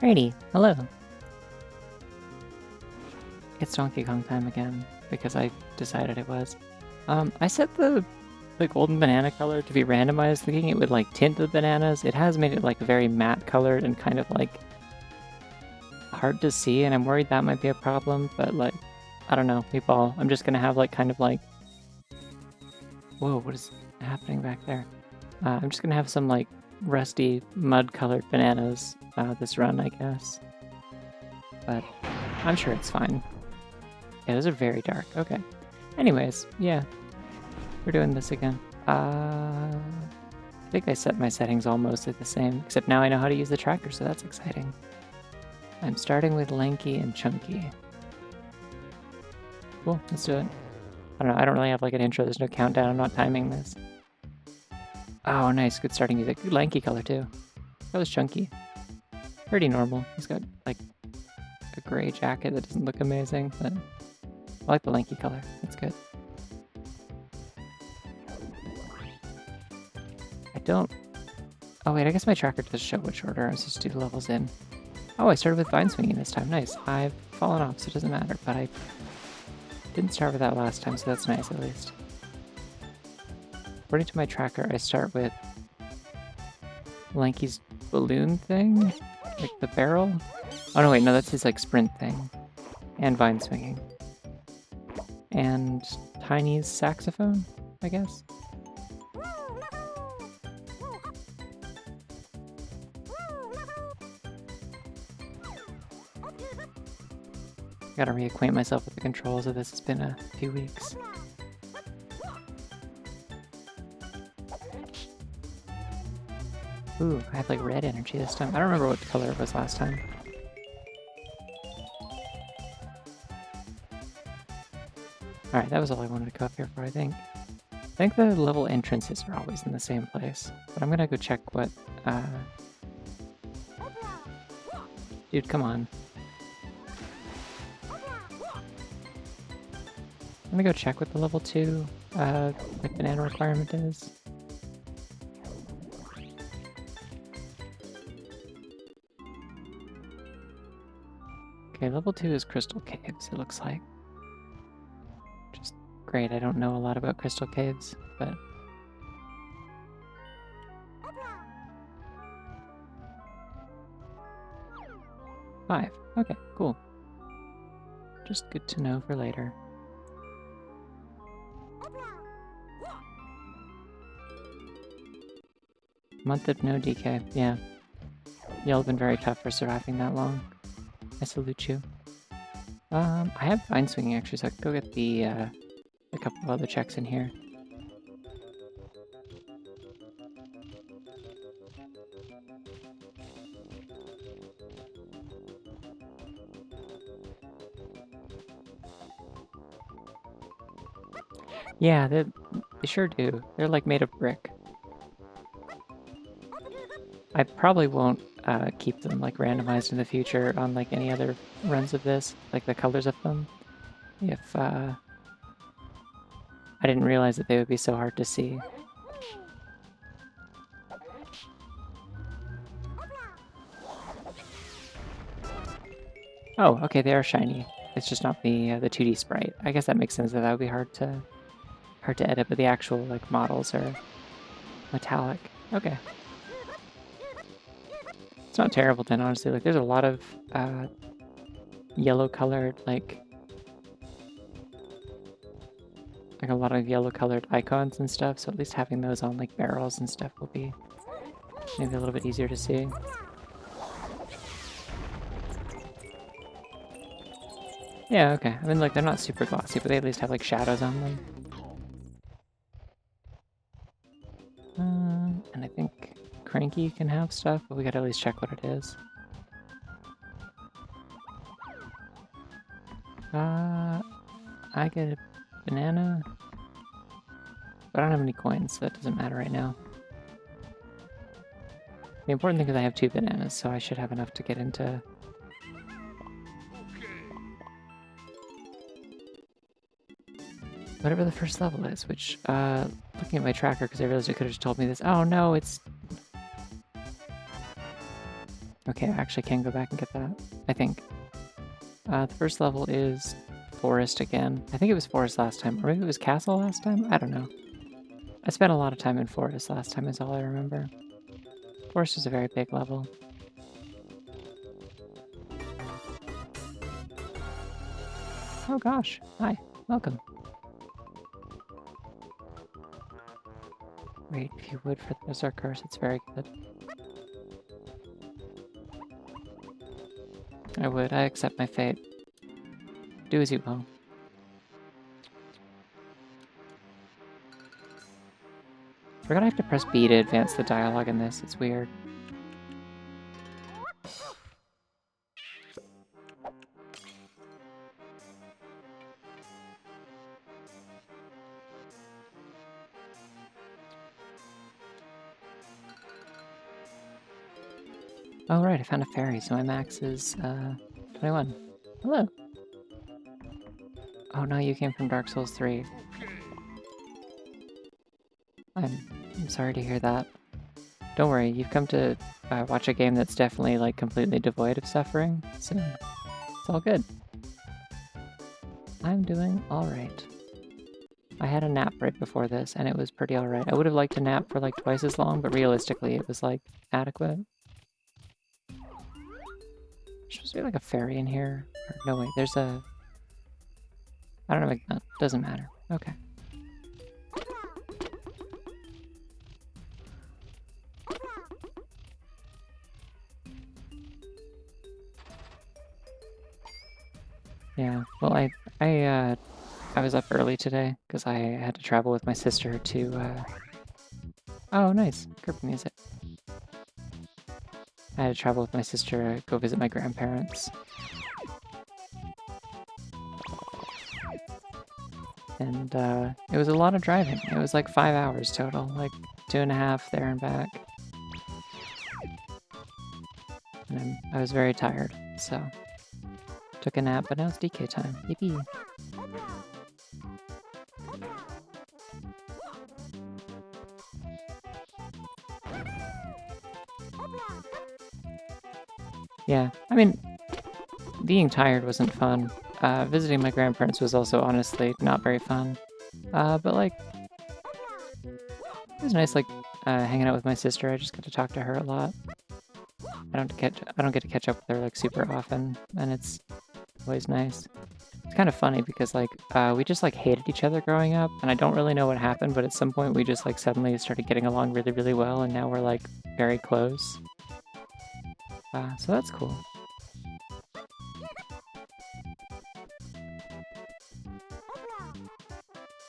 Alrighty, hello. It's Donkey Kong time again, because I decided it was. I set the golden banana color to be randomized, thinking it would like tint the bananas. It has made it like very matte colored and kind of like hard to see, and I'm worried that might be a problem, but like, I don't know, meatball. I'm just gonna have like kind of like... Whoa, what is happening back there? I'm just gonna have some like rusty mud colored bananas this run, I guess. But I'm sure it's fine. Yeah, those are very dark. Okay. Anyways, yeah. We're doing this again. I think I set my settings all mostly the same, except now I know how to use the tracker, so that's exciting. I'm starting with lanky and chunky. Cool, let's do it. I don't know, I don't really have like an intro, there's no countdown, I'm not timing this. Oh, nice, good starting music. Good lanky color too. That was chunky. Pretty normal. He's got like a gray jacket that doesn't look amazing, but I like the lanky color. That's good. I don't... Oh wait, I guess my tracker does show which order I'm supposed to do the levels in. Oh, I started with vine swinging this time. Nice. I've fallen off, so it doesn't matter, but I didn't start with that last time, so that's nice at least. According to my tracker, I start with Lanky's balloon thing? Like the barrel? Oh no, wait, no, that's his like sprint thing. And vine swinging. And Tiny's saxophone, I guess? Gotta reacquaint myself with the controls of this, it's been a few weeks. Ooh, I have like red energy this time. I don't remember what color it was last time. Alright, that was all I wanted to go up here for, I think. I think the level entrances are always in the same place, but I'm gonna go check what, Dude, come on. I'm gonna go check what the level 2, like, banana requirement is. Okay, level 2 is Crystal Caves, it looks like. Just great, I don't know a lot about Crystal Caves, but... Five. Okay, cool. Just good to know for later. Month of no DK, yeah. Y'all have been very tough for surviving that long. I salute you. I have vine swinging actually, so I could go get the, a couple of other checks in here. Yeah, they sure do. They're like made of brick. I probably won't keep them like randomized in the future on like any other runs of this, like the colors of them, if I didn't realize that they would be so hard to see. Oh, okay, they are shiny. It's just not the 2D sprite. I guess that makes sense that would be hard to edit, but the actual like models are metallic. Okay. It's not terrible then, honestly. Like, there's a lot of yellow-colored, like a lot of yellow-colored icons and stuff, so at least having those on, like, barrels and stuff will be maybe a little bit easier to see. Yeah, okay. I mean, like, they're not super glossy, but they at least have, like, shadows on them. And I think Cranky can have stuff, but we gotta at least check what it is. I get a banana, but I don't have any coins, so that doesn't matter right now. The important thing is I have 2 bananas, so I should have enough to get into... whatever the first level is, which, looking at my tracker, because I realized I could have just told me this. Oh no, it's... Okay, I actually can go back and get that, I think. The first level is Forest again. I think it was Forest last time, or maybe it was Castle last time? I don't know. I spent a lot of time in Forest last time is all I remember. Forest is a very big level. Oh gosh, hi, welcome. Wait, if you would for the Berserk Curse, it's very good. I would, I accept my fate. Do as you will. Forgot I have to press B to advance the dialogue in this, it's weird. Oh right, I found a fairy, so my max is 21. Hello. Oh no, you came from Dark Souls 3. I'm sorry to hear that. Don't worry, you've come to watch a game that's definitely like completely devoid of suffering, so it's all good. I'm doing alright. I had a nap right before this, and it was pretty alright. I would have liked to nap for like twice as long, but realistically it was like adequate. There's supposed to be like a fairy in here. Or, no wait, there's a... I don't know, doesn't matter. Okay. Yeah, well I was up early today, because I had to travel with my sister to, Oh, nice. Group music. I had to travel with my sister to go visit my grandparents. And, it was a lot of driving. It was like 5 hours total, like 2.5 there and back. And I was very tired, so... Took a nap, but now it's DK time. Yippee! Yeah, I mean, being tired wasn't fun. Visiting my grandparents was also honestly not very fun. But like, it was nice like hanging out with my sister. I just got to talk to her a lot. I don't get to catch up with her like super often, and it's always nice. It's kind of funny because like we just like hated each other growing up, and I don't really know what happened, but at some point we just like suddenly started getting along really, really well, and now we're like very close. So that's cool.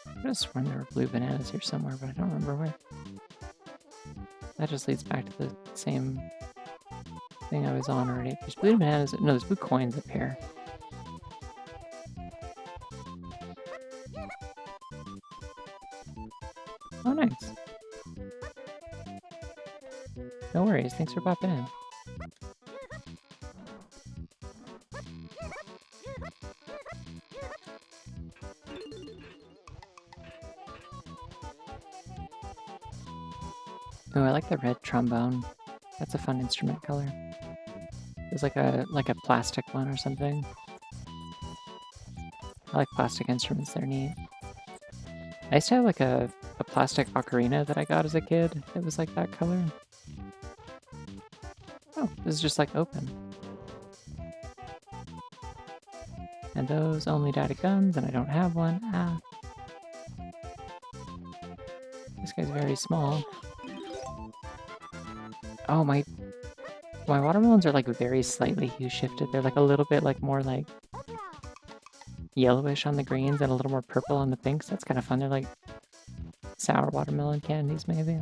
I could have sworn there were blue bananas here somewhere, but I don't remember where. That just leads back to the same thing I was on already. There's blue bananas. No, there's blue coins up here. Oh, nice. No worries. Thanks for popping in. Oh, I like the red trombone. That's a fun instrument color. It's like a plastic one or something. I like plastic instruments, they're neat. I used to have like a plastic ocarina that I got as a kid. It was like that color. Oh, this is just like open. And those only die to guns, and I don't have one. Ah. This guy's very small. Oh, my watermelons are like very slightly hue shifted. They're like a little bit like more like yellowish on the greens and a little more purple on the pinks. That's kind of fun. They're like sour watermelon candies, maybe.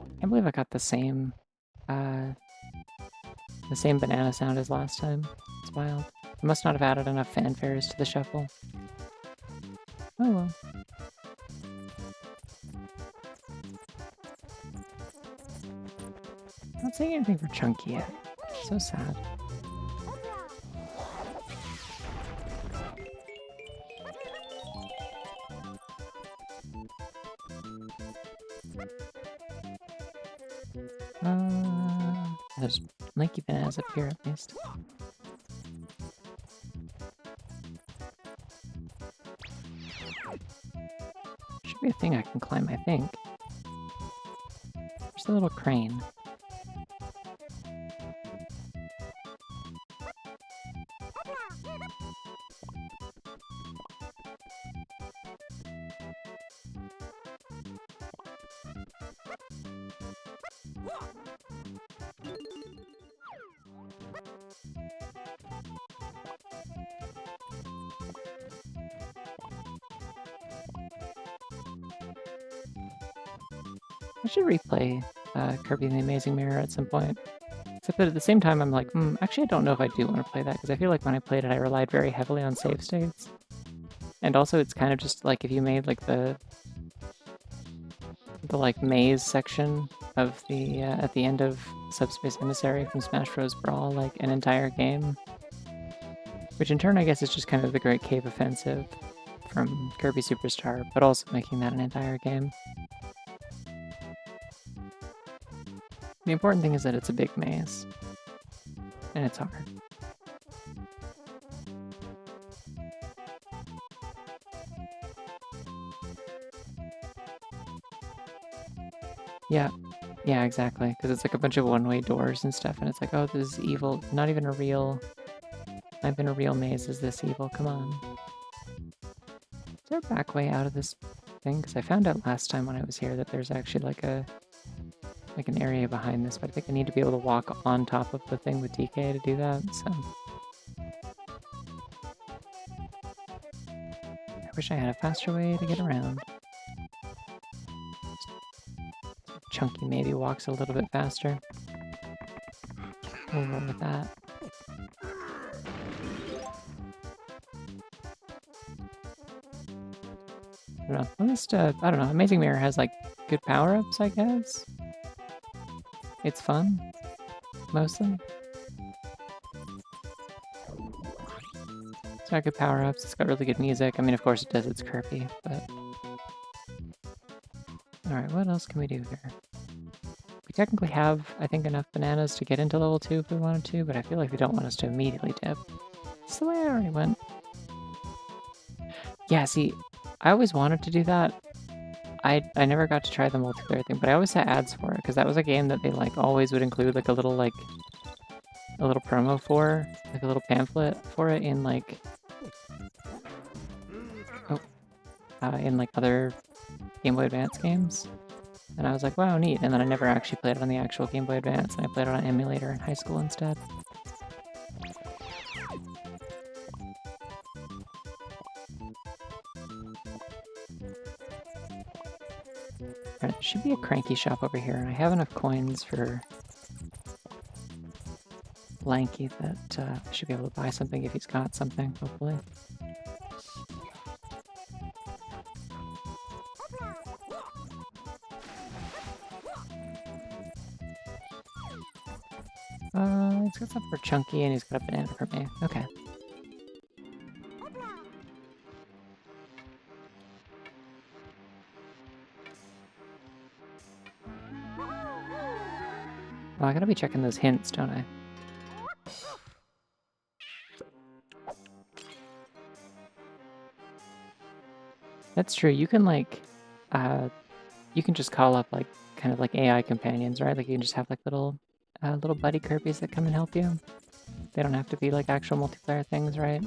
I can't believe I got the same banana sound as last time. It's wild. I must not have added enough fanfares to the shuffle. Oh well. Not saying anything for Chunky yet. So sad. There's lanky bananas up here at least. Should be a thing I can climb, I think. There's a little crane. I should replay Kirby and the Amazing Mirror at some point. Except that at the same time, I'm like, actually I don't know if I do want to play that, because I feel like when I played it, I relied very heavily on save states. And also, it's kind of just like if you made like the like maze section of the at the end of Subspace Emissary from Smash Bros. Brawl like an entire game, which in turn I guess is just kind of the Great Cave Offensive from Kirby Superstar, but also making that an entire game. The important thing is that it's a big maze, and it's hard. Yeah, exactly, because it's like a bunch of one-way doors and stuff, and it's like, oh, this is evil. Not even a real maze, is this evil? Come on. Is there a back way out of this thing? Because I found out last time when I was here that there's actually like an area behind this, but I think I need to be able to walk on top of the thing with DK to do that, so... I wish I had a faster way to get around. Chunky maybe walks a little bit faster. We'll roll with that. I don't know. At least, I don't know. Amazing Mirror has, like, good power-ups, I guess? It's fun. Mostly. It's got good power-ups. It's got really good music. I mean, of course it does. It's Kirby, but... Alright, what else can we do here? We technically have, I think, enough bananas to get into level 2 if we wanted to, but I feel like they don't want us to immediately dip. That's the way I already went. Yeah, see, I always wanted to do that. I never got to try the multiplayer thing, but I always had ads for it, because that was a game that they, like, always would include, like, a little promo for, like, a little pamphlet for it in, like... in, like, other Game Boy Advance games. And I was like, wow, neat. And then I never actually played it on the actual Game Boy Advance, and I played it on an emulator in high school instead. Alright, there should be a cranky shop over here, and I have enough coins for Lanky that I should be able to buy something if he's got something, hopefully. He's got something for Chunky, and he's got a banana for me. Okay. Well, I gotta be checking those hints, don't I? That's true. You can, like, you can just call up, like, kind of like AI companions, right? Like, you can just have, like, little buddy Kirby's that come and help you. They don't have to be, like, actual multiplayer things, right?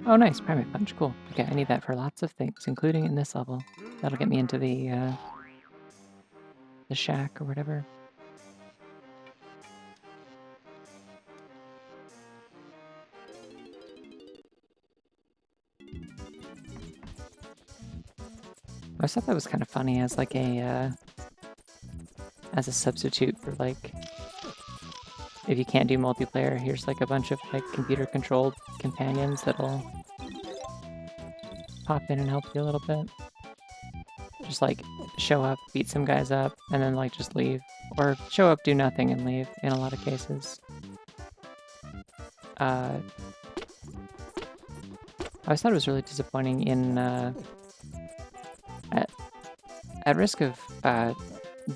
Oh, nice. Primate Punch. Cool. Okay, I need that for lots of things, including in this level. That'll get me into the shack or whatever. I always thought that was kind of funny as, like, as a substitute for, like, if you can't do multiplayer, here's, like, a bunch of, like, computer-controlled companions that'll pop in and help you a little bit. Just, like, show up, beat some guys up, and then, like, just leave. Or show up, do nothing, and leave, in a lot of cases. always thought it was really disappointing in, at risk of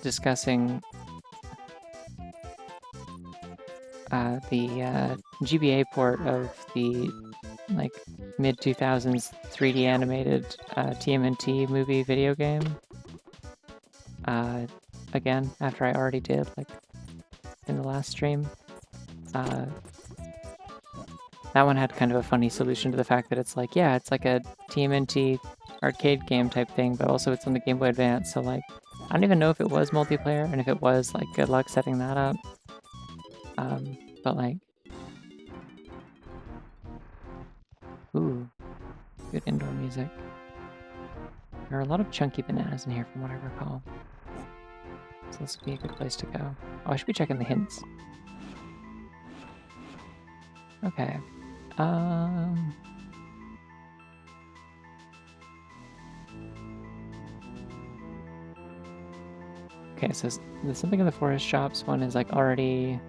discussing the GBA port of the like mid-2000s 3D animated TMNT movie video game. Again, after I already did, like, in the last stream. That one had kind of a funny solution to the fact that it's like, yeah, it's like a TMNT arcade game type thing, but also it's on the Game Boy Advance, so like, I don't even know if it was multiplayer, and if it was, like, good luck setting that up. But like, ooh, good indoor music. There are a lot of chunky bananas in here from what I recall. So this would be a good place to go. Oh, I should be checking the hints. Okay. Okay, so the Something in the Forest Shops one is like already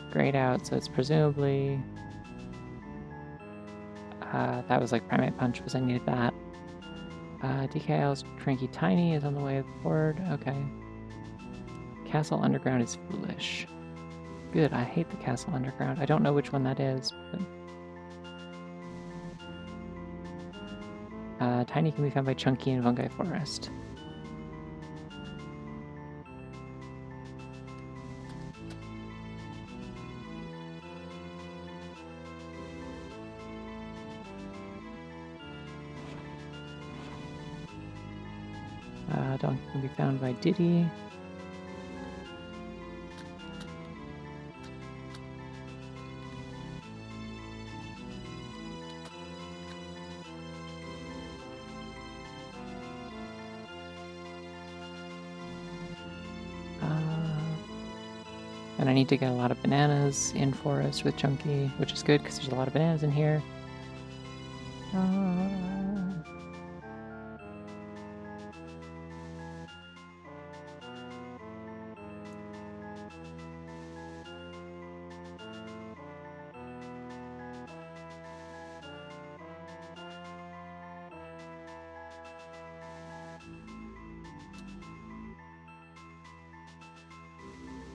grayed out, so it's presumably that was like Primate Punch, because I needed that. DKL's Cranky Tiny is on the way of the board. Okay. Castle Underground is foolish. Good, I hate the Castle Underground. I don't know which one that is, but... Tiny can be found by Chunky in Fungi Forest. Donk can be found by Diddy. And I need to get a lot of bananas in forest with Chunky, which is good because there's a lot of bananas in here.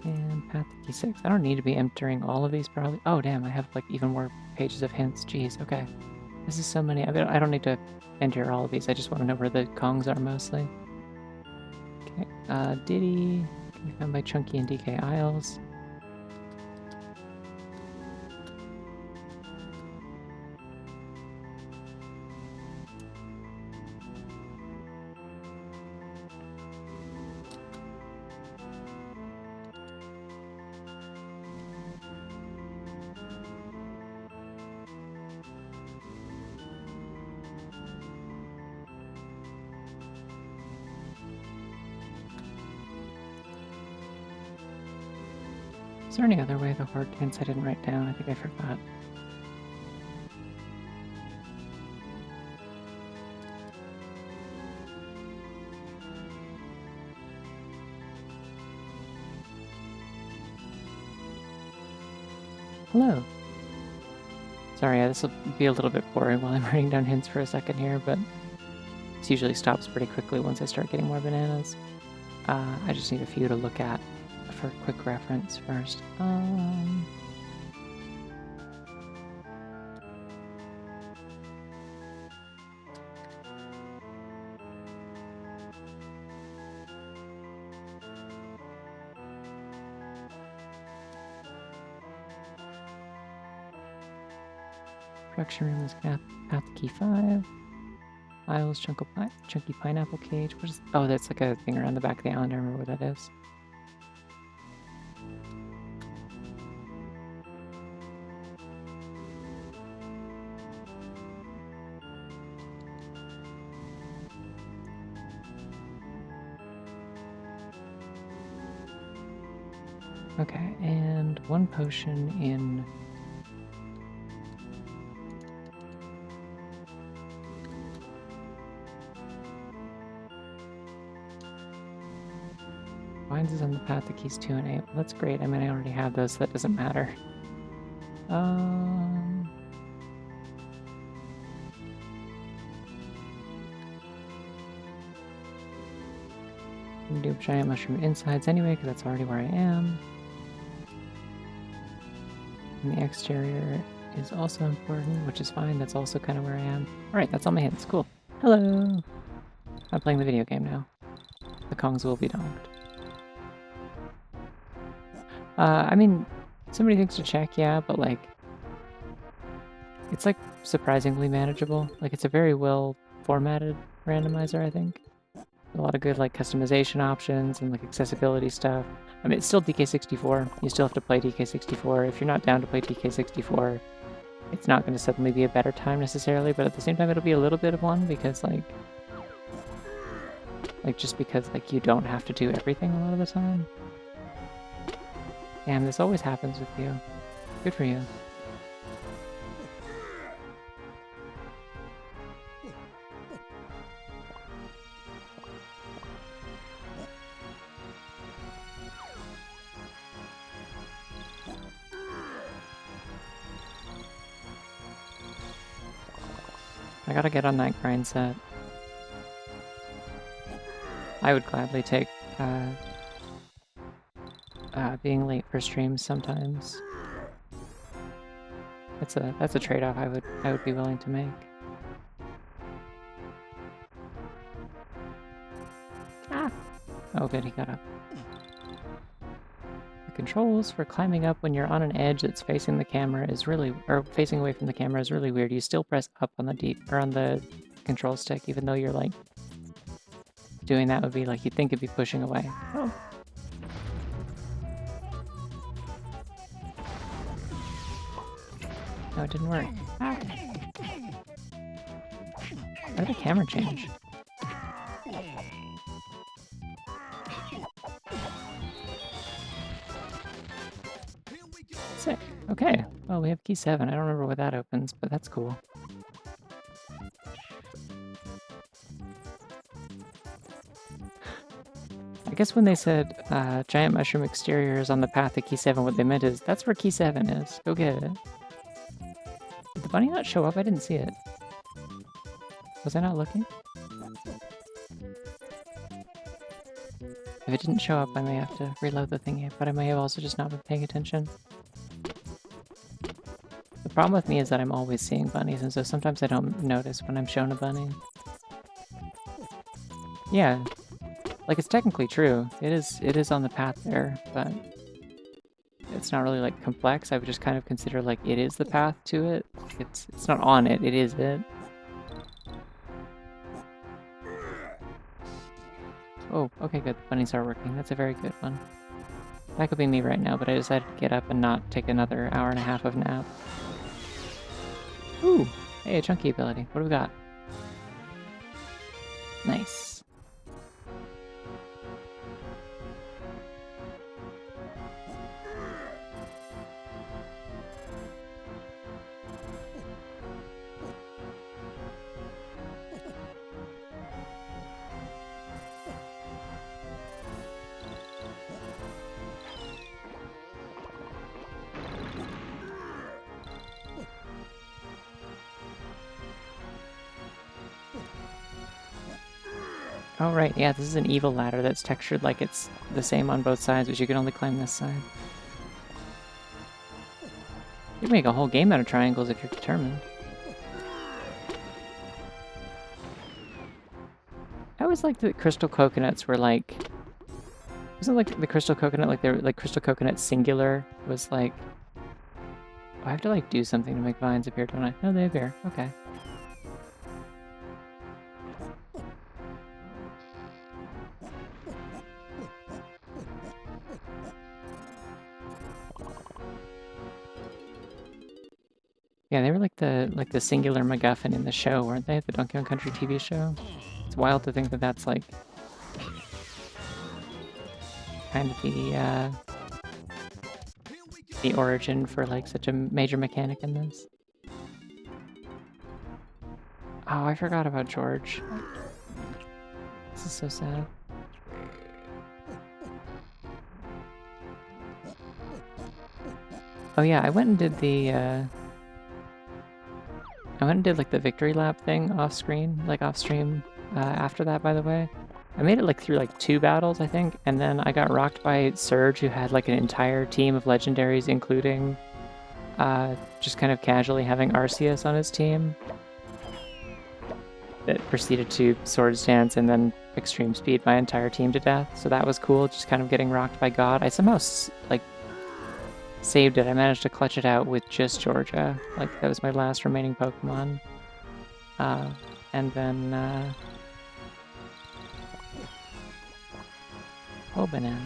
And Path to Key 6. I don't need to be entering all of these probably. Oh damn, I have like even more pages of hints. Jeez, okay. This is so many. I don't need to enter all of these. I just want to know where the Kongs are mostly. Okay, Diddy can be found by Chunky and DK Isles. Is there any other way the horde hints I didn't write down? I think I forgot. Hello. Sorry, this will be a little bit boring while I'm writing down hints for a second here, but this usually stops pretty quickly once I start getting more bananas. I just need a few to look at for quick reference first. Production room is Path to Key 5. Isles, Chunky Pineapple Cage. What is... Oh, that's like a thing around the back of the island. I remember what that is. Okay, and one potion in... Mines is on the path to keys 2 and 8. Well, that's great. I mean, I already have those, so that doesn't matter. I'm gonna do giant mushroom insides anyway, because that's already where I am. And the exterior is also important, which is fine. That's also kind of where I am. Alright, that's all my hints. Cool. Hello! I'm playing the video game now. The Kongs will be donked. I mean, so many things to check, yeah, but like... It's like surprisingly manageable. Like it's a very well formatted randomizer, I think. A lot of good like customization options and like accessibility stuff. I mean, it's still DK64. You still have to play DK64. If you're not down to play DK64, it's not going to suddenly be a better time necessarily, but at the same time it'll be a little bit of one because like just because like you don't have to do everything a lot of the time. Damn, this always happens with you. Good for you. I gotta get on that grind set. I would gladly take being late for streams sometimes. That's a trade-off I would be willing to make. Ah! Oh good, he got up. The controls for climbing up when you're on an edge that's facing the camera is really, or facing away from the camera is really weird. You still press up on the control stick, even though you're like doing that would be like you'd think it'd be pushing away. Oh. No, it didn't work. Ah. Why did the camera change? Sick. Okay. Well, we have key 7. I don't remember what that opens, but that's cool. I guess when they said giant mushroom exterior is on the path to key 7, what they meant is that's where key 7 is. Go get it. Did the bunny not show up? I didn't see it. Was I not looking? If it didn't show up, I may have to reload the thingy, but I may have also just not been paying attention. The problem with me is that I'm always seeing bunnies, and so sometimes I don't notice when I'm shown a bunny. Yeah. Like, it's technically true. It is on the path there, but it's not really, like, complex. I would just kind of consider, like, it is the path to it. It's not on it, it is it. Oh, okay, good. The bunnies are working. That's a very good one. That could be me right now, but I decided to get up and not take another hour and a half of nap. Ooh! Hey, a chunky ability. What do we got? Nice. Oh right, yeah, this is an evil ladder that's textured like it's the same on both sides, but you can only climb this side. You can make a whole game out of triangles if you're determined. I always liked that crystal coconuts were like... Wasn't like the crystal coconut, like they're like crystal coconut singular was like... Oh, I have to like do something to make vines appear, don't I? No, they appear. Okay. Yeah, they were like the singular MacGuffin in the show, weren't they? The Donkey Kong Country TV show. It's wild to think that that's like kind of the origin for like such a major mechanic in this. Oh, I forgot about George. This is so sad. Oh yeah, I went and did the I went and did like the victory lap thing off screen, like off stream after that, by the way. I made it like through like 2 battles, I think, and then I got rocked by Surge, who had like an entire team of legendaries, including just kind of casually having Arceus on his team. That proceeded to Swords Dance and then Extreme Speed my entire team to death, so that was cool, just kind of getting rocked by God. I somehow, like, saved it. I managed to clutch it out with just Georgia. Like, that was my last remaining Pokemon. And then, oh, banana.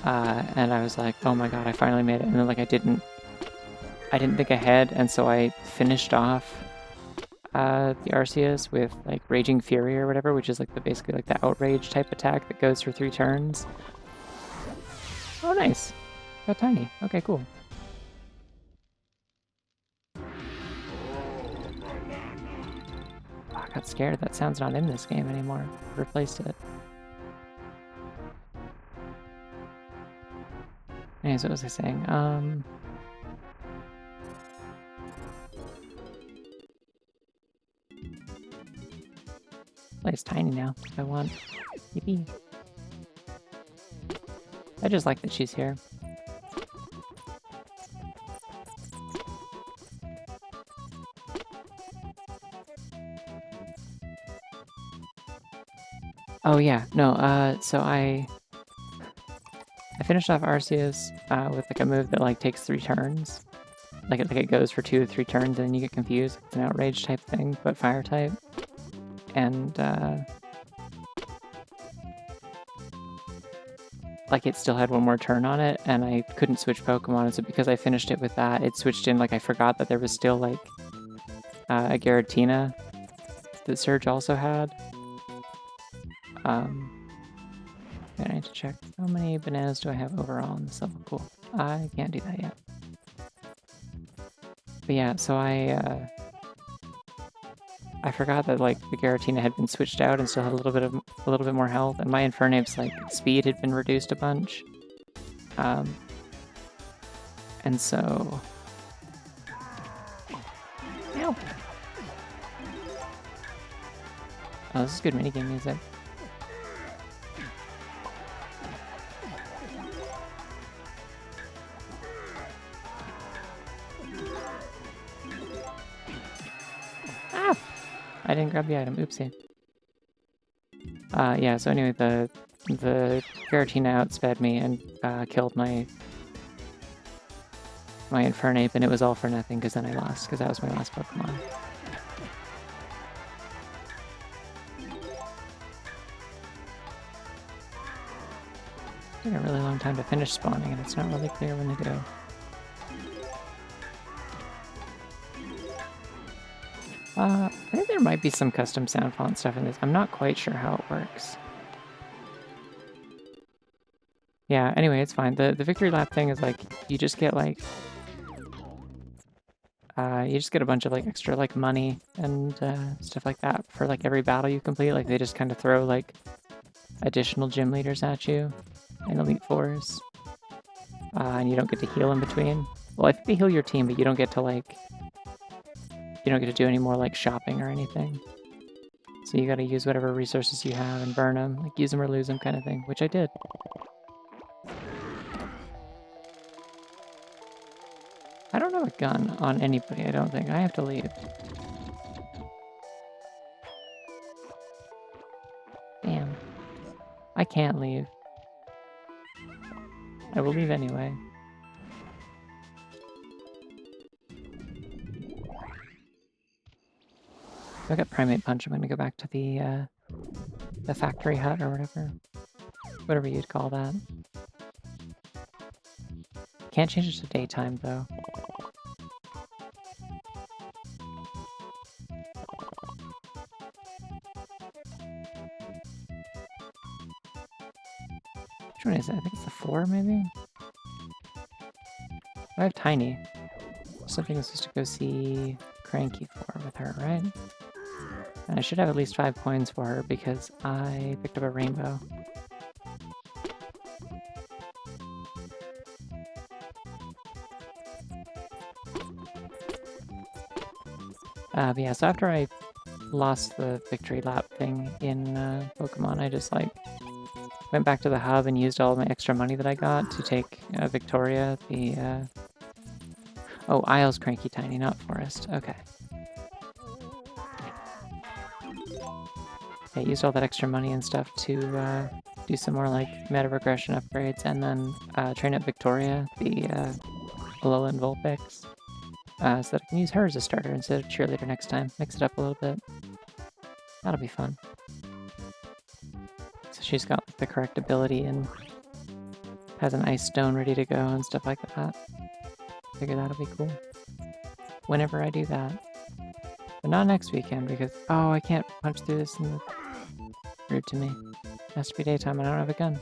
And I was like, oh my god, I finally made it. And then, like, I didn't think ahead, and so I finished off the Arceus with, like, Raging Fury or whatever, which is, like, basically, like, the Outrage type attack that goes for 3 turns. Oh, nice. Got tiny. Okay, cool. Oh, I got scared. That sound's not in this game anymore. I replaced it. Anyways, what was I saying? It's tiny now, if I want. Yippee. I just like that she's here. Oh yeah, no, so I finished off Arceus with like a move that like takes 3 turns. Like it goes for 2 or 3 turns and then you get confused. It's an Outrage type thing, but fire type. And like it still had 1 more turn on it, and I couldn't switch Pokemon, so because I finished it with that, it switched in, like, I forgot that there was still, like, a Giratina that Surge also had. I need to check how many bananas do I have overall on this level. Cool. I can't do that yet. But yeah, so I forgot that, like, the Giratina had been switched out and still had a little bit more health, and my Infernape's, like, speed had been reduced a bunch. And so... Ow! Oh, this is good minigame music. Ah! I didn't grab the item. Oopsie. Yeah, so anyway, the Giratina outsped me and killed my Infernape, and it was all for nothing because then I lost, because that was my last Pokemon. It took a really long time to finish spawning, and it's not really clear when to go. I think there might be some custom sound font stuff in this. I'm not quite sure how it works. Yeah, anyway, it's fine. The victory lap thing is like, you just get like... you just get a bunch of like extra like money and stuff like that for like every battle you complete. Like they just kind of throw like additional gym leaders at you in Elite Fours. And you don't get to heal in between. Well, I think they heal your team, but you don't get to like... You don't get to do any more like shopping or anything. So you gotta use whatever resources you have and burn them. Like use them or lose them kind of thing, which I did. I don't have a gun on anybody, I don't think. I have to leave. Damn. I can't leave. I will leave anyway. If I got Primate Punch, I'm gonna go back to the factory hut or whatever. Whatever you'd call that. Can't change it to daytime, though. Which one is it? I think it's the 4, maybe? I have Tiny. Something I'm supposed to go see Cranky for with her, right? And I should have at least 5 coins for her because I picked up a rainbow. But yeah, so after I lost the victory lap thing in Pokemon, I just like went back to the hub and used all of my extra money that I got to take Victoria, the oh, Isle's Cranky Tiny, not Forest. Okay. I used all that extra money and stuff to do some more like meta regression upgrades and then train up Victoria, the Alolan Vulpix, so that I can use her as a starter instead of Cheerleader next time. Mix it up a little bit. That'll be fun. So she's got the correct ability and has an Ice Stone ready to go and stuff like that. Figure that'll be cool. Whenever I do that. But not next weekend because, oh, I can't punch through this in the... Rude to me. It has to be daytime and I don't have a gun.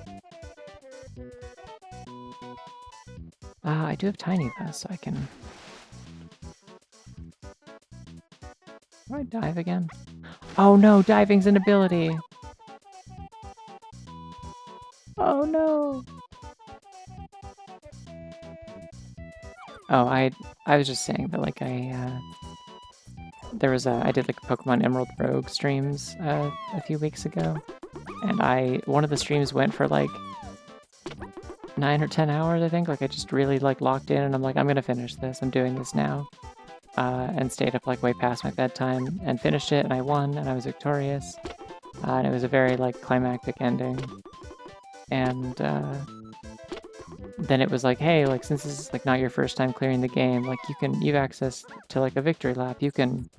I do have Tiny though, so I can... Do I dive again? Oh no, diving's an ability! Oh no! Oh, I was just saying that like there was I did like Pokemon Emerald Rogue streams a few weeks ago, and one of the streams went for like 9 or 10 hours, I think. Like I just really like locked in and I'm like, I'm gonna finish this, I'm doing this now. And stayed up like way past my bedtime and finished it and I won and I was victorious. And it was a very like climactic ending. And then it was like, hey, like since this is like not your first time clearing the game, like you've access to like a victory lap. You can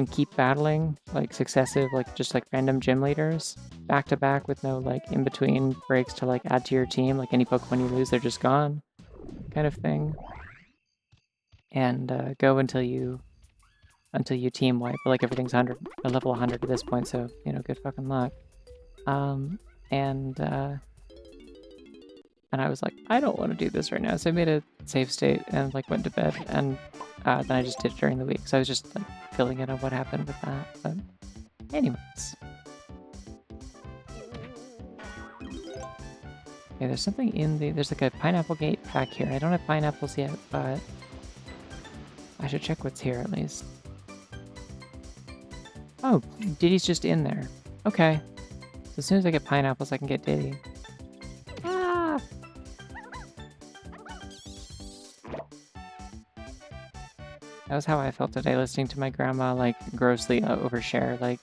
keep battling like successive, like just like random gym leaders back to back with no like in between breaks to like add to your team. Like any Pokemon you lose, they're just gone, kind of thing. And go until you team wipe. But like everything's a level 100 at this point, so you know, good fucking luck. And I was like, I don't want to do this right now, so I made a save state and like went to bed, and then I just did it during the week. So I was just like filling in on what happened with that. But anyways. Okay, there's something there's like a pineapple gate back here. I don't have pineapples yet, but I should check what's here at least. Oh, Diddy's just in there. Okay. So as soon as I get pineapples, I can get Diddy. Ah! That was how I felt today, listening to my grandma, like, grossly overshare, like,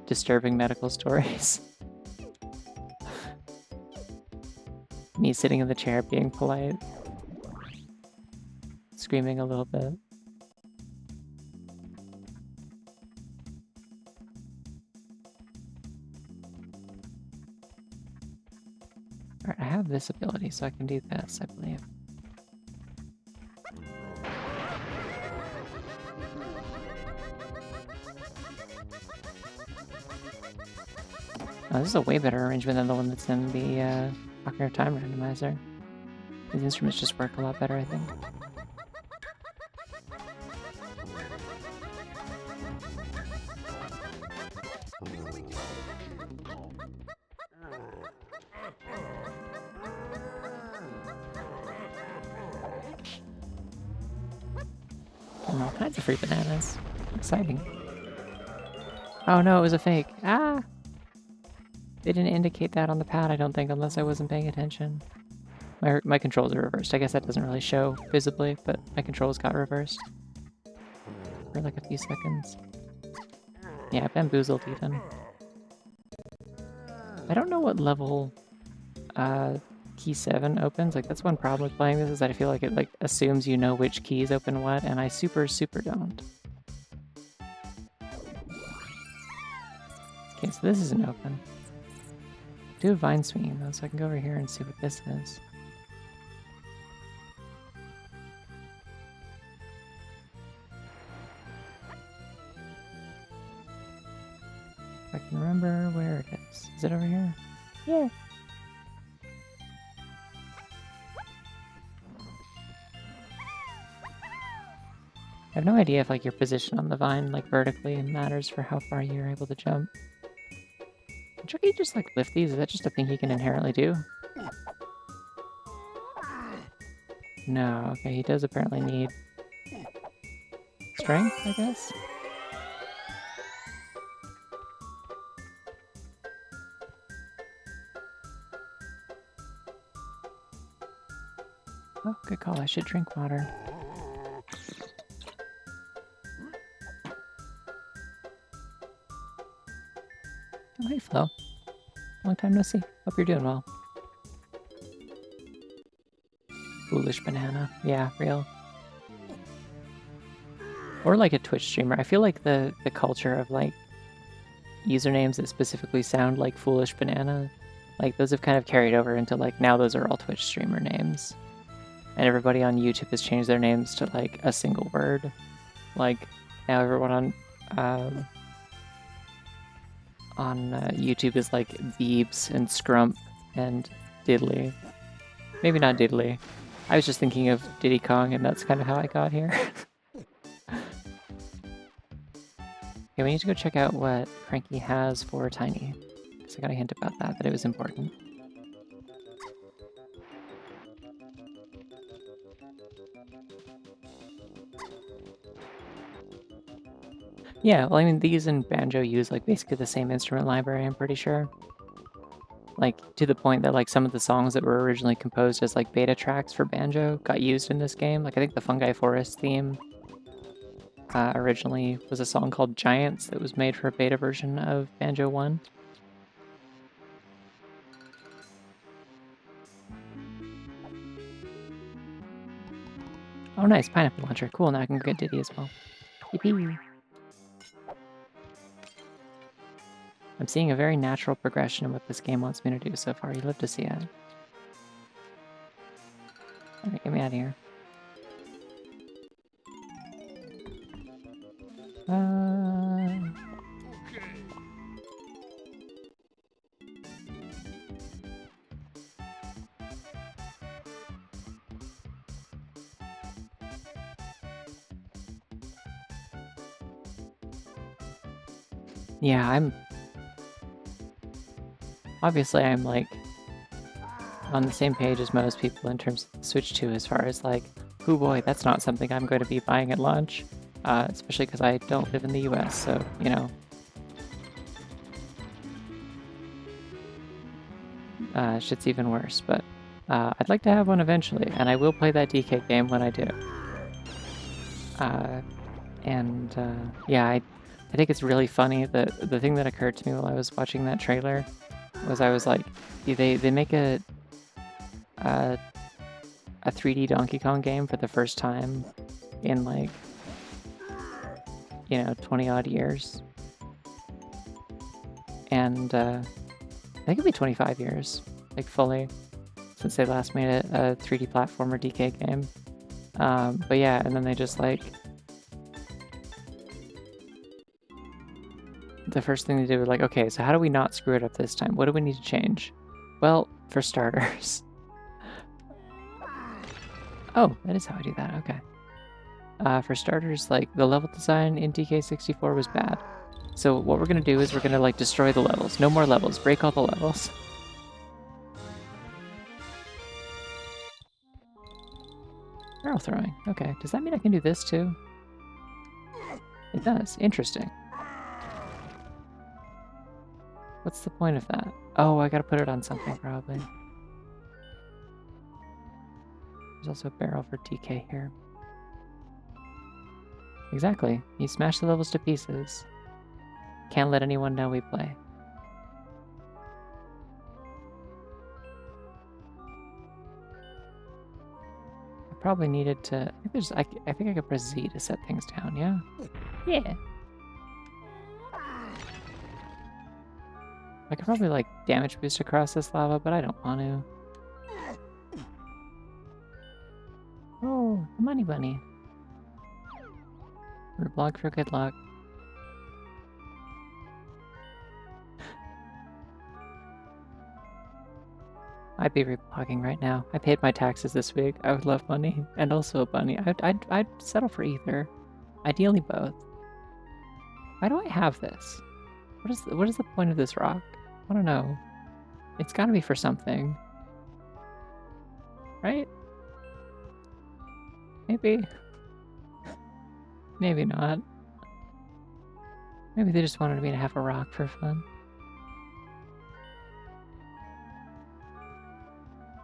disturbing medical stories. Me sitting in the chair being polite. Screaming a little bit. Alright, I have this ability, so I can do this, I believe. Oh, this is a way better arrangement than the one that's in the Ocarina of Time Randomizer. These instruments just work a lot better, I think. Getting all kinds of free bananas. Exciting. Oh no, it was a fake. Ah! They didn't indicate that on the pad, I don't think, unless I wasn't paying attention. My controls are reversed. I guess that doesn't really show visibly, but my controls got reversed. For like a few seconds. Yeah, bamboozled even. I don't know what level key 7 opens. Like, that's one problem with playing this, is that I feel like it like assumes you know which keys open what, and I super don't. Okay, so this isn't open. I do have Vine Swinging though, so I can go over here and see what this is. If I can remember where it is. Is it over here? Yeah. I have no idea if like your position on the vine like vertically matters for how far you're able to jump. Can Chucky just like lift these? Is that just a thing he can inherently do? No, okay, he does apparently need drink, I guess? Oh, good call. I should drink water. Oh, hey, Flo. Long time no see. Hope you're doing well. Foolish banana. Yeah, real. Or like a Twitch streamer. I feel like the culture of like usernames that specifically sound like Foolish Banana, like those have kind of carried over into like now those are all Twitch streamer names. And everybody on YouTube has changed their names to like a single word. Like now everyone on YouTube is like Beebs and Scrump and Diddley. Maybe not Diddley. I was just thinking of Diddy Kong and that's kind of how I got here. Okay, we need to go check out what Cranky has for Tiny. Because I got a hint about that it was important. Yeah, well, I mean, these and Banjo use like basically the same instrument library, I'm pretty sure. Like, to the point that like some of the songs that were originally composed as like beta tracks for Banjo got used in this game. Like, I think the Fungi Forest theme originally was a song called Giants that was made for a beta version of Banjo 1. Oh, nice, pineapple launcher. Cool, now I can go get Diddy as well. Yippee! I'm seeing a very natural progression in what this game wants me to do so far. You live to see it. Alright, get me out of here. Yeah, obviously I'm like on the same page as most people in terms of Switch 2 as far as like, oh boy, that's not something I'm going to be buying at launch, especially because I don't live in the US, so, you know. Shit's even worse, but I'd like to have one eventually, and I will play that DK game when I do. Yeah, I think it's really funny that the thing that occurred to me while I was watching that trailer was I was like, they make a 3D Donkey Kong game for the first time in like, 20 odd years. And I think it'd be 25 years, like fully, since they last made a 3D platformer DK game. But yeah, and then they just like, the first thing they did was like, okay, so how do we not screw it up this time? What do we need to change? Well, for starters. Oh, that is how I do that, okay. For starters, like, the level design in DK64 was bad. So what we're gonna do is we're gonna, like, destroy the levels. No more levels. Break all the levels. Barrel throwing. Okay. Does that mean I can do this, too? It does. Interesting. What's the point of that? Oh, I gotta put it on something, probably. There's also a barrel for DK here. Exactly. You smash the levels to pieces. Can't let anyone know we play. I probably needed to... I think I could press Z to set things down, yeah? Yeah. I could probably, like, damage boost across this lava, but I don't want to. Oh, the money bunny. Reblog for good luck. I'd be reblogging right now. I paid my taxes this week. I would love money and also a bunny. I'd settle for either. Ideally both. Why do I have this? What is the point of this rock? I don't know. It's gotta be for something. Right? Maybe. Maybe not. Maybe they just wanted me to have a rock for fun.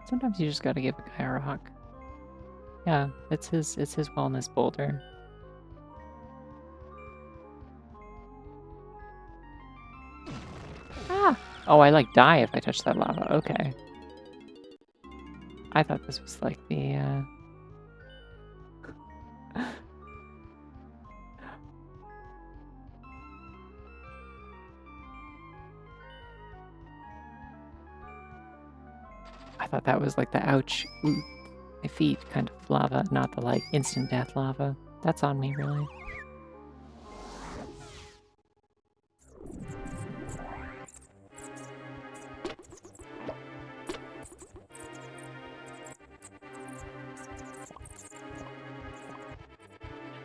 Sometimes you just gotta give a guy a rock. Yeah, it's his wellness boulder. Ah! Oh, I like die if I touch that lava. Okay. I thought this was like the I thought that was like the ouch, ooh, my feet kind of lava, not the like instant death lava. That's on me, really.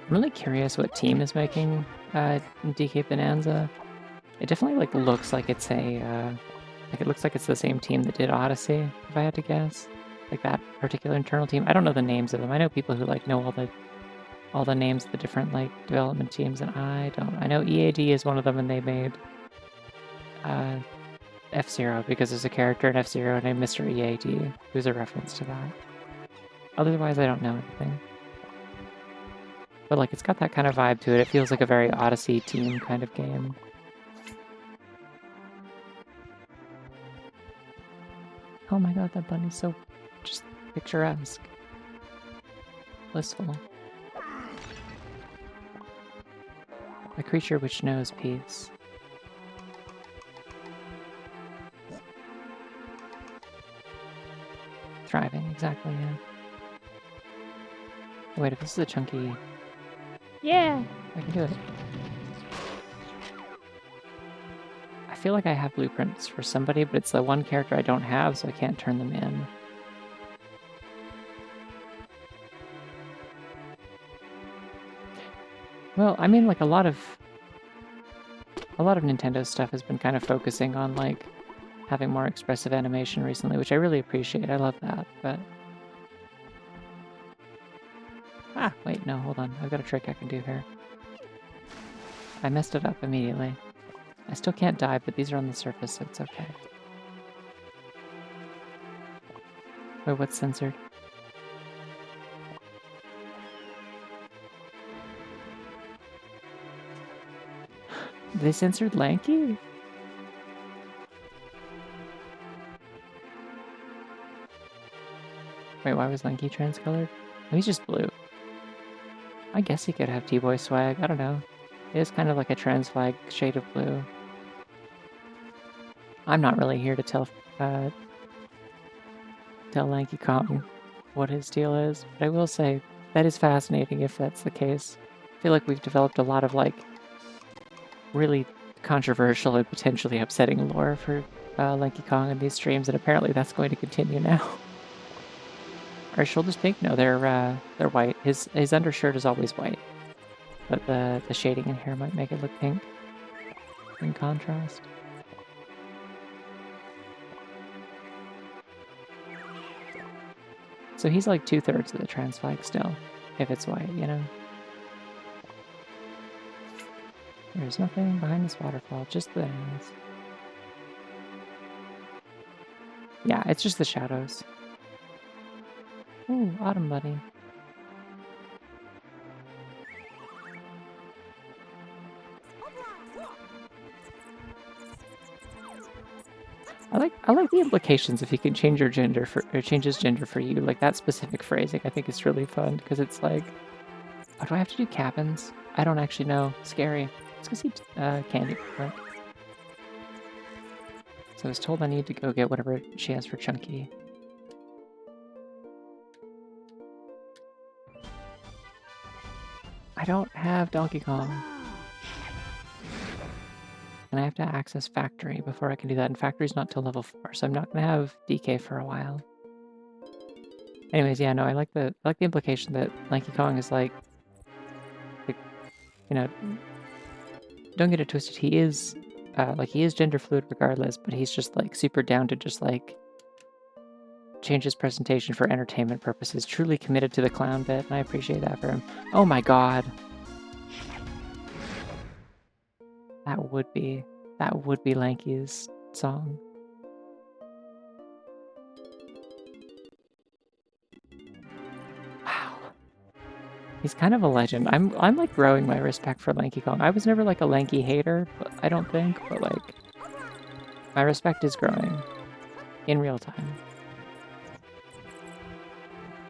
I'm really curious what team is making DK Bonanza. It definitely like looks like it's a like it looks like it's the same team that did Odyssey, if I had to guess. Like that particular internal team. I don't know the names of them. I know people who like know all the names of the different like development teams, and I don't. I know EAD is one of them, and they made F-Zero because there's a character in F-Zero named Mr. EAD, who's a reference to that. Otherwise, I don't know anything. But like, it's got that kind of vibe to it. It feels like a very Odyssey team kind of game. Oh my god, that bunny's so just picturesque. Blissful. A creature which knows peace. Thriving, exactly, yeah. Wait, if this is a chunky... Yeah! I can do it. I feel like I have blueprints for somebody, but it's the one character I don't have, so I can't turn them in. Well, I mean, like, a lot of Nintendo stuff has been kind of focusing on, like, having more expressive animation recently, which I really appreciate. I love that, but... Ah, wait, no, hold on. I've got a trick I can do here. I messed it up immediately. I still can't die, but these are on the surface, so it's okay. Wait, what's censored? They censored Lanky? Wait, why was Lanky transcolored? Oh, he's just blue. I guess he could have T-Boy swag, I don't know. It is kind of like a trans flag shade of blue. I'm not really here to tell Lanky Kong what his deal is, but I will say that is fascinating if that's the case. I feel like we've developed a lot of like really controversial and potentially upsetting lore for Lanky Kong in these streams, and apparently that's going to continue now. Are his shoulders pink? No, they're white. His undershirt is always white, but the shading in here might make it look pink in contrast. So he's like 2/3 of the trans flag still, if it's white, you know? There's nothing behind this waterfall, just the bananas. Yeah, it's just the shadows. Ooh, Autumn Bunny. I like the implications if he can change your gender or change his gender for you. Like that specific phrasing, I think is really fun because it's like, oh, do I have to do cabins? I don't actually know. Scary. Let's go see Candy real quick. So I was told I need to go get whatever she has for Chunky. I don't have Donkey Kong. And I have to access Factory before I can do that, and Factory's not till level 4, so I'm not gonna have DK for a while. Anyways, yeah, no, I like the implication that Lanky Kong is like, you know, don't get it twisted. He is gender fluid regardless, but he's just like super down to just like change his presentation for entertainment purposes. Truly committed to the clown bit, and I appreciate that for him. Oh my god. That would be Lanky's song. Wow. He's kind of a legend. I'm like growing my respect for Lanky Kong. I was never like a Lanky hater, but I don't think, but like my respect is growing in real time.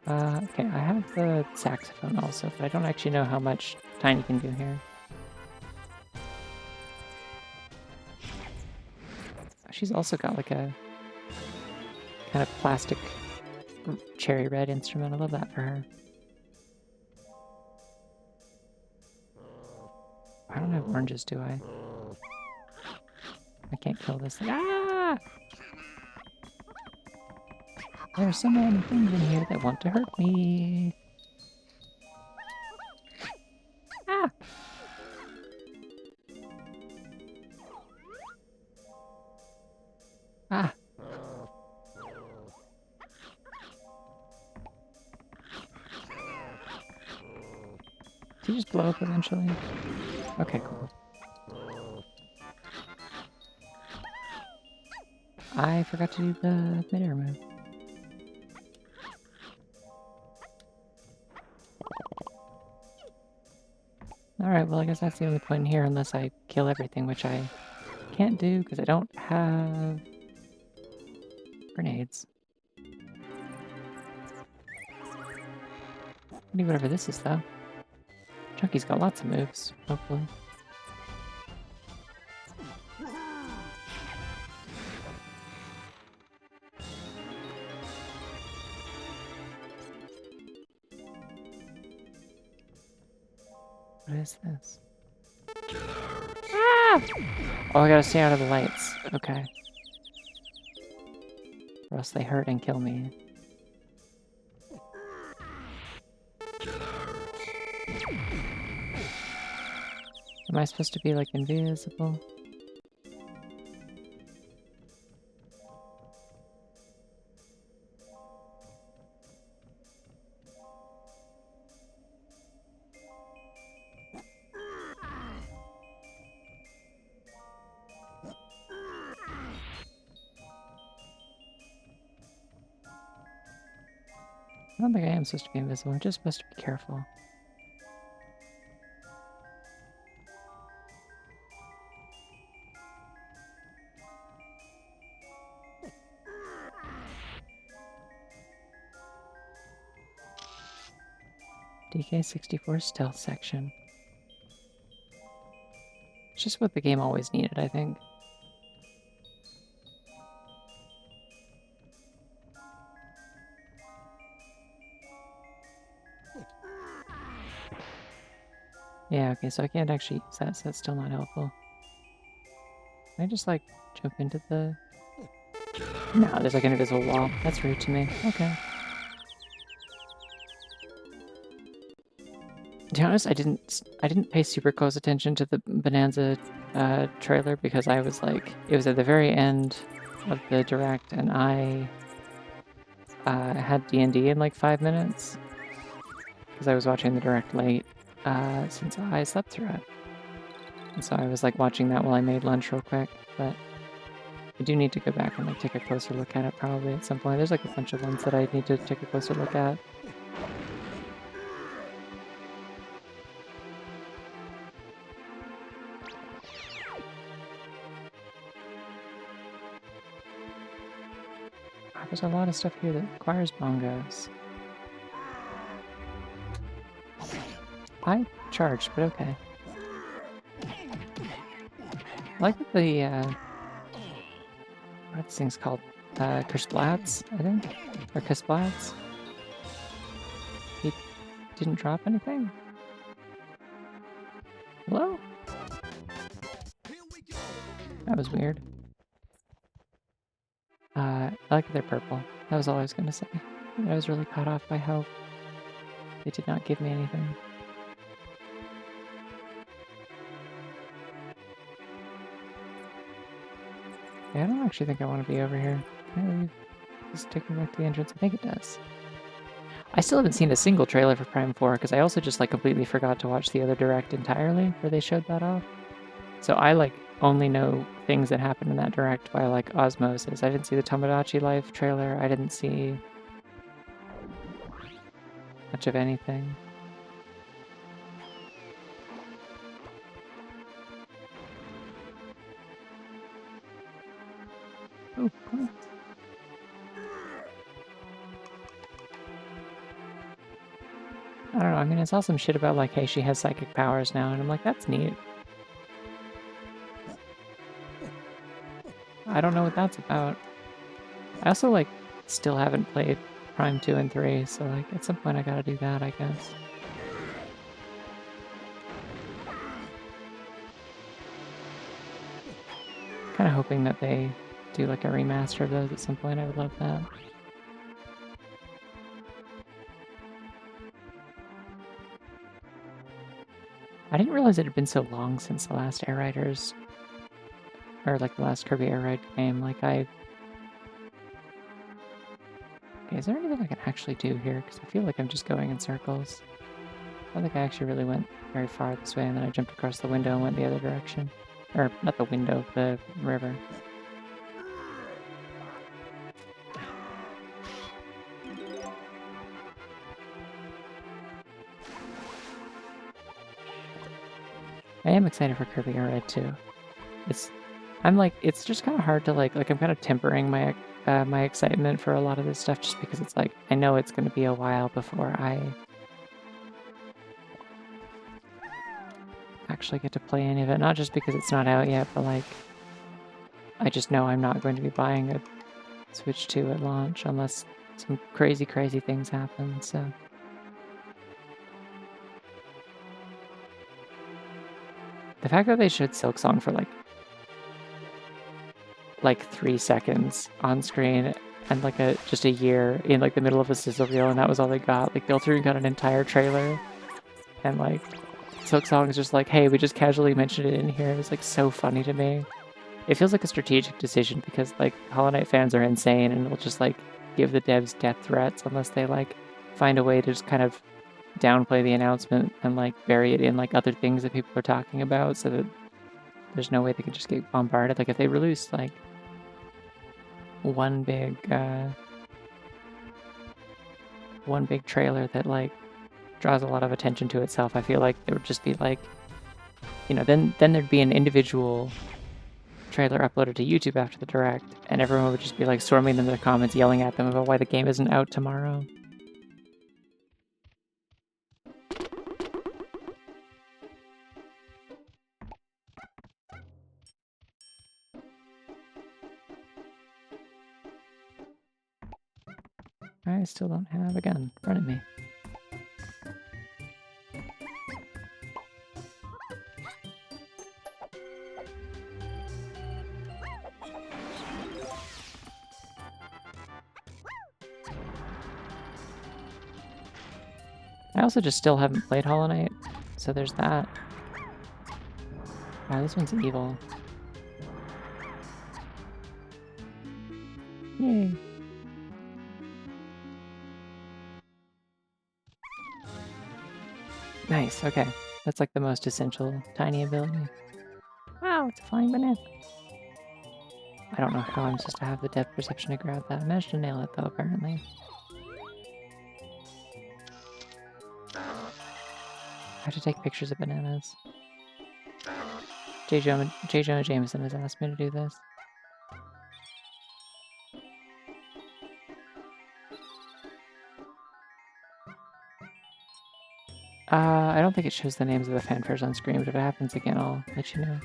Okay, I have the saxophone also, but I don't actually know how much Tiny can do here. She's also got like a kind of plastic cherry red instrument. I love that for her. I don't have oranges, do I? I can't kill this thing. Ah! There are so many things in here that want to hurt me. Ah! Ah! Did he just blow up eventually? Okay, cool. I forgot to do the mid-air move. Alright, well I guess that's the only point here unless I kill everything, which I can't do because I don't have grenades. I need whatever this is though. Chunky's got lots of moves, hopefully. What is this? Ah! Oh, I gotta stay out of the lights. Okay. Or else they hurt and kill me. Am I supposed to be, like, invisible? I don't think I am supposed to be invisible. I'm just supposed to be careful. DK64 stealth section. It's just what the game always needed, I think. Yeah, okay, so I can't actually use that, so that's still not helpful. Can I just, like, jump into the... No, there's like an invisible wall. That's rude to me. Okay. To be honest, I didn't pay super close attention to the Bonanza trailer because I was like, it was at the very end of the direct, and I had D&D in like 5 minutes because I was watching the direct late since I slept through it. And so I was like watching that while I made lunch real quick, but I do need to go back and like take a closer look at it probably at some point. There's like a bunch of ones that I need to take a closer look at. There's a lot of stuff here that requires bongos. I charged, but okay. I like that the, what are these things called? Kersplats, I think? Or Kesplats? He didn't drop anything? Hello? That was weird. I like that they're purple. That was all I was gonna say. I was really caught off by how they did not give me anything. Yeah, I don't actually think I want to be over here. Can I leave? Does it take me back to the entrance? I think it does. I still haven't seen a single trailer for Prime 4, because I also just like completely forgot to watch the other direct entirely, where they showed that off. So I like only know things that happen in that direct by like osmosis. I didn't see the Tomodachi Life trailer. I didn't see much of anything. Oh, cool. I don't know. I mean, I saw some shit about like, hey, she has psychic powers now, and I'm like, that's neat. I don't know what that's about. I also like still haven't played Prime 2 and 3, so like at some point I gotta do that, I guess. Kind of hoping that they do like a remaster of those at some point. I would love that. I didn't realize it had been so long since the last Air Riders, or like the last Kirby Air Ride game. Like okay, is there anything I can actually do here? Because I feel like I'm just going in circles. I don't think I actually really went very far this way, and then I jumped across the window and went the other direction. Or, not the window, the river. I am excited for Kirby Air Ride too. It's just kind of hard to like I'm kind of tempering my my excitement for a lot of this stuff just because it's like, I know it's going to be a while before I actually get to play any of it. Not just because it's not out yet, but like, I just know I'm not going to be buying a Switch 2 at launch unless some crazy, crazy things happen, so. The fact that they showed Silksong for like 3 seconds on screen and like just a year in like the middle of a sizzle reel, and that was all they got. Like Guilty got an entire trailer, and like Silksong is just like, hey, we just casually mentioned it in here. It was like so funny to me. It feels like a strategic decision because like Hollow Knight fans are insane and will just like give the devs death threats unless they like find a way to just kind of downplay the announcement and like bury it in like other things that people are talking about so that there's no way they can just get bombarded. Like if they release like one big trailer that like draws a lot of attention to itself, I feel like it would just be like, you know, then there'd be an individual trailer uploaded to YouTube after the direct, and everyone would just be like storming them in the comments, yelling at them about why the game isn't out tomorrow. I still don't have a gun in front of me. I also just still haven't played Hollow Knight, so there's that. Wow, this one's evil. Yay. Nice, okay. That's like the most essential tiny ability. Wow, it's a flying banana. I don't know how I'm supposed to have the depth perception to grab that. I managed to nail it though, apparently. I have to take pictures of bananas. J. Jonah Jameson has asked me to do this. I don't think it shows the names of the fanfares on screen, but if it happens again, I'll let you know.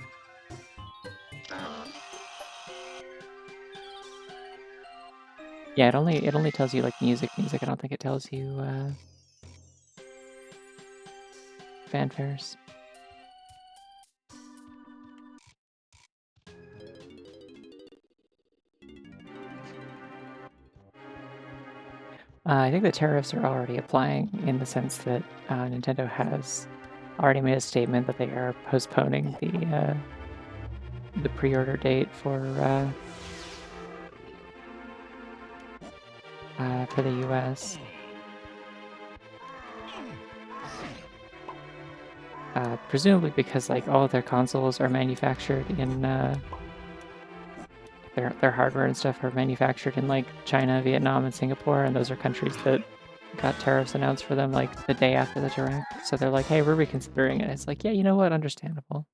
Yeah, it only tells you like music. I don't think it tells you fanfares. I think the tariffs are already applying in the sense that Nintendo has already made a statement that they are postponing the pre-order date for the US. presumably because like all of their consoles are manufactured in their hardware and stuff are manufactured in like China, Vietnam, and Singapore, and those are countries that got tariffs announced for them like the day after the direct. So they're like, hey, we're reconsidering it. It's like, yeah, you know what? Understandable.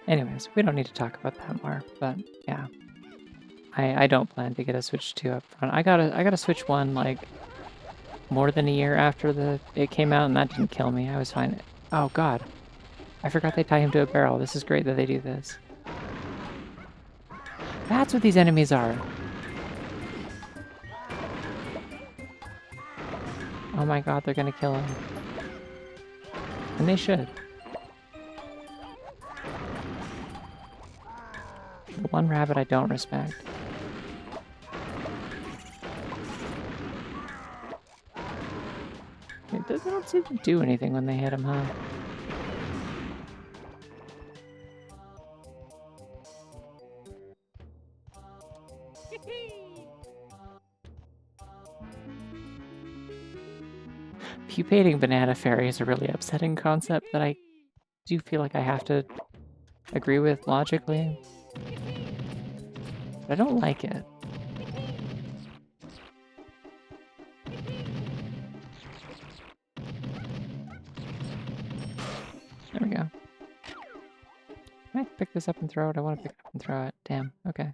Anyways, we don't need to talk about that more, but yeah. I don't plan to get a Switch 2 up front. I got a Switch 1 like more than a year after it came out, and that didn't kill me. I was fine. Oh god. I forgot they tie him to a barrel. This is great that they do this. That's what these enemies are. Oh my god, they're gonna kill him. And they should. The one rabbit I don't respect. They don't seem to do anything when they hit him, huh? Pupating banana fairy is a really upsetting concept that I do feel like I have to agree with logically. But I don't like it. There we go. Can I pick this up and throw it? I want to pick it up and throw it. Damn, okay.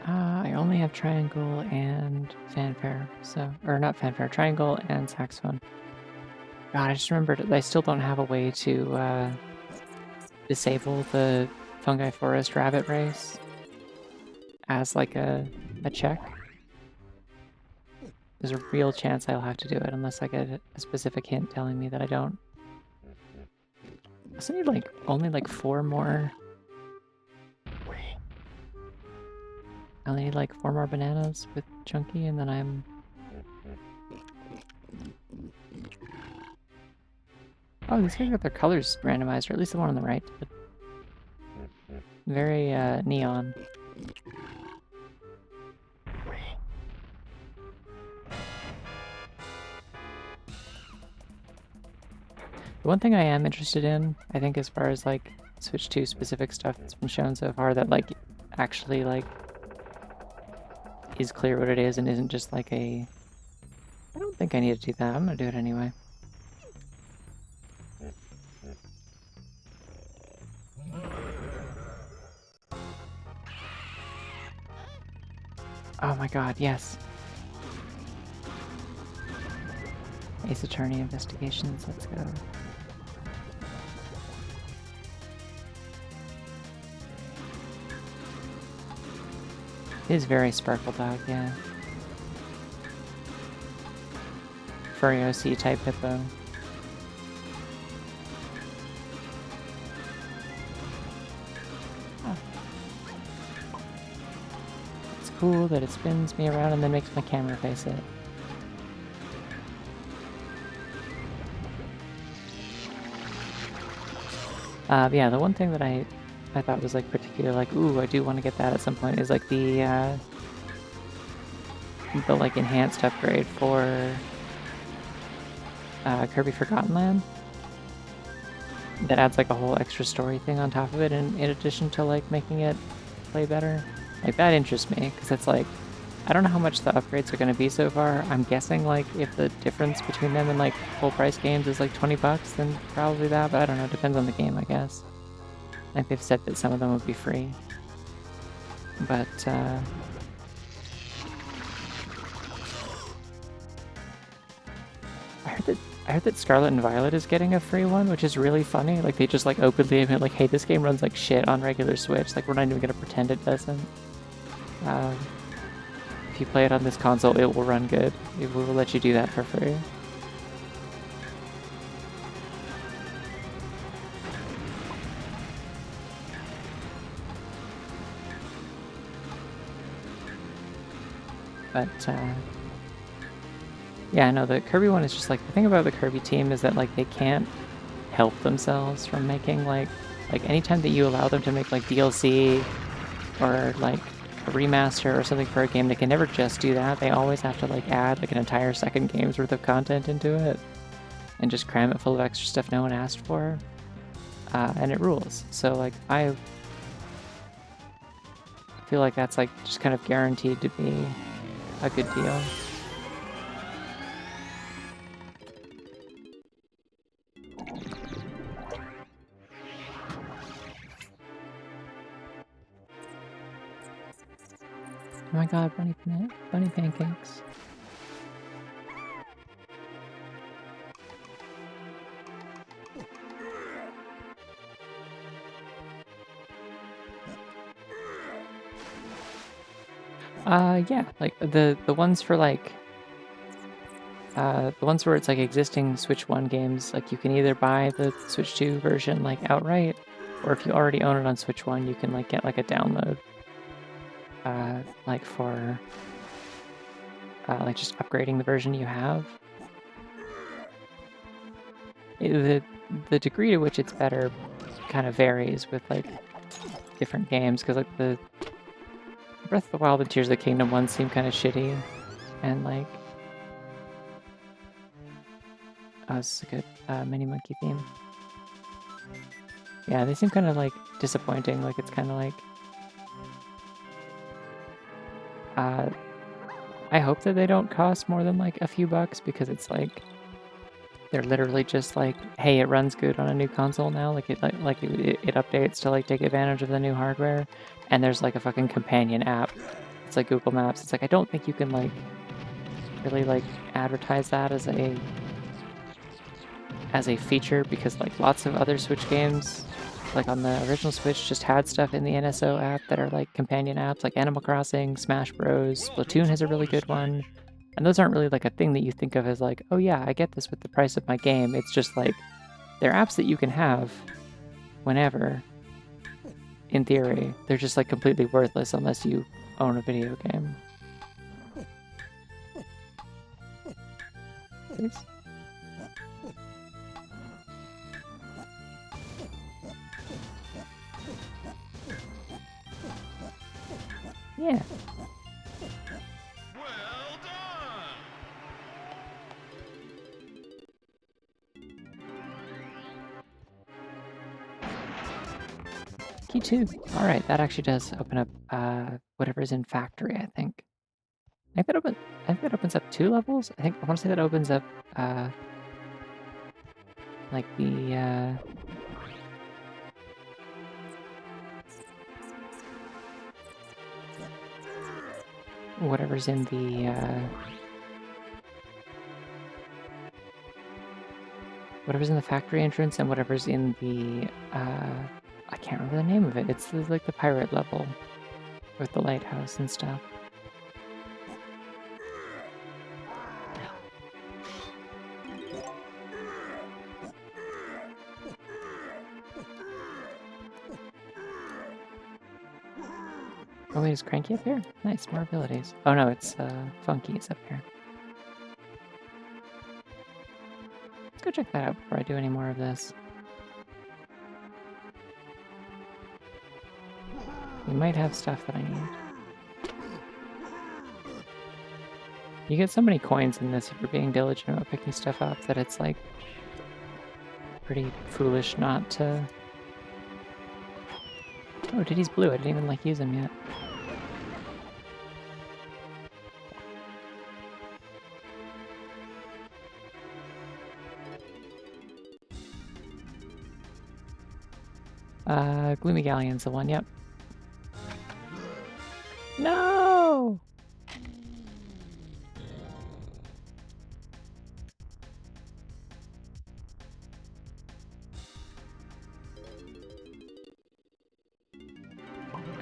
I only have triangle and fanfare, so... Or not fanfare, triangle and saxophone. God, I just remembered I still don't have a way to disable the fungi forest rabbit race as like a check. There's a real chance I'll have to do it unless I get a specific hint telling me that I don't. I also need like only like 4 more. I only need like 4 more bananas with Chunky, and then I'm... Oh, these guys got their colors randomized, or at least the one on the right. Very neon. The one thing I am interested in, I think as far as like Switch 2 specific stuff that's been shown so far that like actually like is clear what it is and isn't just like a... I don't think I need to do that. I'm gonna do it anyway. Oh my god, yes. Ace Attorney investigations, let's go. It is very Sparkle Dog, yeah. Furry OC type hippo. Oh. It's cool that it spins me around and then makes my camera face it. Yeah, the one thing that I thought was like particularly like, ooh, I do want to get that at some point is like the like enhanced upgrade for Kirby Forgotten Land. That adds like a whole extra story thing on top of it, in addition to like making it play better. Like that interests me because it's like, I don't know how much the upgrades are going to be so far. I'm guessing like if the difference between them and like full price games is like 20 bucks, then probably that, but I don't know, it depends on the game, I guess. Like they've said that some of them would be free. But I heard that Scarlet and Violet is getting a free one, which is really funny. Like they just like openly admit like, hey, this game runs like shit on regular Switch. Like we're not even gonna pretend it doesn't. If you play it on this console, it will run good. We will let you do that for free. But yeah, no, the Kirby one is just like, the thing about the Kirby team is that like they can't help themselves from making like anytime that you allow them to make like DLC or like a remaster or something for a game, they can never just do that. They always have to like add like an entire second game's worth of content into it and just cram it full of extra stuff no one asked for. And it rules. So like I feel like that's like just kind of guaranteed to be a good deal. Oh my god, bunny pancakes. Yeah, like the ones for like the ones where it's like existing Switch 1 games, like you can either buy the Switch 2 version like outright, or if you already own it on Switch 1, you can like get like a download. Like for like just upgrading the version you have. The degree to which it's better kind of varies with like different games, because like the Breath of the Wild and Tears of the Kingdom ones seem kind of shitty, and like oh, this is a good Mini Monkey theme. Yeah, they seem kind of like disappointing. Like it's kind of like I hope that they don't cost more than like a few bucks, because it's like they're literally just like, hey, it runs good on a new console now. Like it updates to like take advantage of the new hardware, and there's like a fucking companion app. It's like Google Maps. It's like I don't think you can like really like advertise that as a feature, because like lots of other Switch games, like on the original Switch, just had stuff in the NSO app that are like companion apps, like Animal Crossing, Smash Bros, Splatoon has a really good one. And those aren't really like a thing that you think of as like, oh yeah, I get this with the price of my game. It's just like, they're apps that you can have whenever, in theory. They're just like completely worthless unless you own a video game. Please? Yeah. Well done. Key 2. Alright, that actually does open up whatever's in factory, I think. I think that opens up 2 levels. I want to say that opens up like the whatever's in the factory entrance, and whatever's in the I can't remember the name of it. It's like the pirate level with the lighthouse and stuff. Oh wait, is Cranky up here? Nice, more abilities. Oh no, it's Funky is up here. Let's go check that out before I do any more of this. You might have stuff that I need. You get so many coins in this if you're being diligent about picking stuff up that it's like pretty foolish not to... Oh, Diddy's blue. I didn't even like use him yet. Gloomy Galleon's the one, yep. No!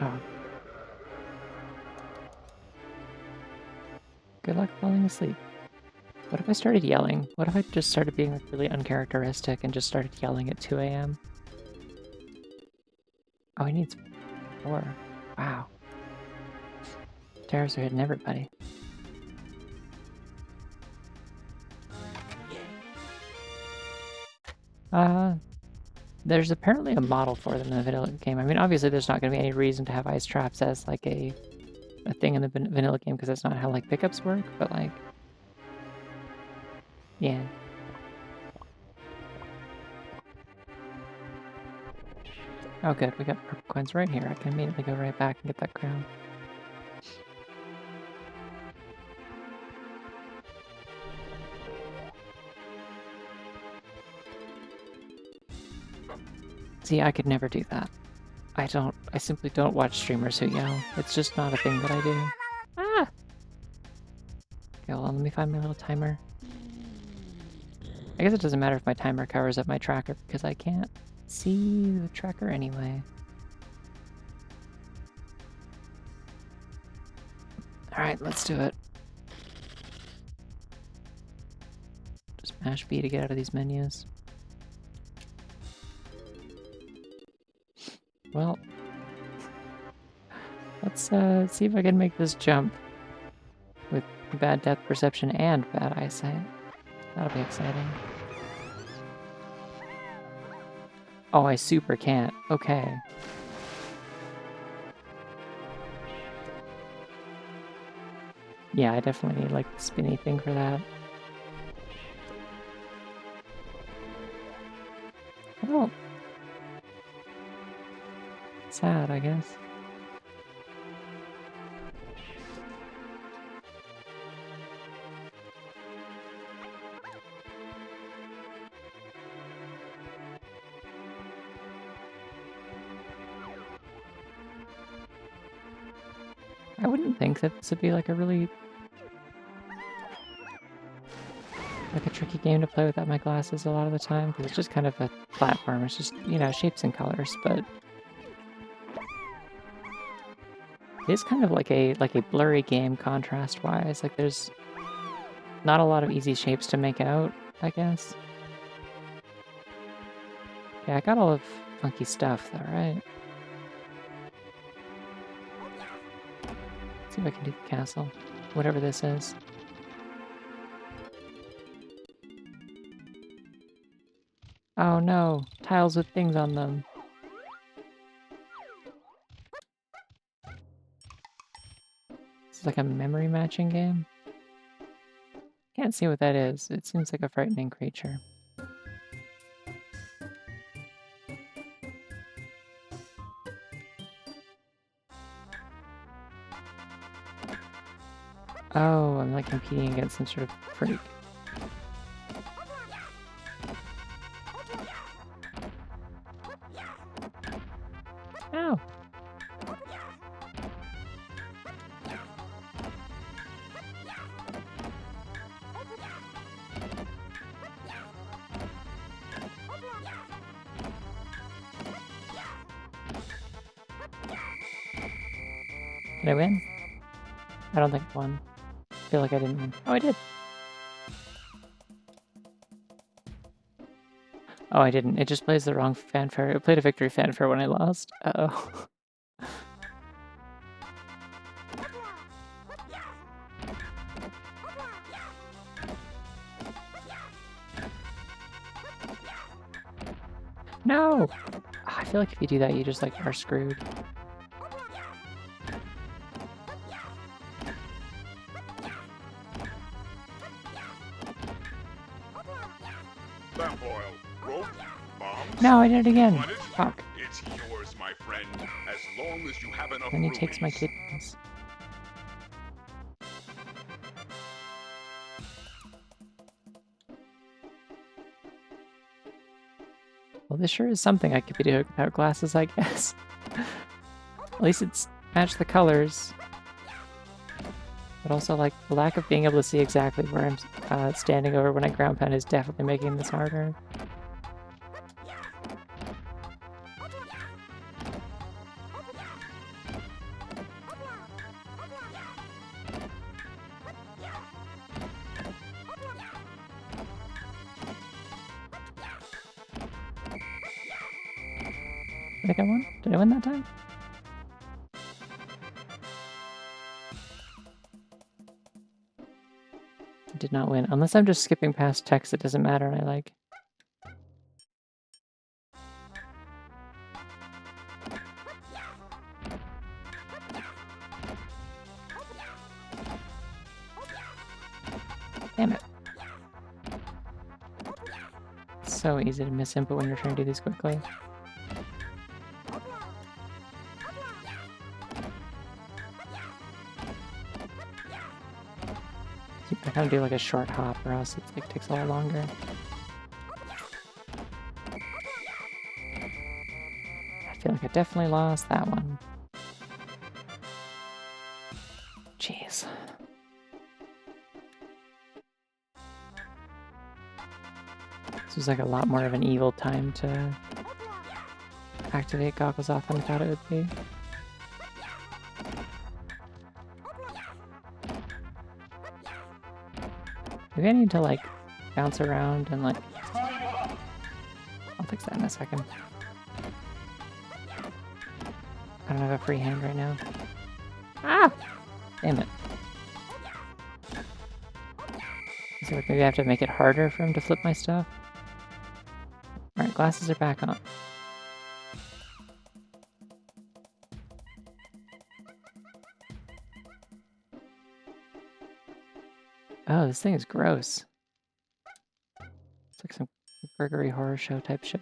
Oh. Good luck falling asleep. What if I started yelling? What if I just started being like really uncharacteristic and just started yelling at 2 a.m.? Oh, he needs 4. Wow. Terrors are hitting everybody. There's apparently a model for them in the vanilla game. I mean, obviously there's not going to be any reason to have ice traps as like a thing in the vanilla game because that's not how like pickups work, but like, yeah. Oh good, we got purple coins right here. I can immediately go right back and get that crown. See, I could never do that. I simply don't watch streamers who yell. It's just not a thing that I do. Ah! Okay, well, let me find my little timer. I guess it doesn't matter if my timer covers up my tracker because I can't see the tracker anyway. Alright, let's do it. Just mash B to get out of these menus. Well, let's see if I can make this jump with bad depth perception and bad eyesight. That'll be exciting. Oh, I super can't. Okay. Yeah, I definitely need like the spinny thing for that. Well, sad, I guess. I wouldn't think that this would be like a really like a tricky game to play without my glasses a lot of the time because it's just kind of a platform. It's just, you know, shapes and colors, but it is kind of like a blurry game contrast-wise. Like there's not a lot of easy shapes to make out, I guess. Yeah, I got all of funky stuff though, right? Let's see if I can do the castle. Whatever this is. Oh no, tiles with things on them. This is like a memory matching game. Can't see what that is. It seems like a frightening creature. Oh, I'm like competing against some sort of freak. Ow! Did I win? I don't think I won. I feel like I didn't win. Oh, I did! Oh, I didn't. It just plays the wrong fanfare. It played a victory fanfare when I lost. Uh-oh. No! I feel like if you do that, you just like are screwed. No, I did it again. Fuck. It's yours, my friend, as long as you have enough Then he rubies. takes my kidneys. Well, this sure is something I could be doing without glasses, I guess. At least it's matched the colors. But also, like, the lack of being able to see exactly where I'm standing over when I ground pound is definitely making this harder. I think I won? Did I win that time? I did not win. Unless I'm just skipping past text, it doesn't matter and I like Damn it. It's so easy to miss input when you're trying to do these quickly. I kind of do like a short hop or else it like, takes a lot longer. I feel like I definitely lost that one. Jeez. This was like a lot more of an evil time to activate goggles off than I thought it would be. Maybe I need to like bounce around and like... I'll fix that in a second. I don't have a free hand right now. Ah! Damn it. So like maybe I have to make it harder for him to flip my stuff. Alright, glasses are back on. Oh, this thing is gross. It's like some Gregory horror show type shit.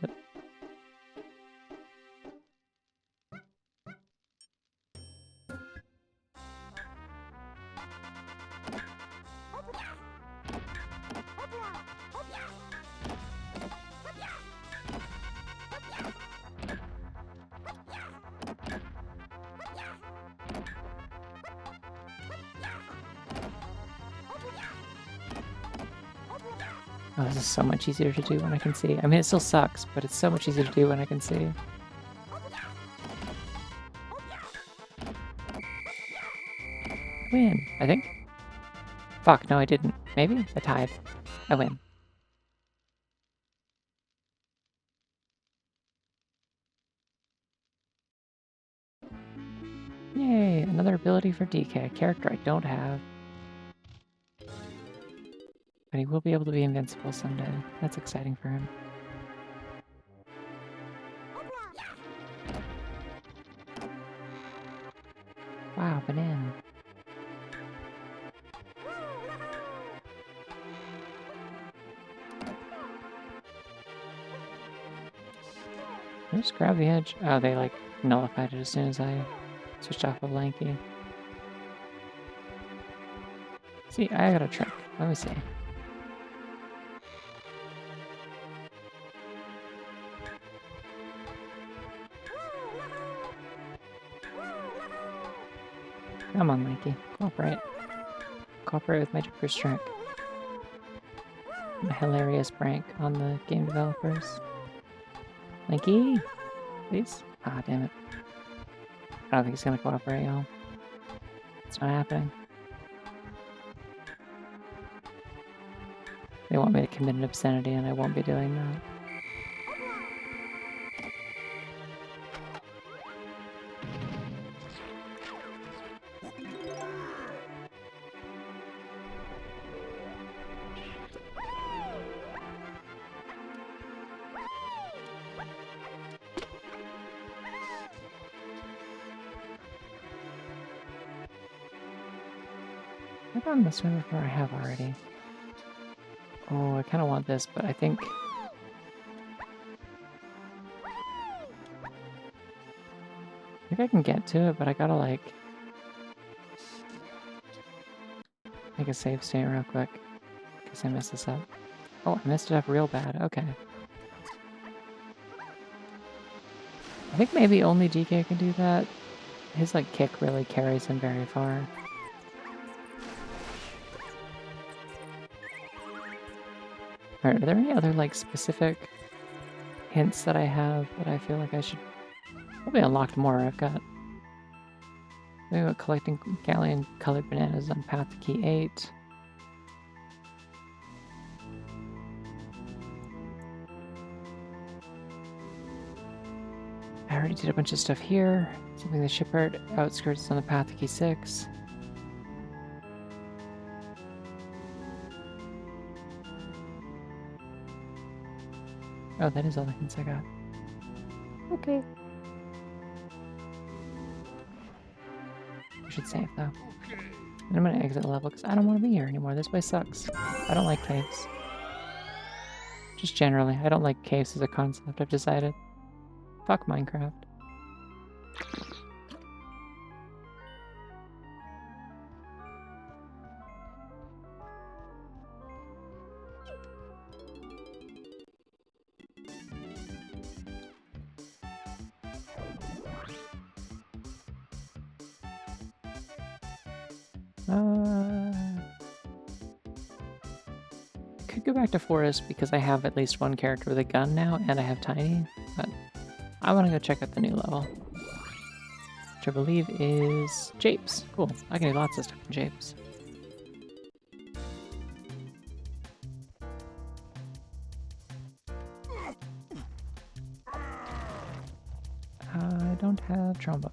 Oh, this is so much easier to do when I can see. I mean, it still sucks, but it's so much easier to do when I can see. I win, I think. Fuck, no I didn't. Maybe? I tied. I win. Yay, another ability for DK, a character I don't have. But he will be able to be invincible someday. That's exciting for him. Wow, banana. Can I just grab the edge? Oh, they like nullified it as soon as I switched off of Lanky. See, I got a trick. Let me see. Come on, Lanky. Cooperate. Cooperate with my Joker's trick. A hilarious prank on the game developers. Lanky! Please? Ah, damn it. I don't think he's gonna cooperate, y'all. It's not happening. They want me to commit an obscenity and I won't be doing that. I've gone this way before I have already. Oh, I kind of want this, but I think... I can get to it, but I gotta, like... make a save state real quick. In case I mess this up. Oh, I messed it up real bad. Okay. I think maybe only DK can do that. His, like, kick really carries him very far. Alright, are there any other, like, specific hints that I have that I feel like I should... Probably unlocked more. I've got... collecting galleon-colored bananas on path to key 8. I already did a bunch of stuff here. Something the shipyard outskirts on the path to key 6. Oh, that is all the hints I got. Okay. should save though. And I'm gonna exit the level because I don't want to be here anymore. This place sucks. I don't like caves. Just generally, I don't like caves as a concept, I've decided. Fuck Minecraft. Could go back to forest because I have at least one character with a gun now, and I have Tiny, but I want to go check out the new level, which I believe is Japes. Cool. I can do lots of stuff in Japes. I don't have trombone.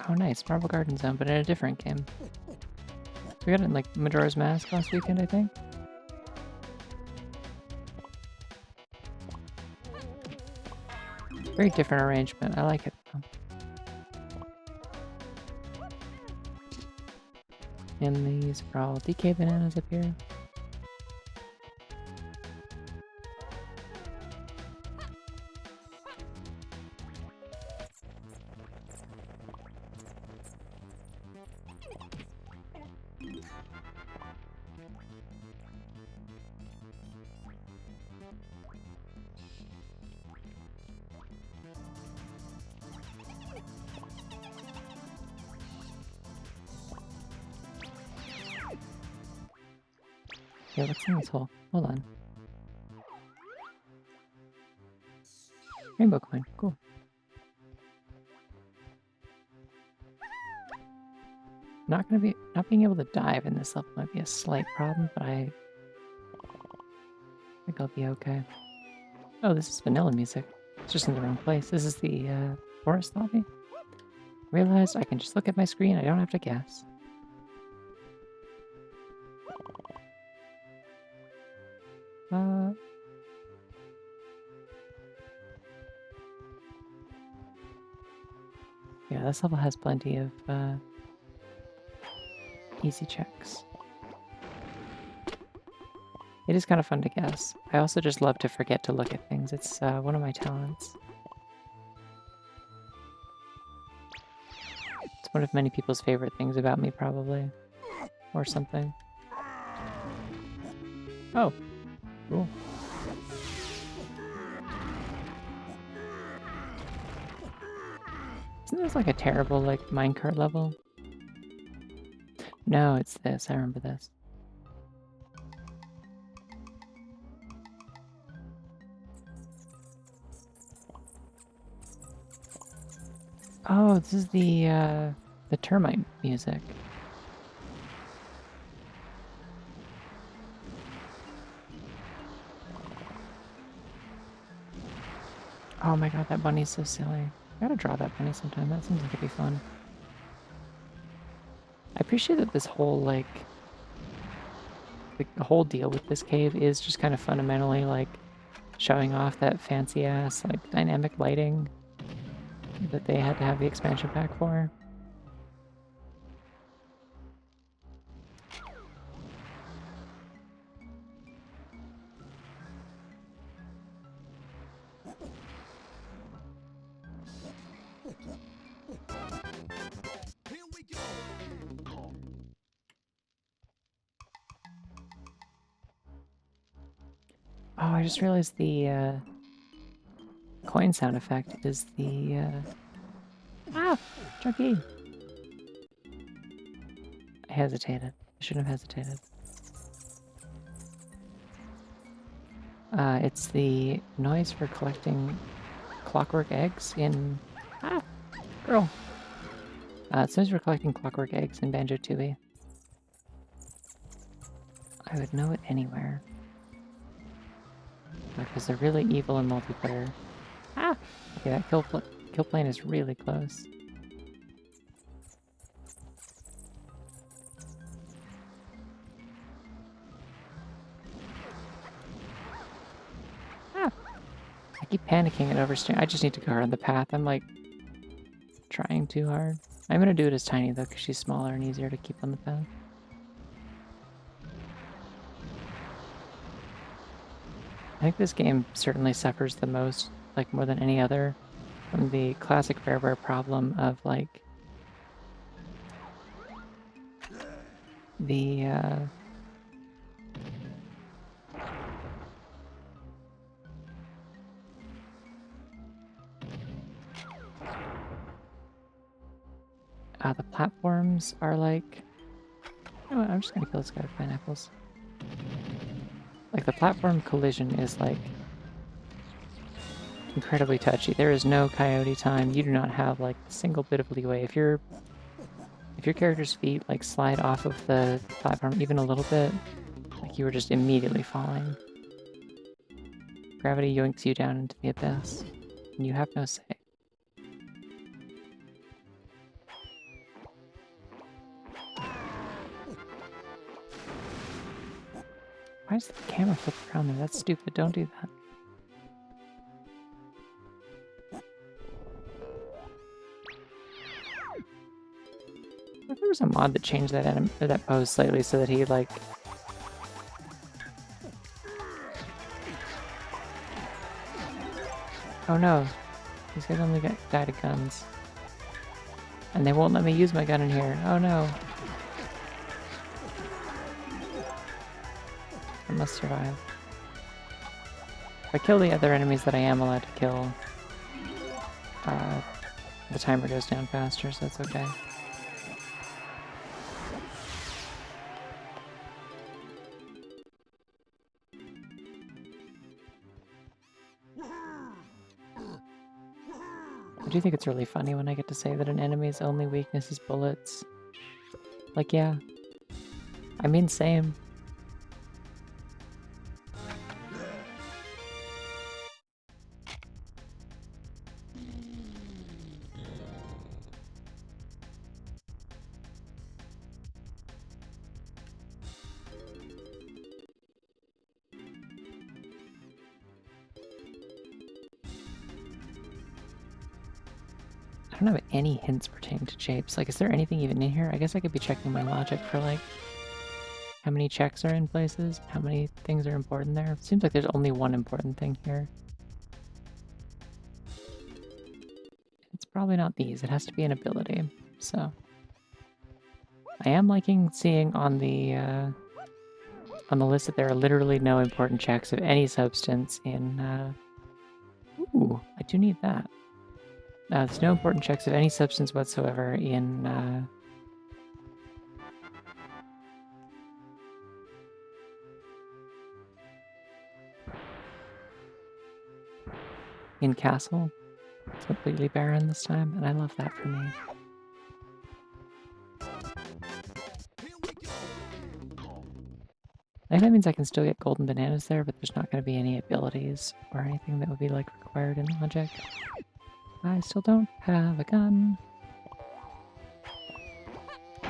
Oh nice, Marble Garden Zone, but in a different game. So we got it in like Majora's Mask last weekend, I think. Very different arrangement, I like it though. And these are all DK bananas up here. Yeah, what's in this hole? Hold on. Rainbow coin, cool. Not being able to dive in this level might be a slight problem, but I think I'll be okay. Oh, this is vanilla music. It's just in the wrong place. This is the forest lobby. Realized I can just look at my screen, I don't have to guess. Yeah, this level has plenty of easy checks. It is kind of fun to guess. I also just love to forget to look at things. It's one of my talents. It's one of many people's favorite things about me, probably. Or something. Oh, cool. Isn't this like a terrible, like, minecart level? No, it's this. I remember this. Oh, this is the termite music. Oh my god, that bunny's so silly. I gotta draw that bunny sometime. That seems like it'd be fun. I appreciate that this whole, like, the whole deal with this cave is just kind of fundamentally, like, showing off that fancy-ass, like, dynamic lighting that they had to have the expansion pack for. Oh, I just realized the coin sound effect is the ah, Chucky. I hesitated. I shouldn't have hesitated. It's the noise for collecting clockwork eggs in girl. It's noise for collecting clockwork eggs in Banjo-Tooie. I would know it anywhere. Because they're really evil in multiplayer. Ah! Okay, that kill plane is really close. keep panicking and oversteering. I just need to go around the path. I'm like trying too hard. I'm gonna do it as Tiny though, because she's smaller and easier to keep on the path. I think this game certainly suffers the most, like more than any other, from the classic Rareware problem of like the the platforms are like, you know what, I'm just gonna kill this guy with pineapples. Like the platform collision is like incredibly touchy. There is no coyote time. You do not have like a single bit of leeway. If your character's feet like slide off of the platform even a little bit, like you were just immediately falling. Gravity yoinks you down into the abyss, and you have no say. Why does the camera flip around there? That's stupid. Don't do that. If there was a mod that changed that that pose slightly so that he like oh no, these guys only die to guns. And they won't let me use my gun in here. Oh no. I must survive. If I kill the other enemies that I am allowed to kill, the timer goes down faster, so that's okay. I do think it's really funny when I get to say that an enemy's only weakness is bullets. Like, yeah. I mean, same. I don't have any hints pertaining to shapes. Like, is there anything even in here? I guess I could be checking my logic for, like, how many checks are in places, how many things are important there. It seems like there's only one important thing here. It's probably not these. It has to be an ability, so... I am liking seeing on the list that there are literally no important checks of any substance in, Ooh, I do need that. There's no important checks of any substance whatsoever in Castle. It's completely barren this time, and I love that for me. I think that means I can still get golden bananas there, but there's not going to be any abilities or anything that would be, like, required in logic. I still don't have a gun. I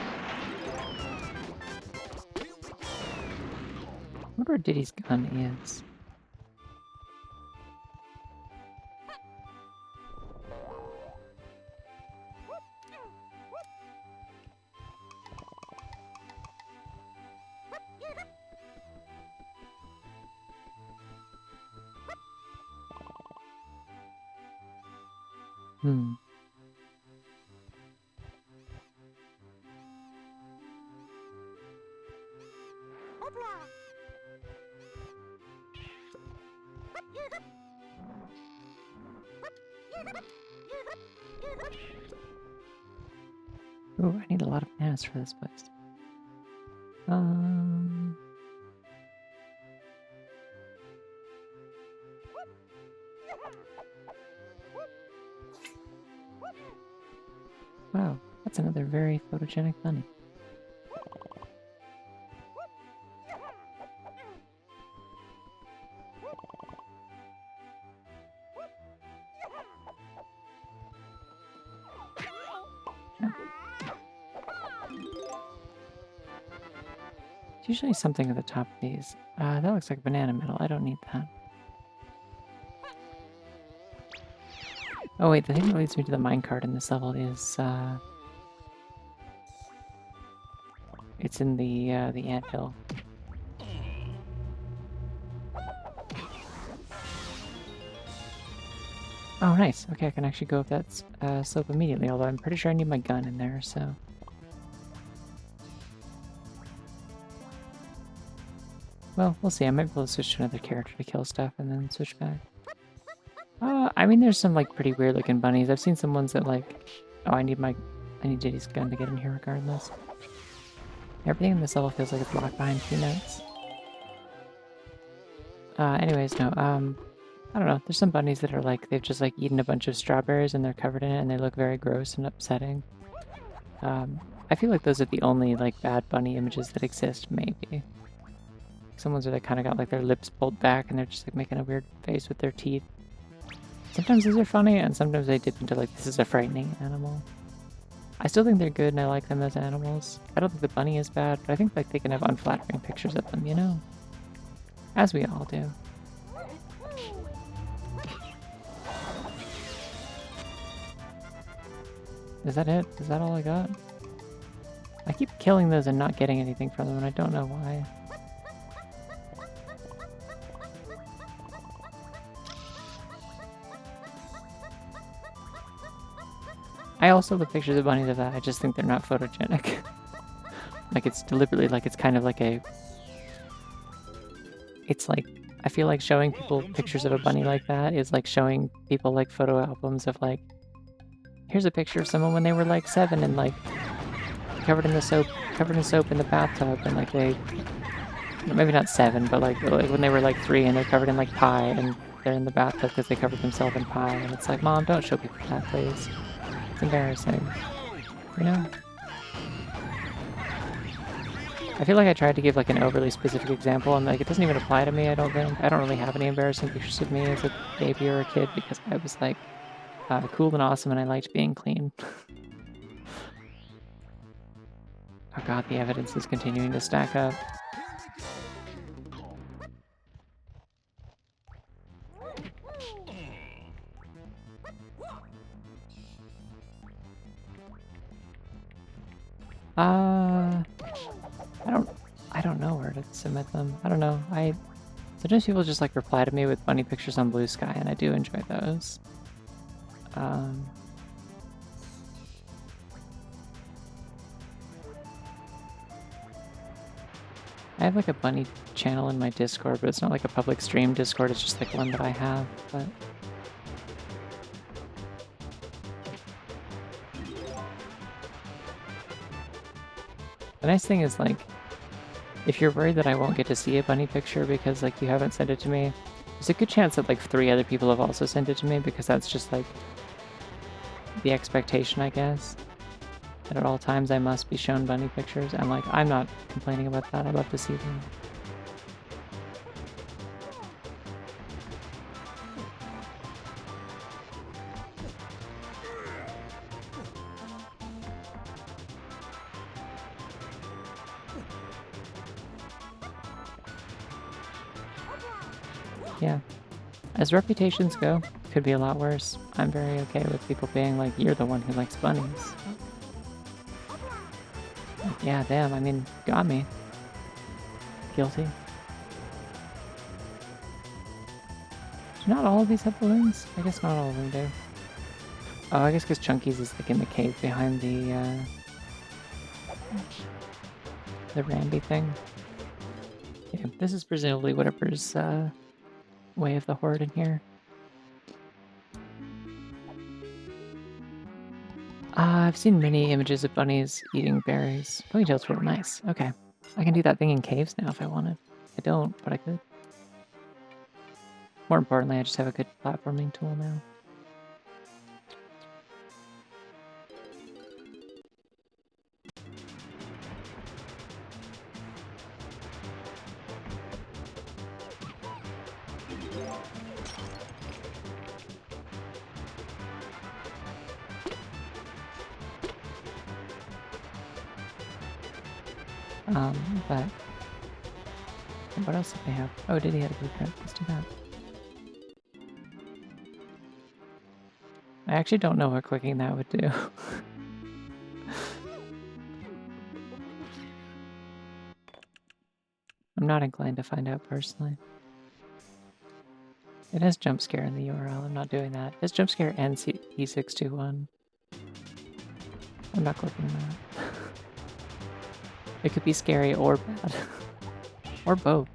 wonder where Diddy's gun is. Hmm. Ooh, I need a lot of bananas for this place. Wow, that's another very photogenic bunny. It's usually something at the top of these. That looks like banana metal. I don't need that. Oh wait, the thing that leads me to the minecart in this level is it's in the anthill. Oh, nice. Okay, I can actually go up that slope immediately, although I'm pretty sure I need my gun in there, so... Well, we'll see. I might be able to switch to another character to kill stuff and then switch back. I mean, there's some, like, pretty weird-looking bunnies. I've seen some ones that, like... Oh, I need Diddy's gun to get in here regardless. Everything in this level feels like it's locked behind peanuts. Anyways, no, I don't know. There's some bunnies that are like, they've just like eaten a bunch of strawberries and they're covered in it and they look very gross and upsetting. I feel like those are the only like bad bunny images that exist, maybe. Some ones where they kind of got like their lips pulled back and they're just like making a weird face with their teeth. Sometimes these are funny and sometimes they dip into like, this is a frightening animal. I still think they're good and I like them as animals. I don't think the bunny is bad, but I think like they can have unflattering pictures of them, you know? As we all do. Is that it? Is that all I got? I keep killing those and not getting anything from them, and I don't know why. I also look pictures of bunnies of that. I just think they're not photogenic. Like, it's deliberately, like, it's kind of like a... It's like, I feel like showing people pictures of a bunny like that is like showing people, like, photo albums of, like, here's a picture of someone when they were, like, 7 and, like, covered in soap in the bathtub, and, like, they... Maybe not 7, but, like when they were, like, 3 and they're covered in, like, pie, and they're in the bathtub because they covered themselves in pie, and it's like, Mom, don't show people that, please. It's embarrassing. You know? I feel like I tried to give, like, an overly specific example, and, like, it doesn't even apply to me, I don't think. I don't really have any embarrassing pictures of me as a baby or a kid because I was, like, cool and awesome and I liked being clean. Oh god, the evidence is continuing to stack up. I don't know where to submit them. I don't know. Sometimes people just like reply to me with bunny pictures on Blue Sky, and I do enjoy those. I have like a bunny channel in my Discord, but it's not like a public stream Discord, it's just like one that I have, but... The nice thing is, like, if you're worried that I won't get to see a bunny picture because, like, you haven't sent it to me, there's a good chance that, like, 3 other people have also sent it to me because that's just, like, the expectation, I guess. That at all times I must be shown bunny pictures, and, like, I'm not complaining about that. I love to see them. Yeah. As reputations go, could be a lot worse. I'm very okay with people being like, you're the one who likes bunnies. Like, yeah, damn, I mean, got me. Guilty. Do not all of these have balloons? I guess not all of them do. Oh, I guess because Chunky's is like in the cave behind the Ramby thing. Yeah, this is presumably whatever's way of the horde in here. I've seen many images of bunnies eating berries. Ponytail's real nice. Okay. I can do that thing in caves now if I wanted. I don't, but I could. More importantly, I just have a good platforming tool now. But what else did they have? Oh, did he have a blueprint? Let's do that. I actually don't know what clicking that would do. I'm not inclined to find out personally. It has jump scare in the URL. I'm not doing that. It's jump scare and E621. I'm not clicking that. It could be scary or bad. Or both.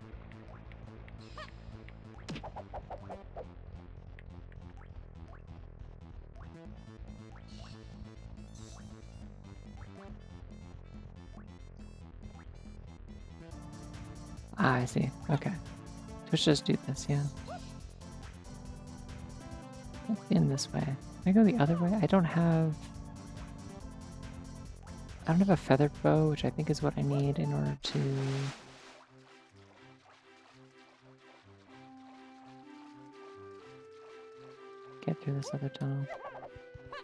Ah, I see. Okay. Let's just do this, yeah. Let's be in this way. Can I go the other way? I don't have a feathered bow, which I think is what I need in order to... get through this other tunnel.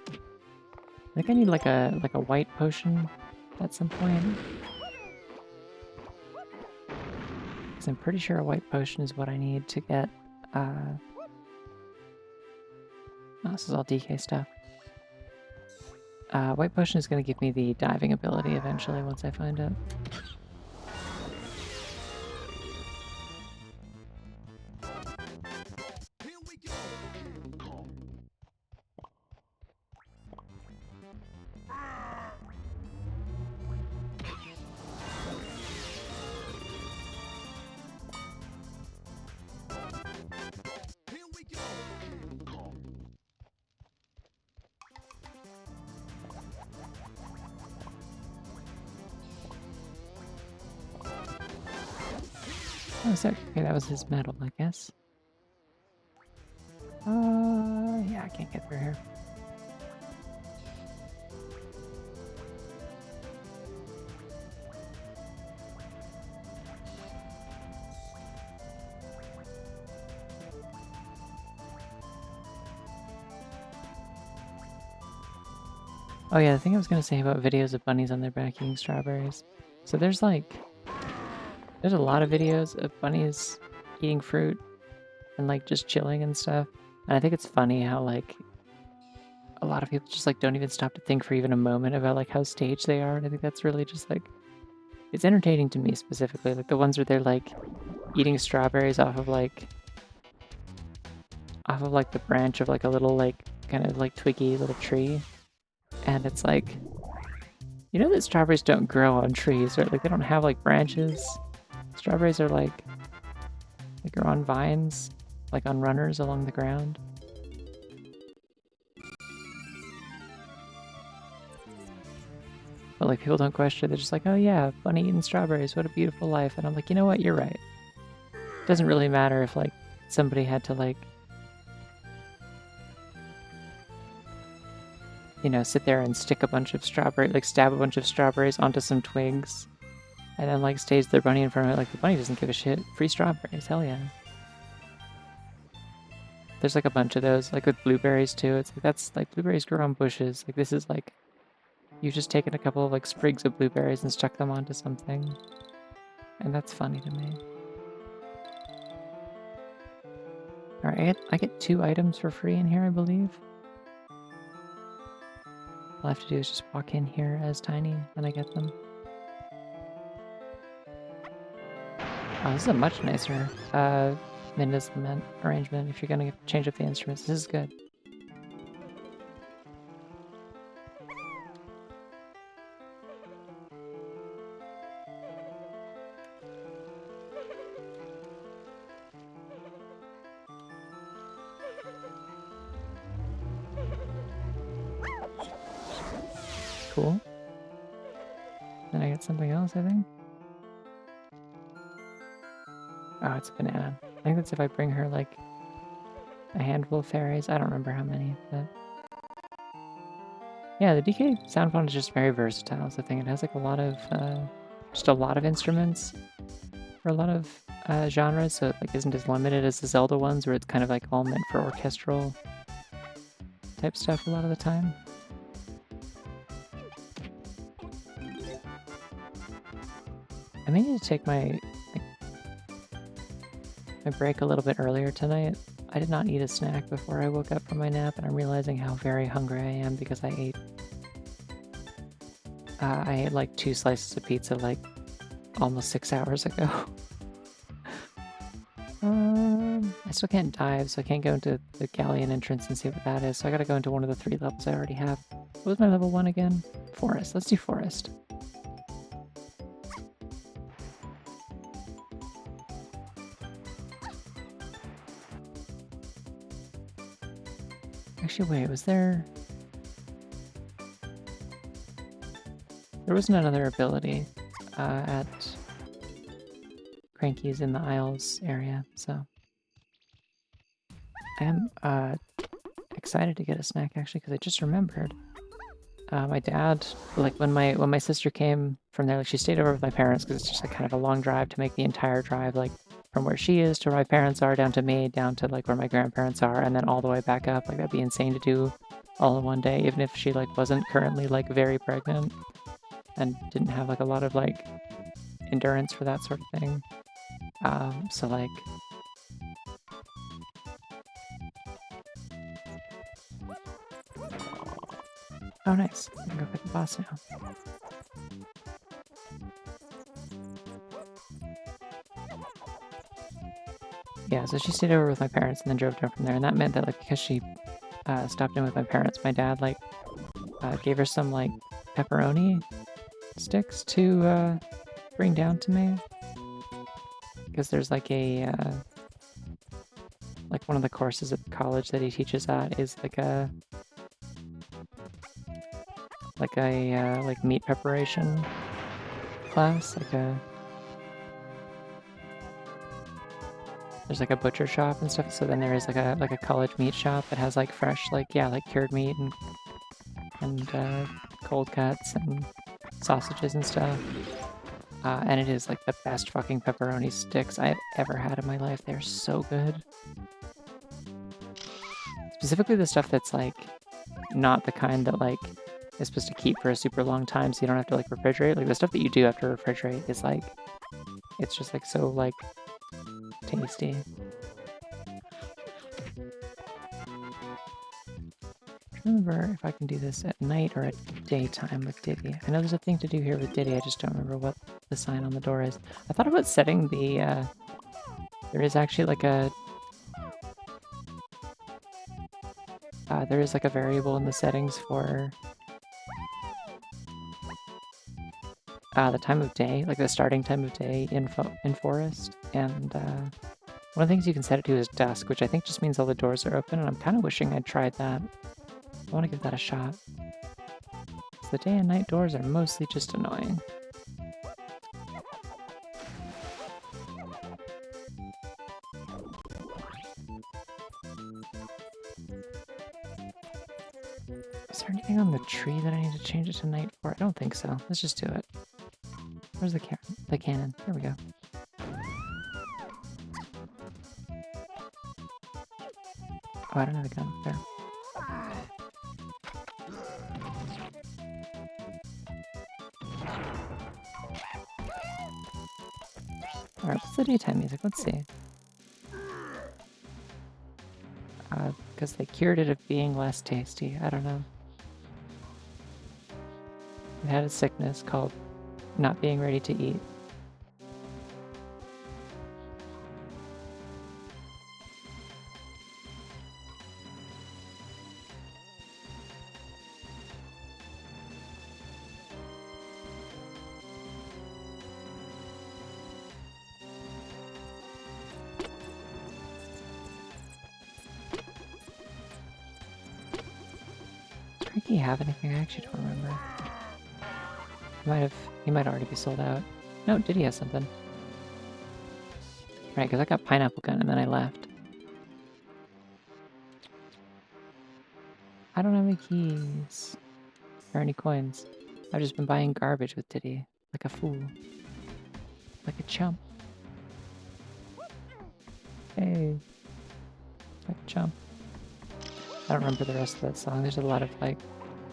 I think I need like a white potion at some point. Because I'm pretty sure a white potion is what I need to get, oh, this is all DK stuff. White potion is going to give me the diving ability eventually once I find it. Oh, sorry. Okay, that was his medal, I guess. Yeah, I can't get through here. Oh yeah, the thing I was gonna say about videos of bunnies on their back eating strawberries. So there's a lot of videos of bunnies eating fruit and like just chilling and stuff. And I think it's funny how like a lot of people just like don't even stop to think for even a moment about like how staged they are. And I think that's really just like, it's entertaining to me specifically. Like the ones where they're like eating strawberries off of like the branch of like a little like kind of like twiggy little tree. And it's like, you know that strawberries don't grow on trees, right? Like they don't have like branches. Strawberries are like, they grow on vines, like on runners along the ground. But like people don't question it. They're just like, oh yeah, bunny eating strawberries, what a beautiful life. And I'm like, you know what, you're right. It doesn't really matter if like somebody had to like, you know, sit there and stick a bunch of stab a bunch of strawberries onto some twigs and then like stage their bunny in front of it. Like the bunny doesn't give a shit. Free strawberries, hell yeah. There's like a bunch of those, like with blueberries too. It's like, that's like blueberries grow on bushes. Like this is like, you've just taken a couple of like sprigs of blueberries and stuck them onto something. And that's funny to me. Alright, I get 2 items for free in here, I believe. All I have to do is just walk in here as Tiny, and I get them. Oh, this is a much nicer mid-instrument arrangement if you're gonna change up the instruments. This is good. Cool. Then I get something else, I think. Oh, it's a banana. I think that's if I bring her, like, a handful of fairies. I don't remember how many, but... Yeah, the DK sound font is just very versatile, is the thing. It has, like, a lot of, just a lot of instruments for a lot of genres, so it, like, isn't as limited as the Zelda ones, where it's kind of, like, all meant for orchestral type stuff a lot of the time. I may need to take my break a little bit earlier tonight. I did not eat a snack before I woke up from my nap, and I'm realizing how very hungry I am because I ate like 2 slices of pizza like almost 6 hours ago. I still can't dive, so I can't go into the galleon entrance and see what that is, so I gotta go into one of the 3 levels I already have. What was my level 1 again? Forest. Let's do forest. Actually, wait, was there... There wasn't another ability at Cranky's in the Isles area, so... I am excited to get a snack, actually, because I just remembered. My dad, like, when my sister came from there, like, she stayed over with my parents, because it's just, like, kind of a long drive to make the entire drive, like, from where she is to where my parents are, down to me, down to, like, where my grandparents are, and then all the way back up. Like, that'd be insane to do all in one day, even if she, like, wasn't currently, like, very pregnant and didn't have, like, a lot of, like, endurance for that sort of thing. So, like... Oh, nice. I can go fight the boss now. Yeah, so she stayed over with my parents and then drove down from there, and that meant that, like, because she stopped in with my parents, my dad, like, gave her some, like, pepperoni sticks to bring down to me. Because there's, like, a, like, one of the courses at college that he teaches at is, like like, meat preparation class, like a... There's like a butcher shop and stuff, so then there is like a college meat shop that has like fresh, like, yeah, like cured meat and cold cuts and sausages and stuff. And it is like the best fucking pepperoni sticks I've ever had in my life. They're so good. Specifically the stuff that's like not the kind that like is supposed to keep for a super long time so you don't have to like refrigerate. Like the stuff that you do have to refrigerate is like, it's just like so like tasty. I don't remember if I can do this at night or at daytime with Diddy. I know there's a thing to do here with Diddy, I just don't remember what the sign on the door is. I thought about setting the, there is actually like a... there is like a variable in the settings for the time of day, like the starting time of day in Forest, and one of the things you can set it to is dusk, which I think just means all the doors are open, and I'm kind of wishing I'd tried that. I want to give that a shot. So the day and night doors are mostly just annoying. Is there anything on the tree that I need to change it to night for? I don't think so. Let's just do it. Where's the cannon? There we go. Oh, I don't have a gun. There. Alright, what's the daytime music? Let's see. Because they cured it of being less tasty. I don't know. It had a sickness called not being ready to eat. Does Ricky have anything? I actually don't remember. He might already be sold out. No, did he have something? Right, because I got pineapple gun and then I left. I don't have any keys. Or any coins. I've just been buying garbage with Diddy. Like a fool. Like a chump. Hey. Like a chump. I don't remember the rest of that song. There's a lot of like...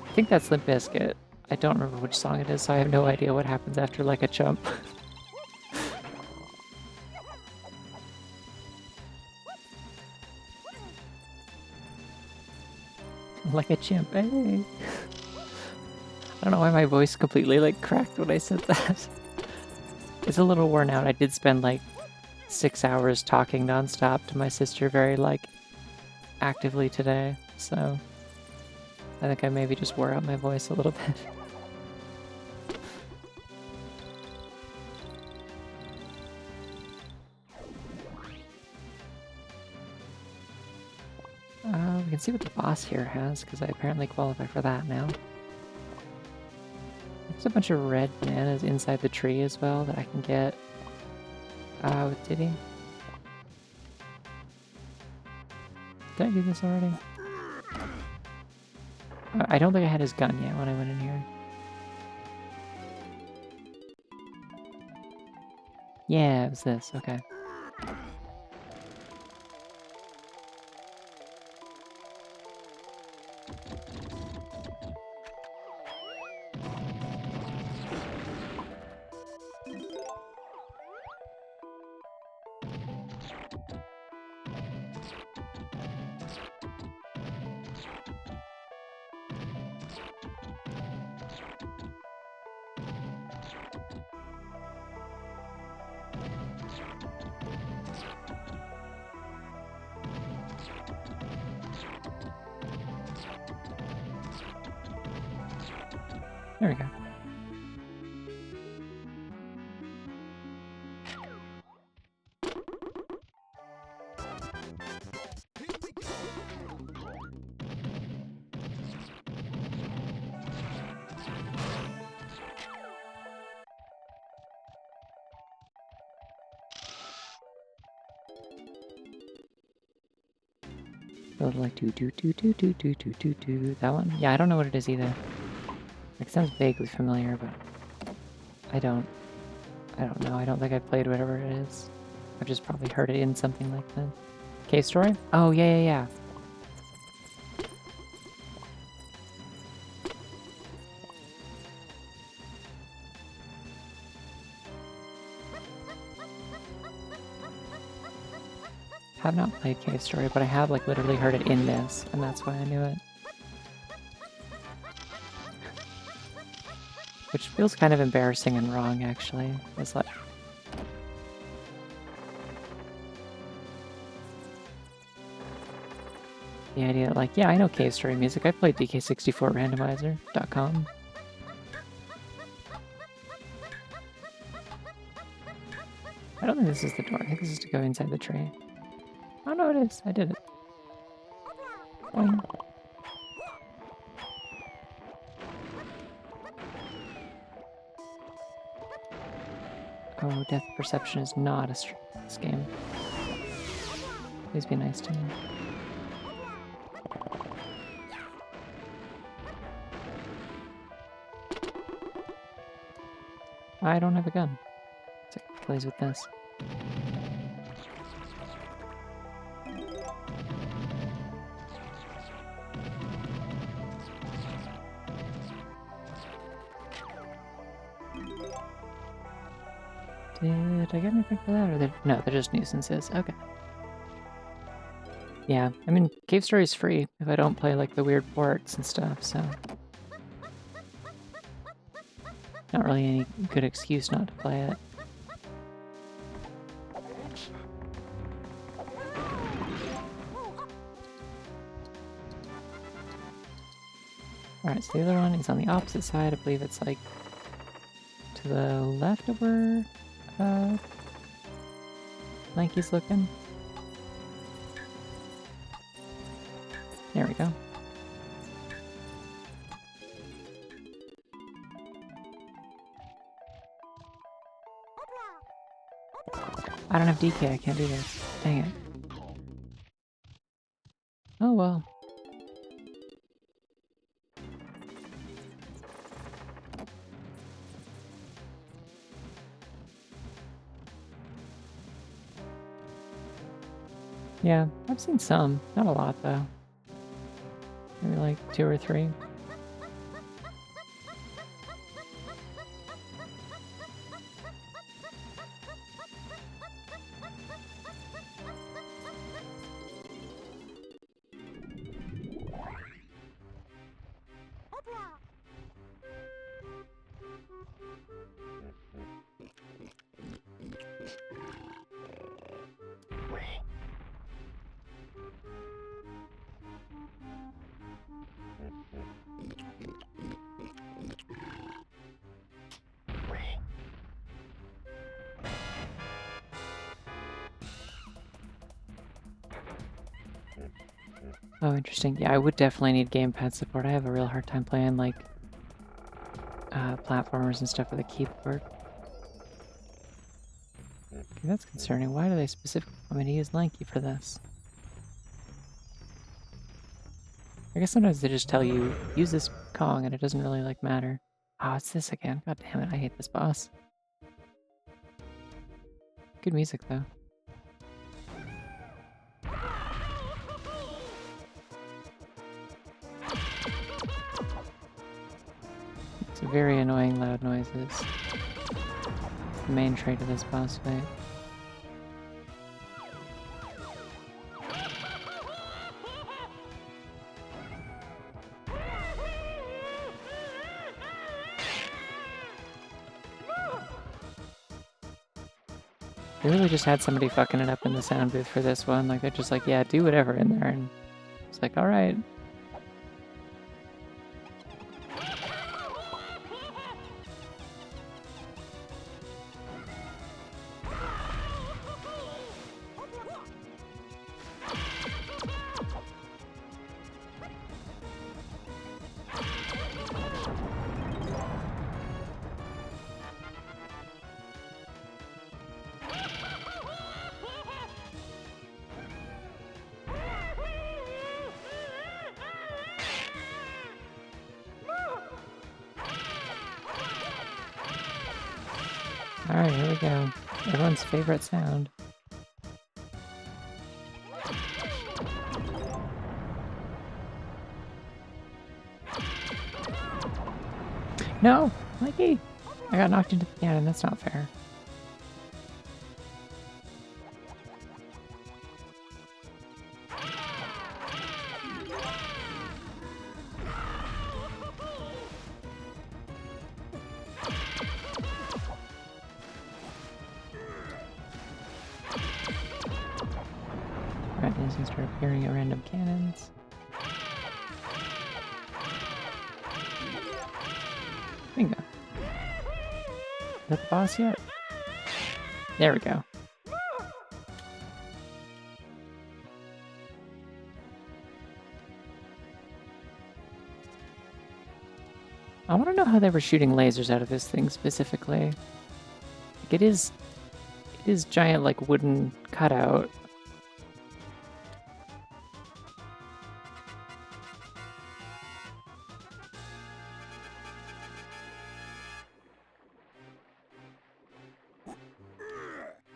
I think that's Limp Bizkit. I don't remember which song it is, so I have no idea what happens after Like a Chump. Like a chimp. Hey. I don't know why my voice completely like cracked when I said that. It's a little worn out. I did spend like 6 hours talking nonstop to my sister very like actively today, so I think I maybe just wore out my voice a little bit. We can see what the boss here has, because I apparently qualify for that now. There's a bunch of red bananas inside the tree as well that I can get with Diddy. Did I do this already? I don't think I had his gun yet when I went in here. Yeah, it was this, okay. There we go. Build like do. That one? Yeah, I don't know what it is either. It sounds vaguely familiar, but I don't know. I don't think I've played whatever it is. I've just probably heard it in something like that. Cave story? Oh, yeah. Have not played Cave Story, but I have like literally heard it in this, and that's why I knew it. Which feels kind of embarrassing and wrong, actually. It's like... the idea that like, yeah, I know Cave Story music. I've played DK64 Randomizer.com. I don't think this is the door. I think this is to go inside the tree. Oh no, it is. I did it. Boing. Oh, depth perception is not a this game. Please be nice to me. I don't have a gun. So it plays with this. Did I get anything for that? Or no, they're just nuisances. Okay. Yeah, I mean, Cave Story is free if I don't play like the weird ports and stuff, so... not really any good excuse not to play it. Alright, so the other one is on the opposite side. I believe it's like to the left of where Lanky's looking. There we go. I don't have DK, I can't do this. Dang it. Oh well. Yeah, I've seen some. Not a lot though. Maybe like 2 or 3. Oh, interesting. Yeah, I would definitely need gamepad support. I have a real hard time playing, like, platformers and stuff with a keyboard. Okay, that's concerning. Why do they specifically want me to use Lanky for this? I guess sometimes they just tell you, use this Kong, and it doesn't really, like, matter. Oh, it's this again. God damn it, I hate this boss. Good music, though. It's very annoying loud noises. It's the main trait of this boss fight. They really just had somebody fucking it up in the sound booth for this one. Like, they're just like, yeah, do whatever in there. And it's like, alright. Alright, here we go. Everyone's favorite sound. No! Mikey! I got knocked into the cannon, that's not fair. Alright, these things start appearing at random cannons. Bingo. Is that the boss yet? There we go. I want to know how they were shooting lasers out of this thing specifically. Like, it is giant, like, wooden cutout.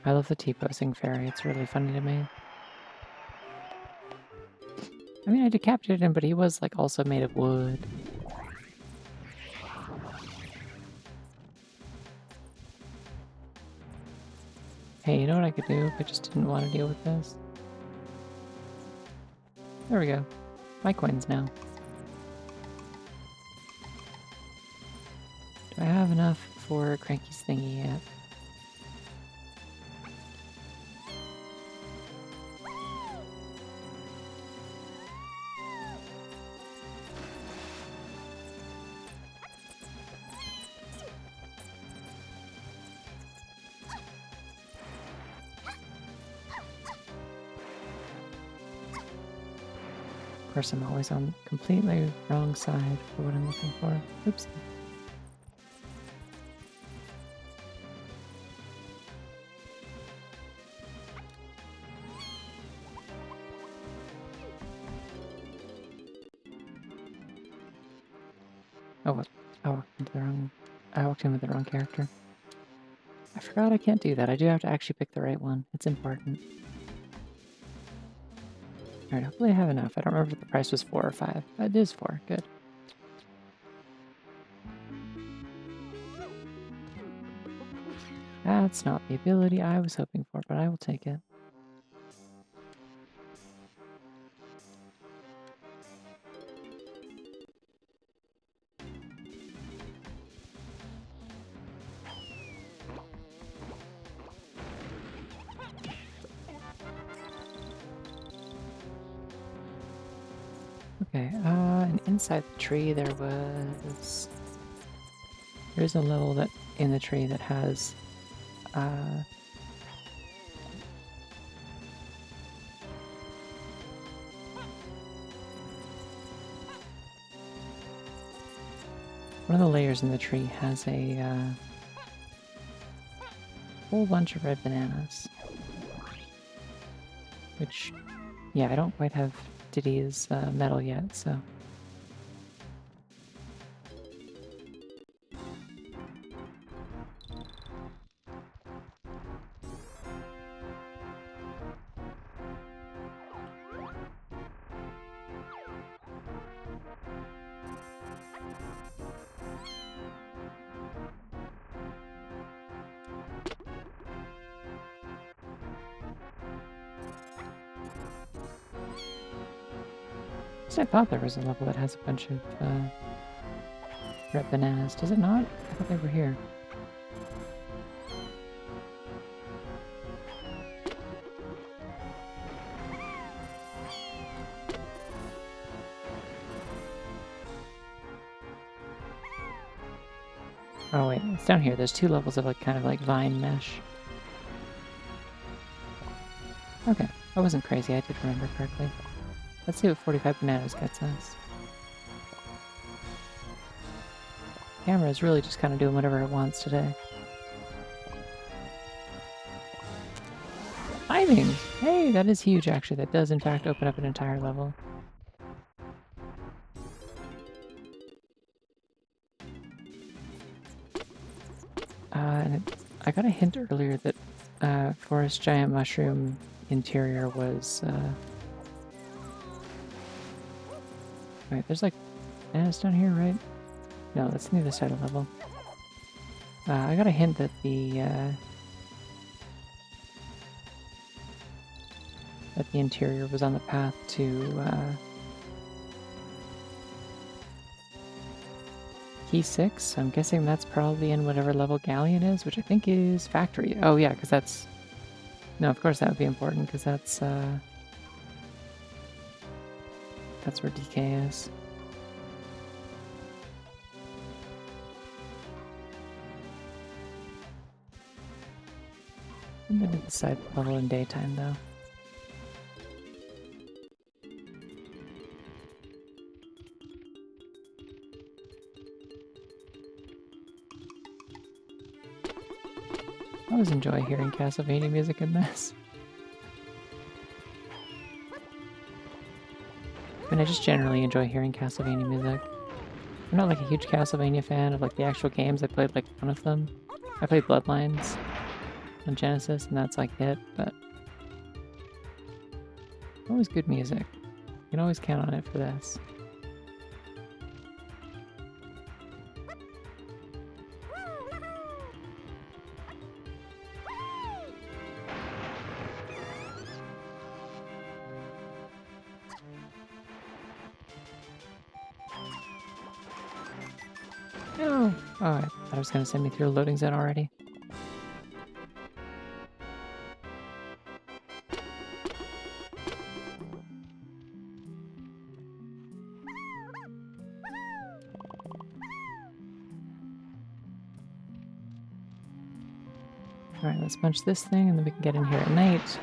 I love the T-posing fairy, it's really funny to me. I mean, I decapitated him, but he was, like, also made of wood. Hey, you know what I could do if I just didn't want to deal with this? There we go. My coins now. Do I have enough for Cranky's thingy yet? Of course, I'm always on completely wrong side for what I'm looking for. Oops. Oh, what? I walked in with the wrong character. I forgot I can't do that. I do have to actually pick the right one. It's important. Alright, hopefully I have enough. I don't remember if the price was 4 or 5. It is 4. Good. That's not the ability I was hoping for, but I will take it. Okay, and inside the tree there's a level that in the tree that has one of the layers in the tree has a whole bunch of red bananas. Which, yeah, I don't quite have Diddy's medal yet, so... I thought there was a level that has a bunch of red bananas. Does it not? I thought they were here. Oh wait, it's down here. There's 2 levels of like kind of like vine mesh. Okay, I wasn't crazy. I did remember correctly. Let's see what 45 bananas gets us. Camera is really just kind of doing whatever it wants today. Timing! Hey, that is huge actually. That does in fact open up an entire level. And I got a hint earlier that Forest Giant Mushroom interior was... Wait, there's like bananas down here, right? No, that's near the side of the level. I got a hint that the interior was on the path to Key 6. I'm guessing that's probably in whatever level Galleon is, which I think is Factory. Oh yeah, because that's... No, of course that would be important, because that's where DK is. I'm gonna decide the level in daytime, though. I always enjoy hearing Castlevania music in this. I mean, I just generally enjoy hearing Castlevania music. I'm not like a huge Castlevania fan of like the actual games. I played like one of them. I played Bloodlines on Genesis, and that's like it, but always good music. You can always count on it for this. No! Oh, I thought it was going to send me through a loading zone already. Alright, let's punch this thing and then we can get in here at night.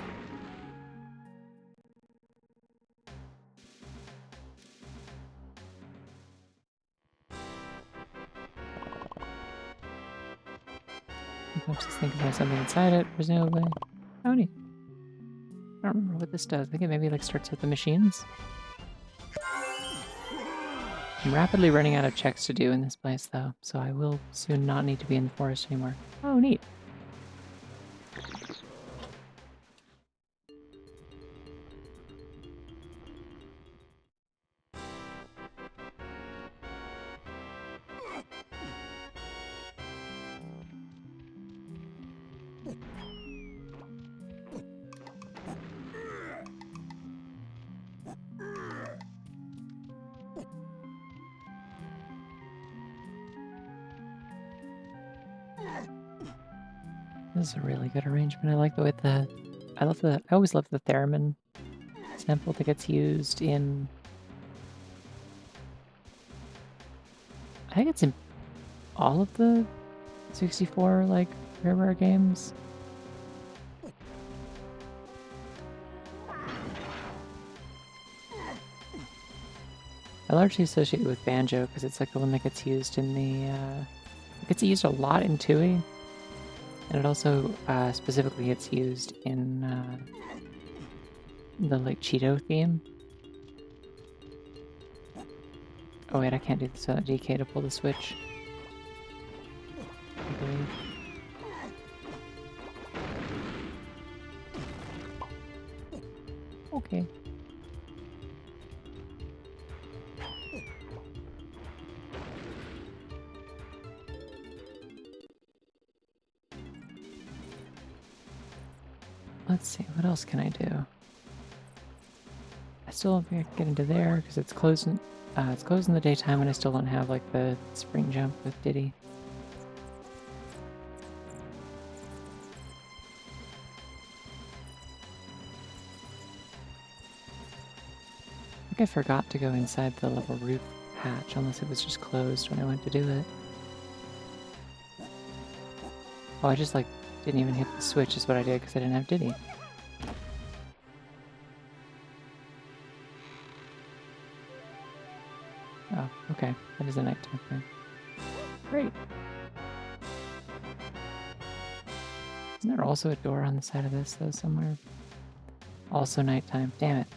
Punch this thing because it has something inside it, presumably. Oh, neat. I don't remember what this does. I think it maybe like starts with the machines. I'm rapidly running out of checks to do in this place, though, so I will soon not need to be in the forest anymore. Oh, neat. This is a really good arrangement. I like the way I always love the theremin sample that gets used in... I think it's in all of the 64, like, rare games. I largely associate it with banjo because it's like the one that gets used in the it gets used a lot in Tui, and it also specifically gets used in the like Cheeto theme. Oh wait, I can't do this without DK to pull the switch, I believe. Okay. Let's see, what else can I do? I still don't think I can get into there because it's closed in the daytime and I still don't have like the spring jump with Diddy. I think I forgot to go inside the little roof hatch unless it was just closed when I went to do it. Oh, I just like didn't even hit the switch is what I did because I didn't have Diddy. Oh, okay. That is a nighttime thing. Great. Isn't there also a door on the side of this though somewhere? Also nighttime. Damn it.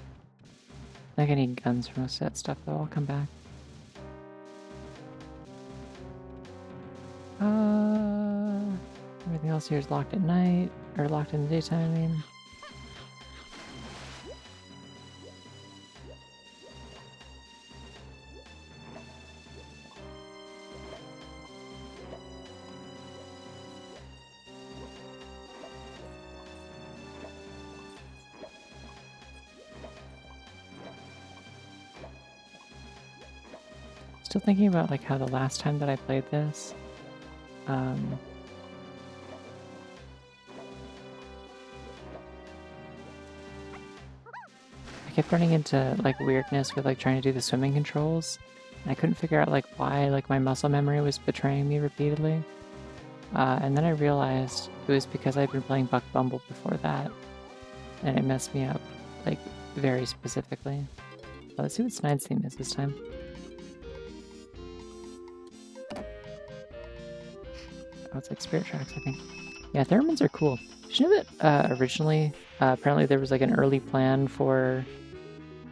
I think I need guns for most of that stuff though. I'll come back. Everything else here is locked at night, or locked in the daytime, I mean. Still thinking about like how the last time that I played this, I kept running into like weirdness with like trying to do the swimming controls. And I couldn't figure out like why like my muscle memory was betraying me repeatedly. And then I realized it was because I'd been playing Buck Bumble before that. And it messed me up like very specifically. Let's see what Snide's theme is this time. Oh, it's like Spirit Tracks, I think. Yeah, theremins are cool. Did you know that originally, apparently there was like an early plan for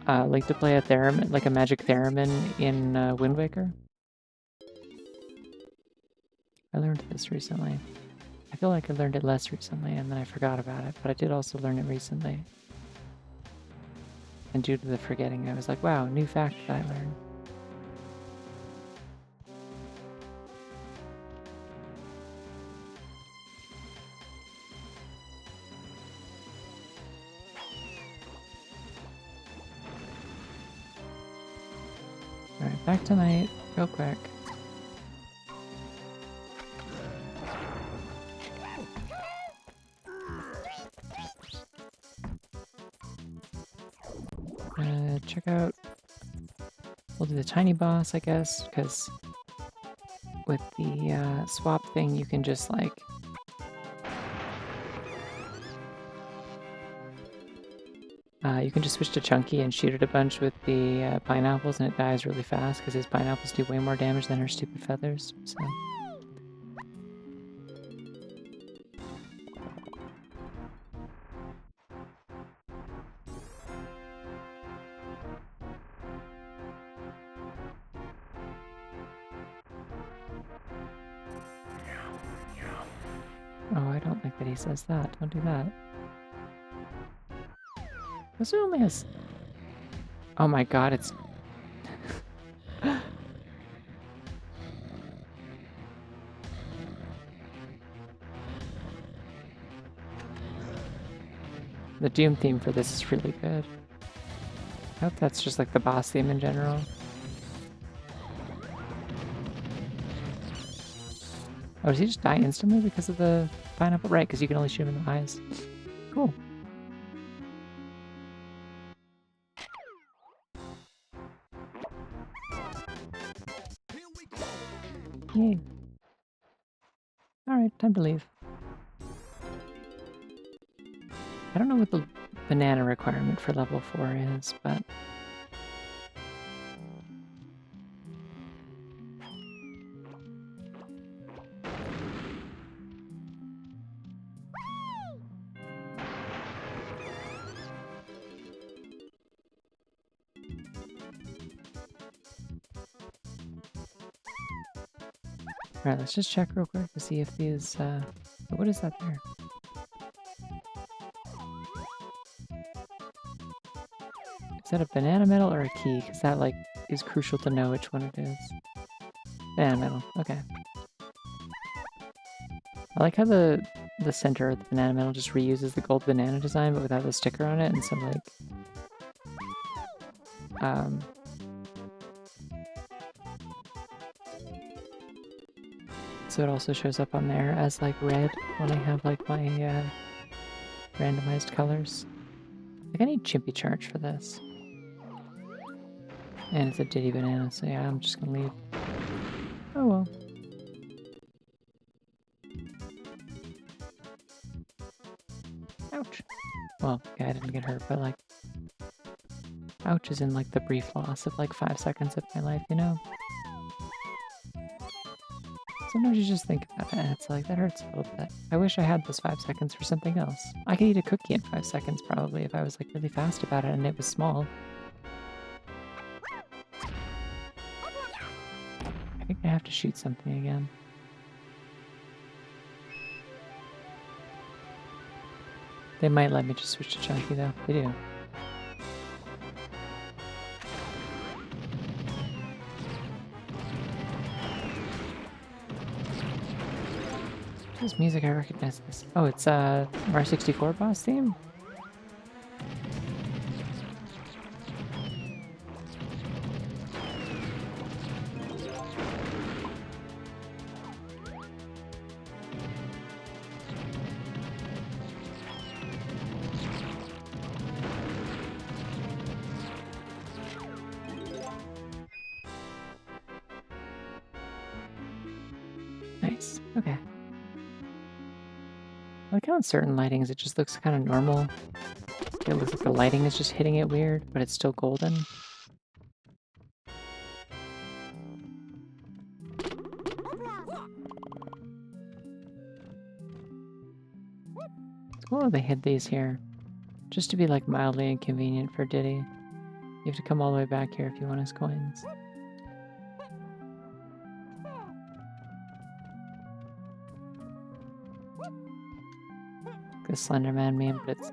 like to play a theremin, like a magic theremin in Wind Waker? I learned this recently. I feel like I learned it less recently and then I forgot about it, but I did also learn it recently. And due to the forgetting, I was like, wow, new fact that I learned. Alright, back tonight, real quick. Check out... We'll do the tiny boss, I guess, because with the swap thing, you can just like... you can just switch to Chunky and shoot it a bunch with the pineapples and it dies really fast because his pineapples do way more damage than her stupid feathers, so... Oh, I don't like that he says that. Don't do that. This only has... Oh my god, it's... The Doom theme for this is really good. I hope that's just like the boss theme in general. Oh, does he just die instantly because of the pineapple? Right, because you can only shoot him in the eyes. Cool. Yay. Alright, time to leave. I don't know what the banana requirement for level 4 is, but... Alright, let's just check real quick to see if these, what is that there? Is that a banana medal or a key? Because that, like, is crucial to know which one it is. Banana medal, okay. I like how the center of the banana medal just reuses the gold banana design, but without the sticker on it, and so, like, so it also shows up on there as, like, red when I have, like, my, randomized colors. Like, I need Chimpy Charge for this. And it's a Diddy banana, so yeah, I'm just gonna leave. Oh well. Ouch. Well, yeah, I didn't get hurt, but like, ouch is in like the brief loss of like 5 seconds of my life, you know? Sometimes you just think about it and it's like, that hurts a little bit. I wish I had those 5 seconds for something else. I could eat a cookie in 5 seconds probably if I was like really fast about it and it was small. I think I have to shoot something again. They might let me just switch to Chunky though. They do. This music, I recognize this. Oh, it's Mario 64 boss theme? Nice. Okay. I like how in certain lightings it just looks kind of normal. It looks like the lighting is just hitting it weird, but it's still golden. It's cool how they hid these here. Just to be like mildly inconvenient for Diddy. You have to come all the way back here if you want his coins. The Slenderman meme, but it's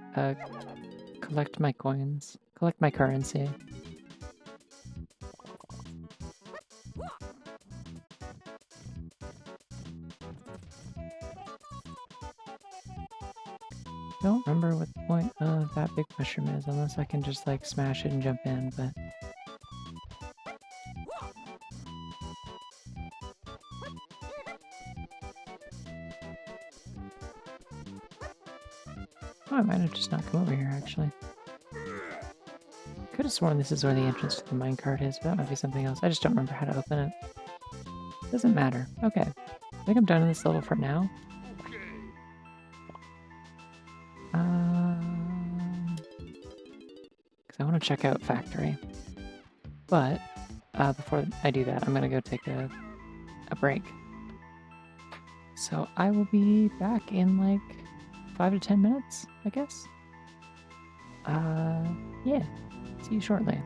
collect my coins. Collect my currency. Don't remember what the point of that big mushroom is, unless I can just like smash it and jump in, but... Oh, I might have just not come over here, actually. Could have sworn this is where the entrance to the minecart is, but that might be something else. I just don't remember how to open it. Doesn't matter. Okay. I think I'm done in this level for now. Because I want to check out Factory. But, before I do that, I'm going to go take a break. So I will be back in like 5 to 10 minutes, I guess. Yeah. See you shortly.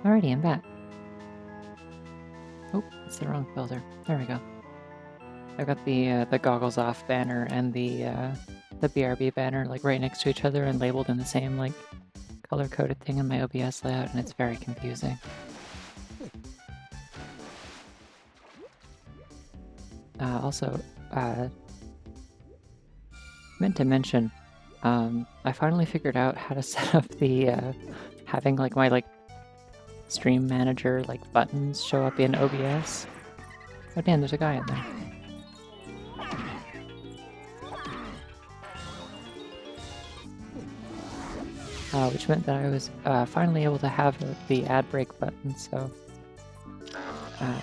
Alrighty, I'm back. Oh, it's the wrong filter. There we go. I've got the goggles off banner and the BRB banner like right next to each other and labeled in the same like color-coded thing in my OBS layout, and it's very confusing. Also, meant to mention, I finally figured out how to set up the having like my like stream manager like buttons show up in OBS. Oh damn, there's a guy in there. Which meant that I was finally able to have the ad break button, so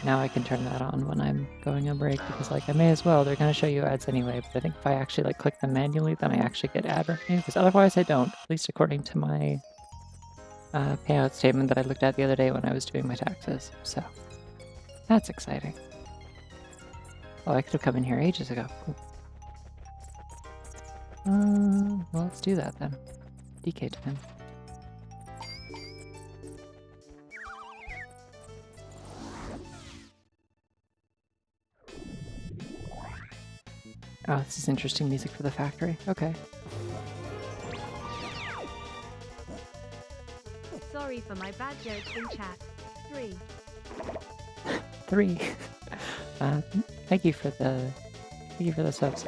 now I can turn that on when I'm going on break, because like I may as well, they're going to show you ads anyway, but I think if I actually like click them manually, then I actually get ad revenue, because otherwise I don't, at least according to my payout statement that I looked at the other day when I was doing my taxes, so that's exciting. Oh, I could have come in here ages ago. Cool. Well, let's do that then. DK time. Oh, this is interesting music for the factory. Okay. Sorry for my bad jokes in chat. 3. 3. Thank you for the subs.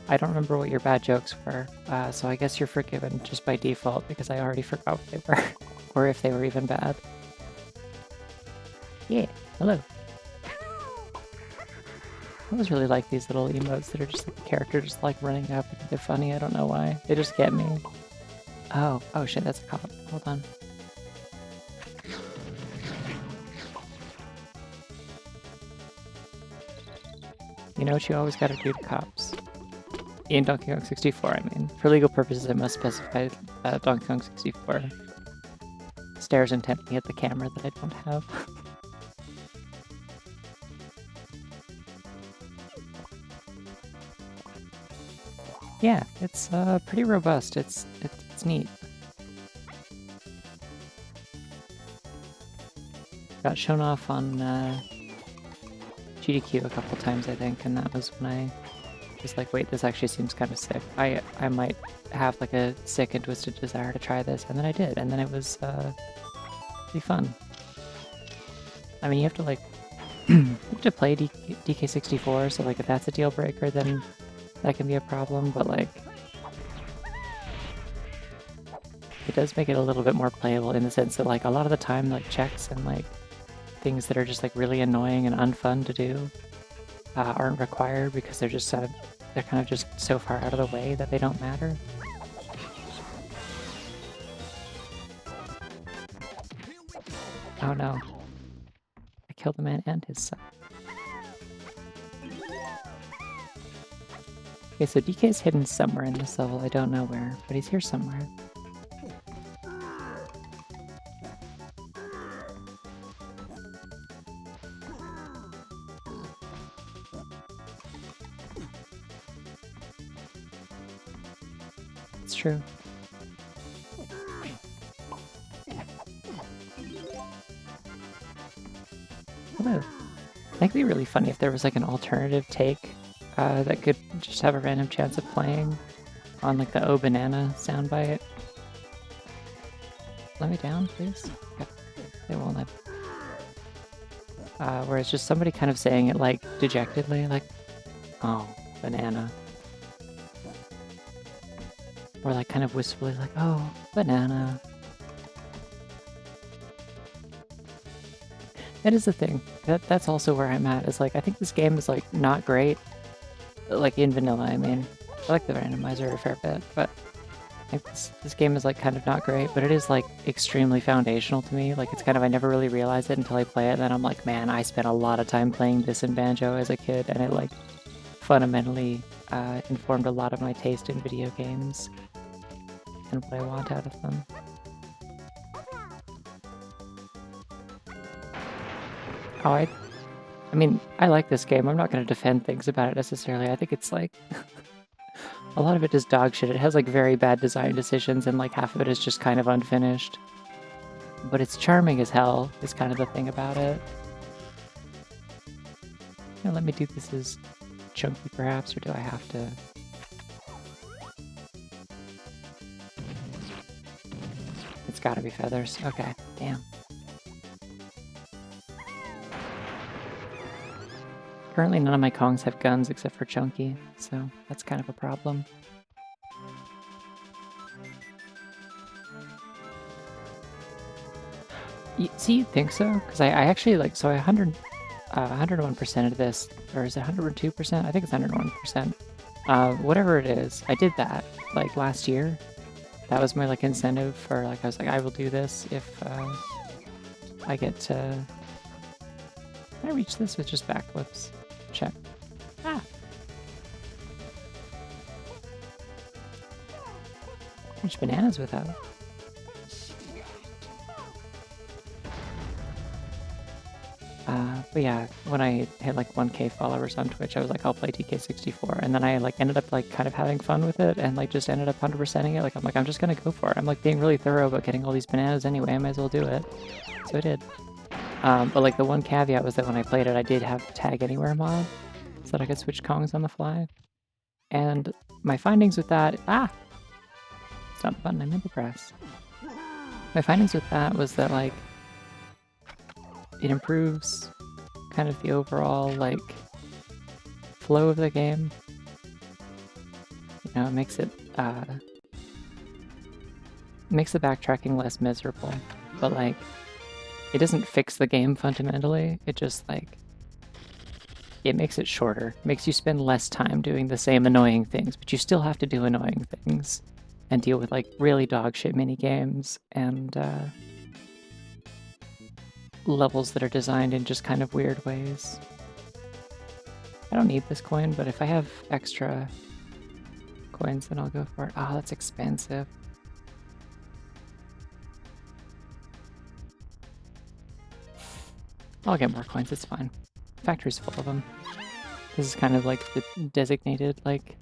I don't remember what your bad jokes were, so I guess you're forgiven just by default because I already forgot what they were, or if they were even bad. Yeah, hello. I always really like these little emotes that are just like the character just like running up. They're funny, I don't know why. They just get me. Oh shit, that's a cop. Hold on. You know what you always gotta do to cops? In Donkey Kong 64, I mean. For legal purposes, I must specify Donkey Kong 64 stares intently at the camera that I don't have. Yeah, it's pretty robust. It's neat. Got shown off on GDQ a couple times, I think, and that was when I was like, wait, this actually seems kind of sick. I might have like a sick and twisted desire to try this, and then I did, and then it was pretty fun. I mean, you have to like you have to play DK64, so like if that's a deal breaker, then that can be a problem, but like it does make it a little bit more playable in the sense that like a lot of the time like checks and like things that are just like really annoying and unfun to do aren't required because they're just they're kind of just so far out of the way that they don't matter. Oh no. I killed the man and his son. Okay, so DK's hidden somewhere in this level, I don't know where, but he's here somewhere. It's true. Hello. That'd be really funny if there was like an alternative take that could just have a random chance of playing on like the "Oh Banana" soundbite. Let me down, please. Okay. They won't let. Where it's just somebody kind of saying it like dejectedly, like, "Oh, banana," or like kind of wistfully, like, "Oh, banana." That is the thing. That's also where I'm at. Is like I think this game is like not great. Like in vanilla, I mean. I like the randomizer a fair bit, but I think this game is like kind of not great, but it is like extremely foundational to me. Like it's kind of, I never really realized it until I play it, and then I'm like, man, I spent a lot of time playing this in Banjo as a kid, and it like fundamentally informed a lot of my taste in video games and what I want out of them. Oh, I mean, I like this game. I'm not going to defend things about it necessarily. I think it's like A lot of it is dog shit. It has like very bad design decisions and like half of it is just kind of unfinished. But it's charming as hell, is kind of the thing about it. Now, let me do this as chunky perhaps, or do I have to? It's gotta be feathers. Okay, damn. Currently none of my Kongs have guns except for Chunky, so that's kind of a problem. See, you'd think so? Because I actually, like, so I 101% of this, or is it 102%? I think it's 101%. Whatever it is, I did that, like, last year. That was my, like, incentive for, like, I was like, I will do this if, I get to... Can I reach this with just backflips? Check. Ah! Reach bananas with that. But yeah, when I hit like 1K followers on Twitch, I was like, I'll play DK64, and then I like ended up like kind of having fun with it, and like just ended up 100%ing it. Like I'm like, I'm just gonna go for it. I'm like being really thorough about getting all these bananas anyway. I might as well do it. So I did. But like the one caveat was that when I played it, I did have tag anywhere mod, so that I could switch Kongs on the fly. And my findings with that, it's not the button I meant to press. My findings with that was that like it improves kind of the overall like flow of the game. You know, it makes the backtracking less miserable, but like it doesn't fix the game fundamentally. It just like it makes it shorter. It makes you spend less time doing the same annoying things, but you still have to do annoying things and deal with like really dog shit mini games and levels that are designed in just kind of weird ways. I don't need this coin, but if I have extra coins, then I'll go for it. Oh, that's expensive. I'll get more coins, it's fine. Factory's full of them. This is kind of like the designated, like,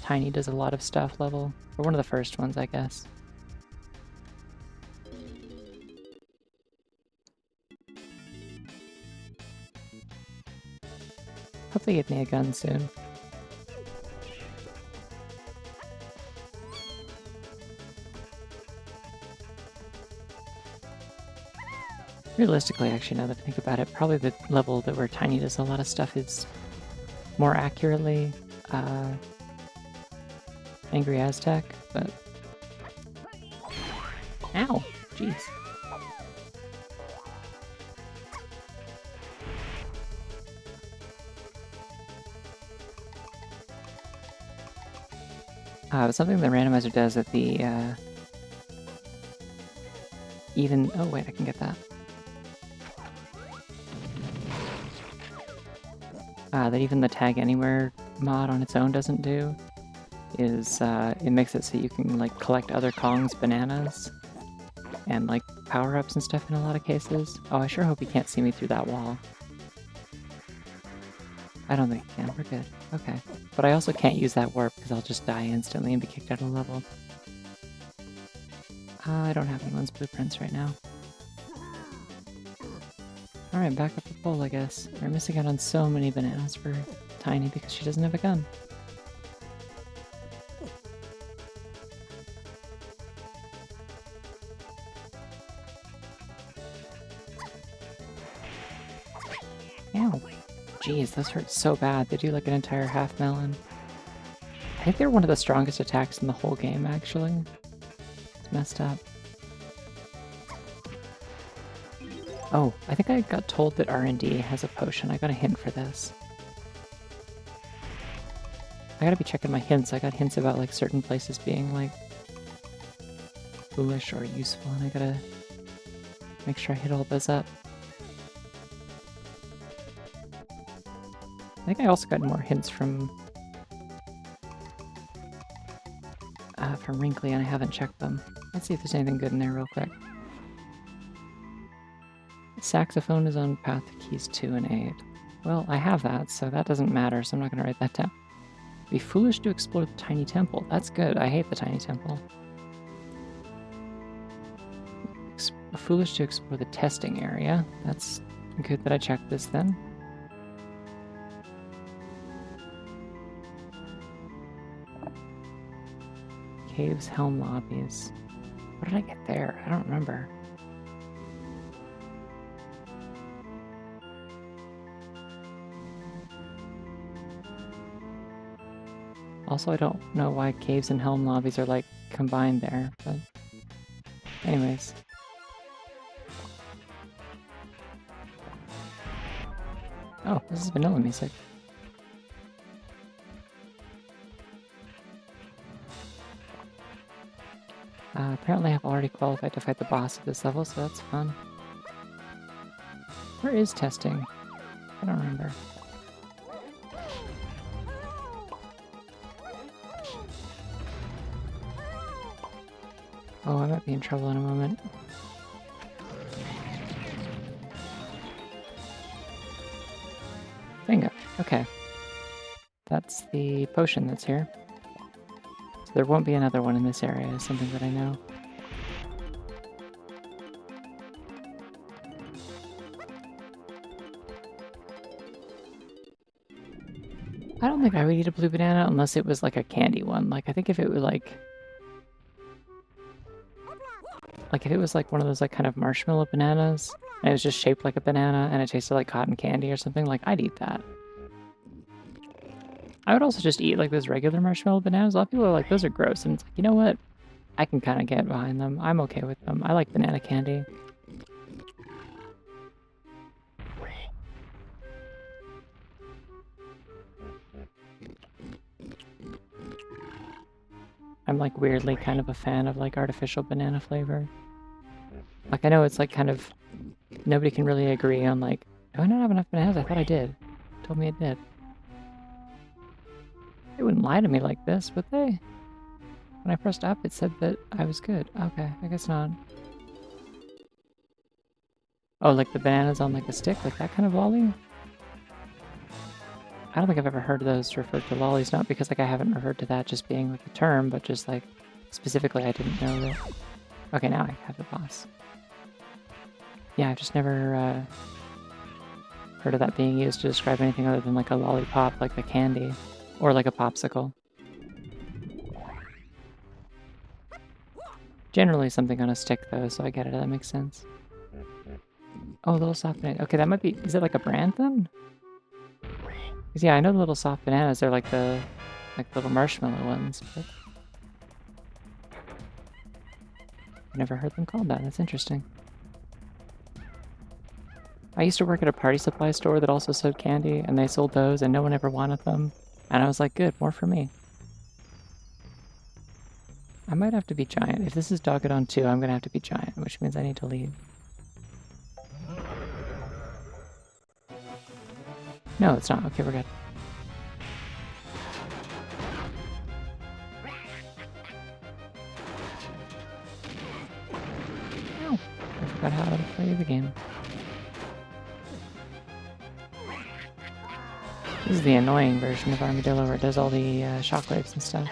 Tiny does a lot of stuff level. Or one of the first ones, I guess. Hope they give me a gun soon. Realistically, actually, now that I think about it, probably the level that where Tiny does a lot of stuff is more accurately Angry Aztec, but... Ow! Jeez. Something the randomizer does at the, even... Oh, wait, I can get that. That even the Tag Anywhere mod on its own doesn't do is, it makes it so you can, like, collect other Kong's bananas and, like, power-ups and stuff in a lot of cases. Oh, I sure hope you can't see me through that wall. I don't think you can. We're good. Okay. But I also can't use that warp because I'll just die instantly and be kicked out of the level. I don't have anyone's blueprints right now. Alright, back up the pole, I guess. We're missing out on so many bananas for Tiny because she doesn't have a gun. Ow. Jeez, those hurt so bad. They do like an entire half melon. I think they're one of the strongest attacks in the whole game, actually. It's messed up. Oh, I think I got told that R&D has a potion. I got a hint for this. I gotta be checking my hints. I got hints about like certain places being like foolish or useful, and I gotta make sure I hit all those up. I think I also got more hints from Wrinkly, and I haven't checked them. Let's see if there's anything good in there real quick. Saxophone is on path to keys 2 and 8. Well, I have that, so that doesn't matter, so I'm not going to write that down. Be foolish to explore the tiny temple. That's good. I hate the tiny temple. Foolish to explore the testing area. That's good that I checked this then. Caves, helm lobbies. What did I get there? I don't remember. Also, I don't know why caves and helm lobbies are like combined there, but anyways. Oh, this is vanilla music. Apparently I've already qualified to fight the boss of this level, so that's fun. Where is testing? I don't remember. Oh, I might be in trouble in a moment. Bingo. Okay. That's the potion that's here. So there won't be another one in this area, is something that I know. I don't think I would eat a blue banana unless it was like a candy one. Like, I think if it was like if it was like one of those like kind of marshmallow bananas, and it was just shaped like a banana, and it tasted like cotton candy or something, like, I'd eat that. I would also just eat like those regular marshmallow bananas. A lot of people are like, those are gross, and it's like, you know what? I can kind of get behind them. I'm okay with them. I like banana candy. I'm like weirdly kind of a fan of like artificial banana flavor. Like, I know it's like kind of, nobody can really agree on like, do I not have enough bananas? I thought I did. Told me it did. They wouldn't lie to me like this, would they? When I pressed up, it said that I was good. Okay, I guess not. Oh, like the bananas on like a stick? Like that kind of lolly? I don't think I've ever heard those referred to lollies, not because like I haven't referred to that just being like a term, but just like specifically I didn't know that. Okay, now I have the boss. Yeah, I've just never heard of that being used to describe anything other than like a lollipop, like a candy, or like a popsicle. Generally something on a stick though, so I get it, that makes sense. Oh, little soft banana. Okay, that might be, is it like a brand then? Because yeah, I know the little soft bananas, they're like the little marshmallow ones, but I never heard them called that. That's interesting. I used to work at a party supply store that also sold candy, and they sold those, and no one ever wanted them. And I was like, good, more for me. I might have to be giant. If this is Dogadon 2, I'm gonna have to be giant, which means I need to leave. No, it's not. Okay, we're good. Ow! I forgot how to play the game. This is the annoying version of Armadillo where it does all the shockwaves and stuff.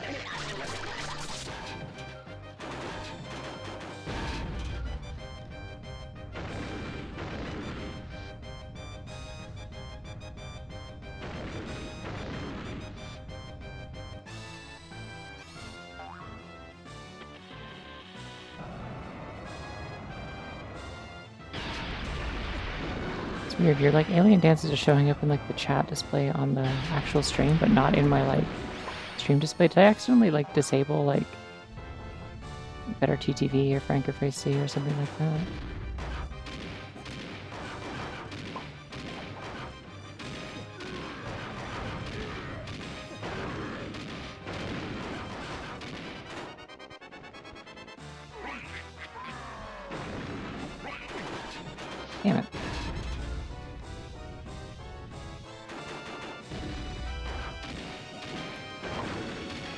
It's weird, your like alien dances are showing up in like the chat display on the actual stream, but not in my like stream display. Did I accidentally like disable like Better TTV or Franker Face C or something like that? Damn it.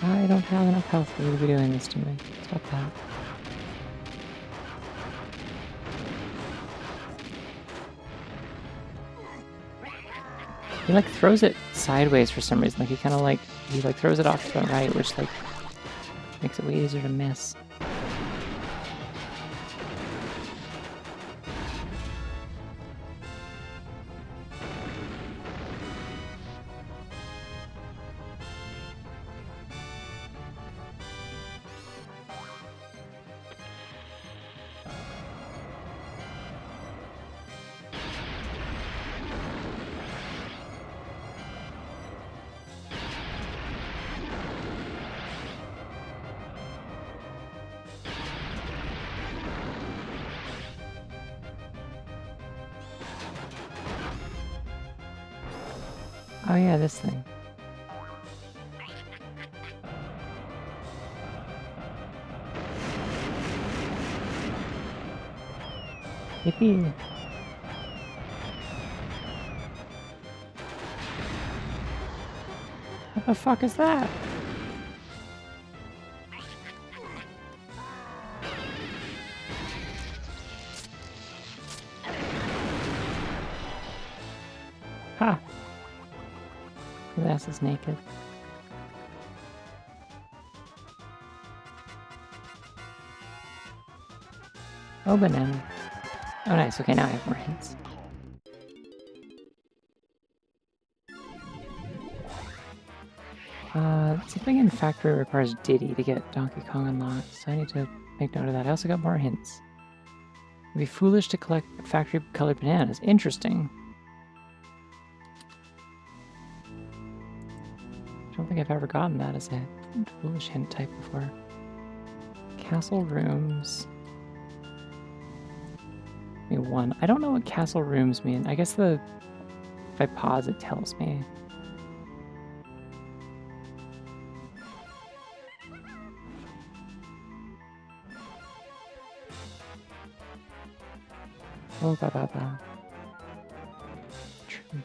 I don't have enough health for you to be doing this to me. Stop that. He like throws it sideways for some reason. Like he kind of like he like throws it off to the right, which like makes it way easier to miss. Oh yeah, this thing. Yippee! What the fuck is that? Ha! His ass is naked. Oh, banana. Oh, nice. Okay, now I have more hints. Something in factory requires Diddy to get Donkey Kong unlocked, so I need to make note of that. I also got more hints. It'd be foolish to collect factory-colored bananas. Interesting. I don't think I've ever gotten that as a foolish hint type before. Castle rooms. Maybe one. I don't know what castle rooms mean. I guess if I pause, it tells me. Oh, ba. True. You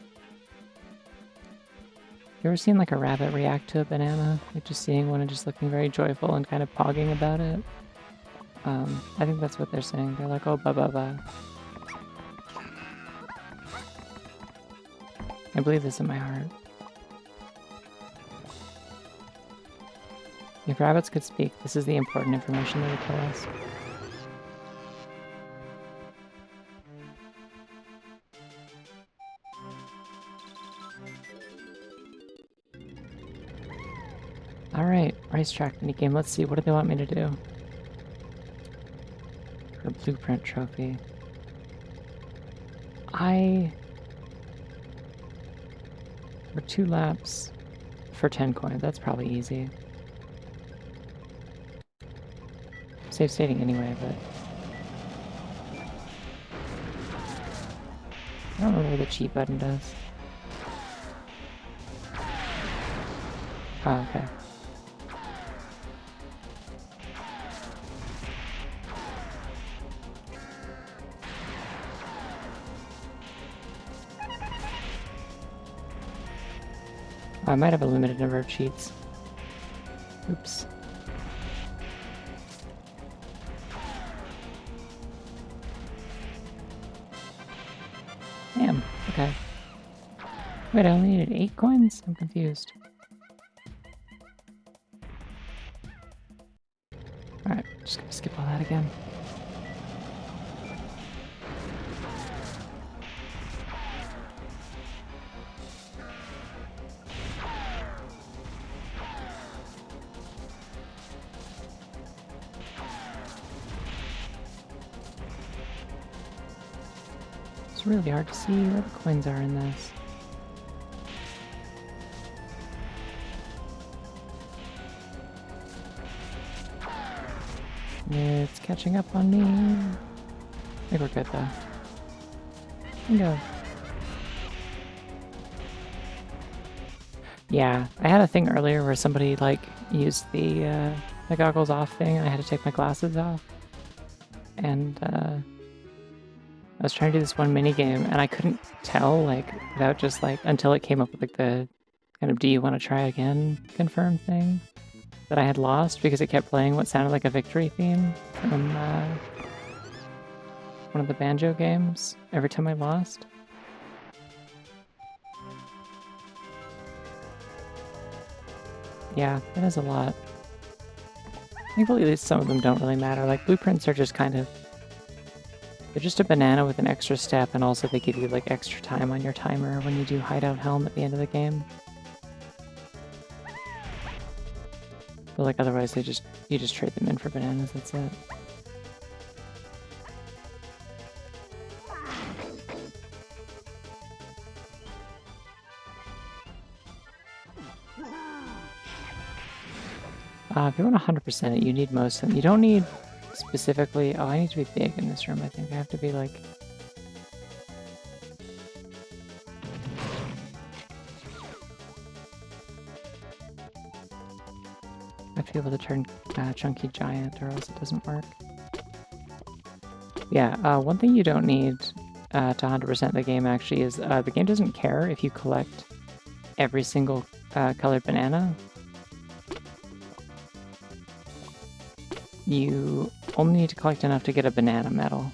ever seen like a rabbit react to a banana? Like just seeing one and just looking very joyful and kind of pogging about it? I think that's what they're saying. They're like, oh, ba. I believe this in my heart. If rabbits could speak, this is the important information they would tell us. Alright, racetrack minigame. Let's see, what do they want me to do? For blueprint trophy. For 2 laps for 10 coins. That's probably easy. Safe stating anyway, but I don't remember what the cheat button does. Oh, okay. Oh, I might have a limited number of cheats. Oops. Damn, okay. Wait, I only needed 8 coins? I'm confused. Alright, just gonna skip all that again. It's really hard to see where the coins are in this. It's catching up on me. I think we're good though. Bingo. Yeah, I had a thing earlier where somebody like used the goggles off thing and I had to take my glasses off. And I was trying to do this one mini game and I couldn't tell like without just like until it came up with like the kind of do you want to try again confirm thing that I had lost because it kept playing what sounded like a victory theme from one of the banjo games every time I lost. Yeah, that is a lot. Thankfully, at least some of them don't really matter. Like, blueprints are just kind of... They're just a banana with an extra step, and also they give you, like, extra time on your timer when you do Hideout Helm at the end of the game. But, like, otherwise, you just trade them in for bananas, that's it. If you want 100% it, you need most of them. You don't need specifically... Oh, I need to be big in this room, I think. I have to be, like... I have to be able to turn Chunky Giant, or else it doesn't work. Yeah, one thing you don't need to 100% the game, actually, is the game doesn't care if you collect every single colored banana. You only need to collect enough to get a banana medal.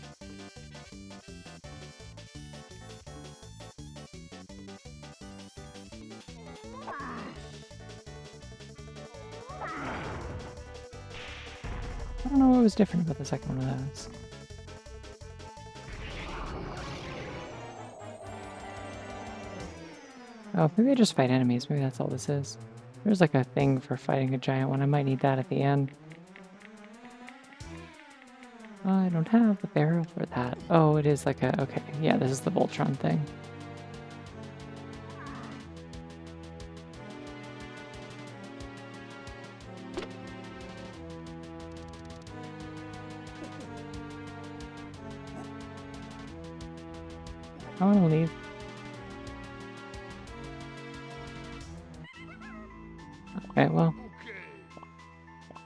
I don't know what was different about the second one of those. Oh, maybe I just fight enemies. Maybe that's all this is. There's like a thing for fighting a giant one. I might need that at the end. I don't have the barrel for that. Oh, it is like a... Okay, yeah, this is the Voltron thing. I want to leave. Okay, well,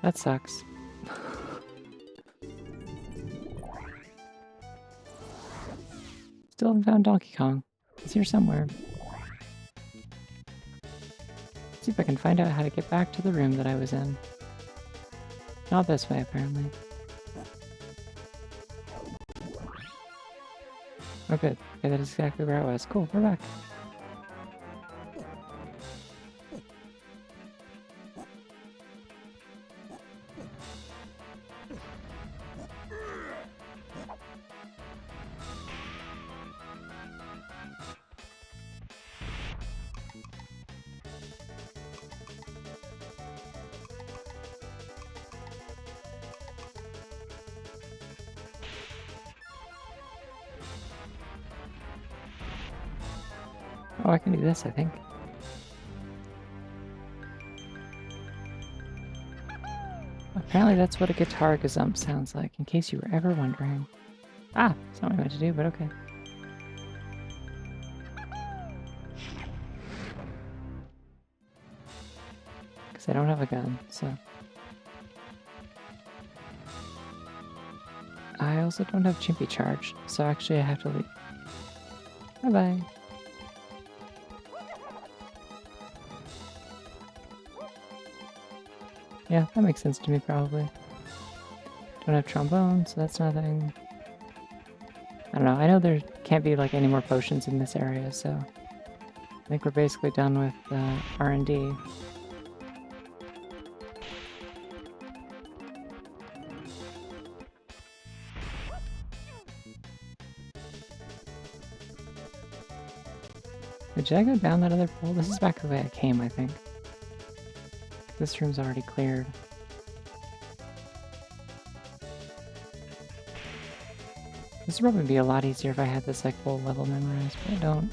that sucks. Still haven't found Donkey Kong. He's here somewhere. Let's see if I can find out how to get back to the room that I was in. Not this way, apparently. Oh, good. Okay, that is exactly where I was. Cool, we're back. Oh, I can do this, I think. Apparently that's what a guitar gazump sounds like, in case you were ever wondering. Ah, that's not what I meant to do, but okay. Because I don't have a gun, so... I also don't have Chimpy Charge, so actually I have to leave. Bye-bye. Yeah, that makes sense to me, probably. Don't have trombone, so that's nothing. I don't know, I know there can't be, like, any more potions in this area, so... I think we're basically done with R&D. Did I go down that other pole? This is back the way I came, I think. This room's already cleared. This would probably be a lot easier if I had this like full level memorized, but I don't.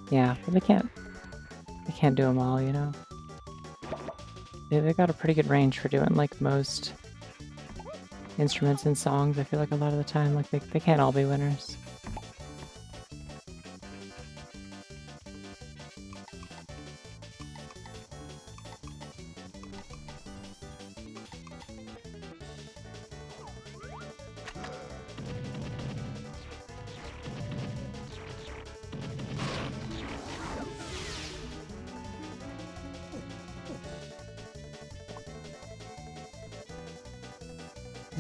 Yeah, but they can't do them all, you know? They got a pretty good range for doing, like, most instruments and songs, I feel like a lot of the time. Like, they can't all be winners.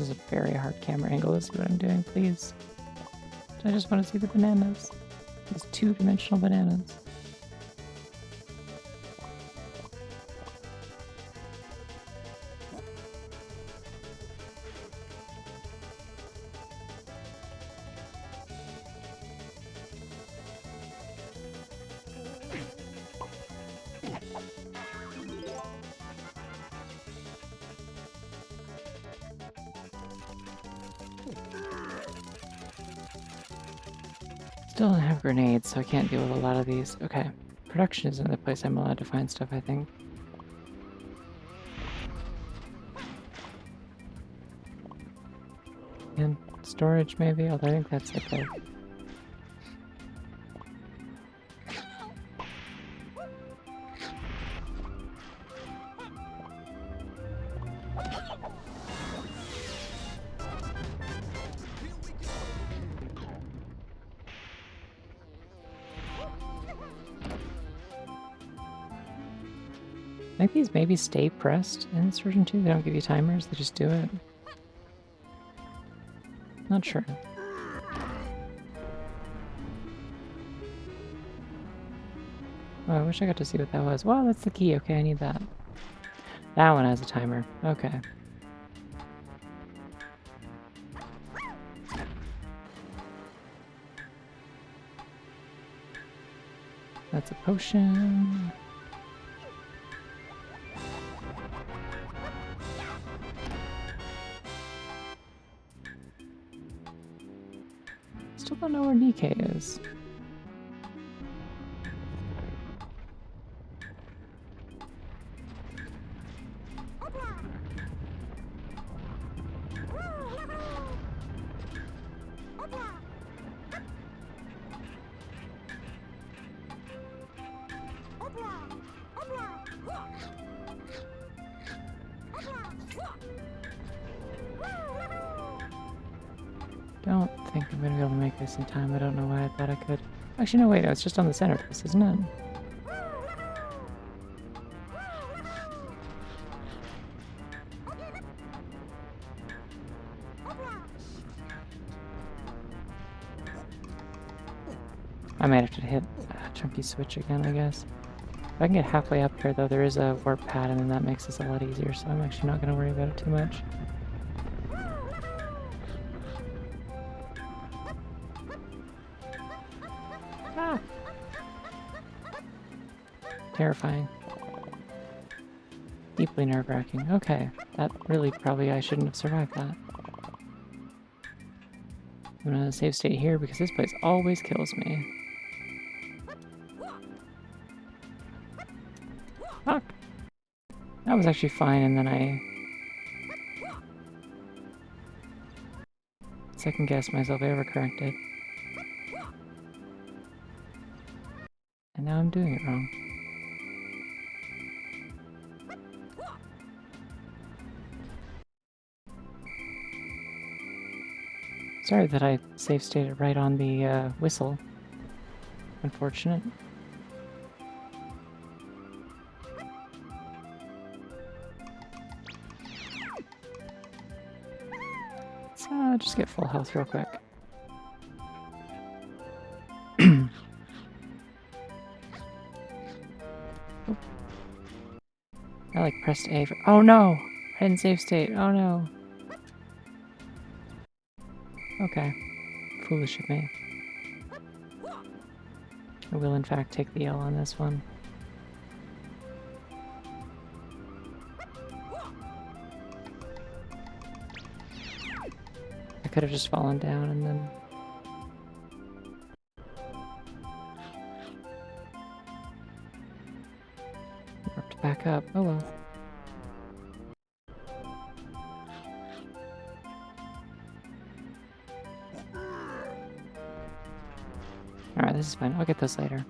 This is a very hard camera angle. This is what I'm doing, please. I just want to see the bananas. These two-dimensional bananas. Still don't have grenades, so I can't deal with a lot of these. Okay. Production is another place I'm allowed to find stuff, I think. And storage, maybe? Although I think that's like a... I think these maybe stay pressed in this version too. They don't give you timers, they just do it. Not sure. Oh, I wish I got to see what that was. Wow, that's the key. Okay, I need that. That one has a timer. Okay. That's a potion. Still don't know where DK is. Don't think I'm gonna be able to make this in time. I don't know why I thought I could. Actually, no, wait, no, it's just on the center piece, isn't it? I might have to hit a chunky switch again, I guess. If I can get halfway up here, though, there is a warp pad, and then that makes this a lot easier, so I'm actually not going to worry about it too much. Ah! Terrifying. Deeply nerve-wracking. Okay, that really probably I shouldn't have survived that. I'm gonna save state here because this place always kills me. Fuck! That was actually fine, and then I second-guessed myself, I overcorrected. And now I'm doing it wrong. Sorry that I save stated right on the whistle. Unfortunate. Let's just get full health real quick. Oh. I like pressed A for— oh no! I didn't save state. Oh no. Okay. Foolish of me. I will in fact take the L on this one. I could have just fallen down and then... warped back up. Oh well. Alright, this is fine. I'll get those later.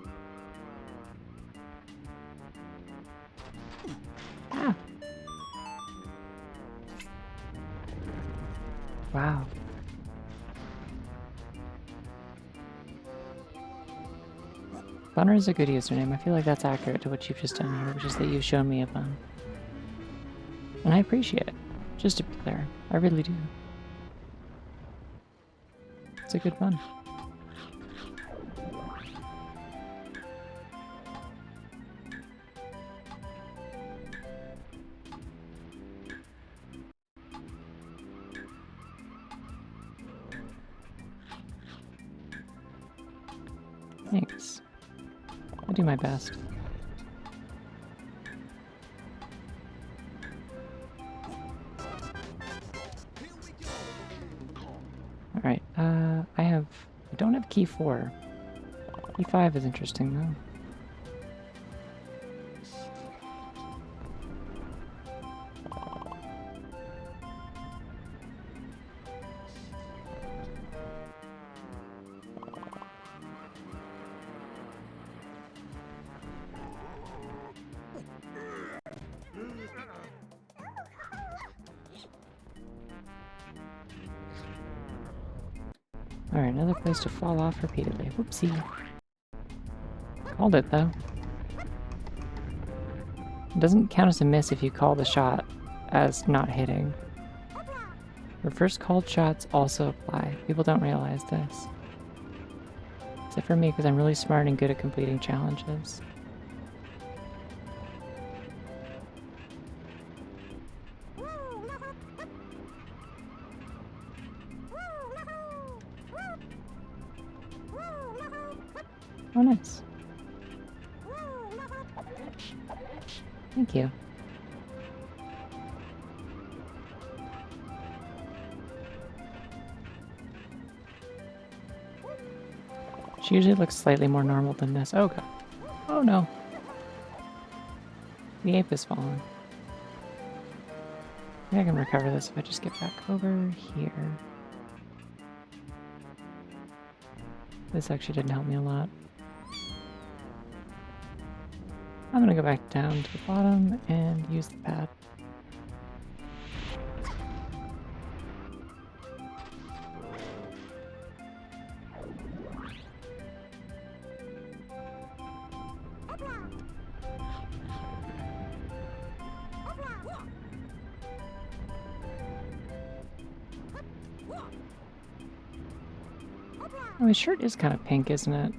Ah! Wow. Bunner is a good username. I feel like that's accurate to what you've just done here, which is that you've shown me a bun. And I appreciate it. Just to be clear, I really do. It's a good fun. Thanks. I do my best. Alright, I don't have key 4. Key 5 is interesting though. Alright, another place to fall off repeatedly. Whoopsie. Called it, though. It doesn't count as a miss if you call the shot as not hitting. Reverse called shots also apply. People don't realize this. Except for me, because I'm really smart and good at completing challenges. Oh, nice. Thank you. She usually looks slightly more normal than this. Oh god. Oh no. The ape is fallen. I think I can recover this if I just get back over here. This actually didn't help me a lot. I'm gonna go back down to the bottom and use the pad. Oh, his shirt is kind of pink, isn't it?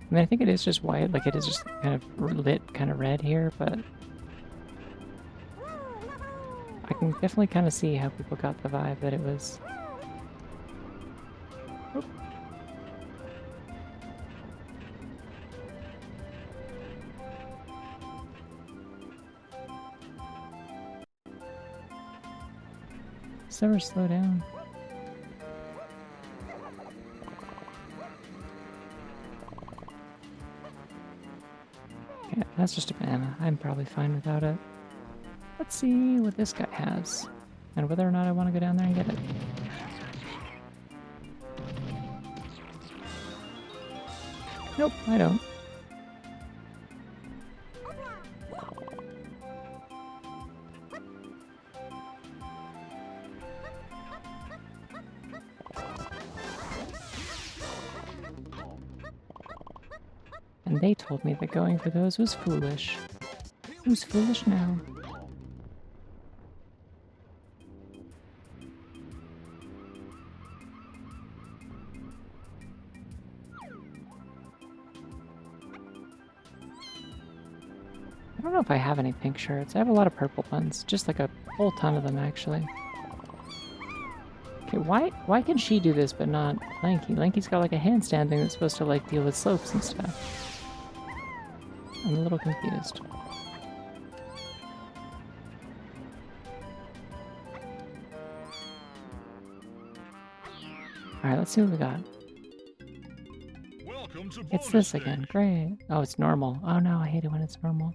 I mean, I think it is just white, like it is just kind of lit kind of red here, but I can definitely kind of see how people got the vibe that it was... Oop. Slow down. Okay, that's just a banana. I'm probably fine without it. Let's see what this guy has, and whether or not I want to go down there and get it. Nope, I don't. And they told me that going for those was foolish. Who's foolish now? I don't know if I have any pink shirts. I have a lot of purple ones. Just like a whole ton of them, actually. Okay, why can she do this but not Lanky? Lanky's got like a handstand thing that's supposed to like deal with slopes and stuff. I'm a little confused. Alright, let's see what we got. It's this again. Great. Oh, it's normal. Oh no, I hate it when it's normal.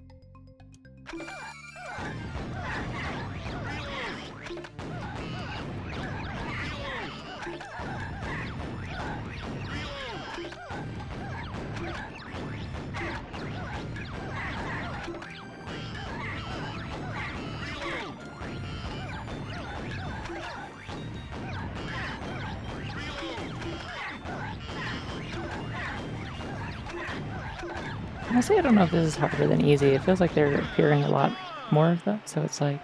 Honestly, I don't know if this is harder than easy. It feels like they're appearing a lot more of them, so it's like...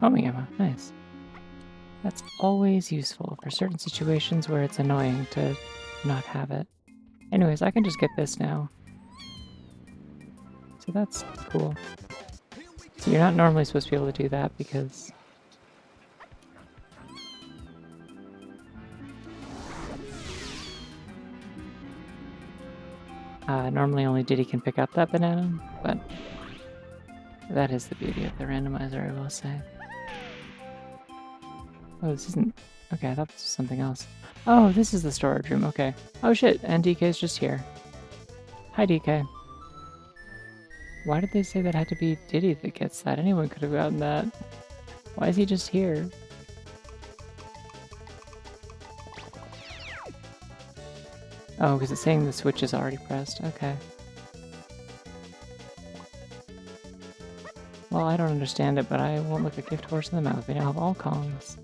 Homing ammo, nice. That's always useful for certain situations where it's annoying to not have it. Anyways, I can just get this now. So that's cool. So you're not normally supposed to be able to do that because... normally only Diddy can pick up that banana, but that is the beauty of the randomizer, I will say. Oh, this isn't... Okay, I thought this was something else. Oh, this is the storage room, okay. Oh shit, and DK's just here. Hi, DK. Why did they say that had to be Diddy that gets that? Anyone could have gotten that. Why is he just here? Oh, because it's saying the switch is already pressed. Okay. Well, I don't understand it, but I won't look a gift horse in the mouth. We now have all Kongs.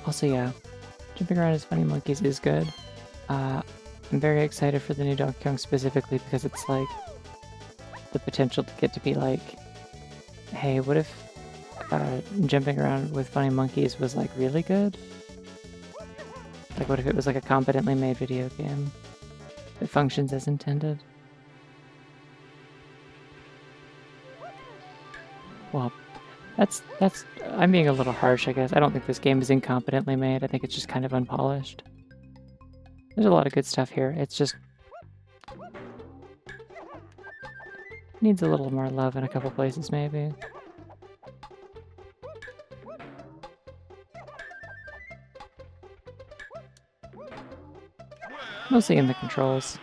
Also, yeah, jumping around as funny monkeys is good. I'm very excited for the new Donkey Kong specifically because it's like the potential to get to be like, hey, what if jumping around with funny monkeys was like really good? Like, what if it was like a competently made video game that functions as intended? Well, that's I'm being a little harsh, I guess. I don't think this game is incompetently made. I think it's just kind of unpolished. There's a lot of good stuff here. It's just needs a little more love in a couple places, maybe. Mostly in the controls.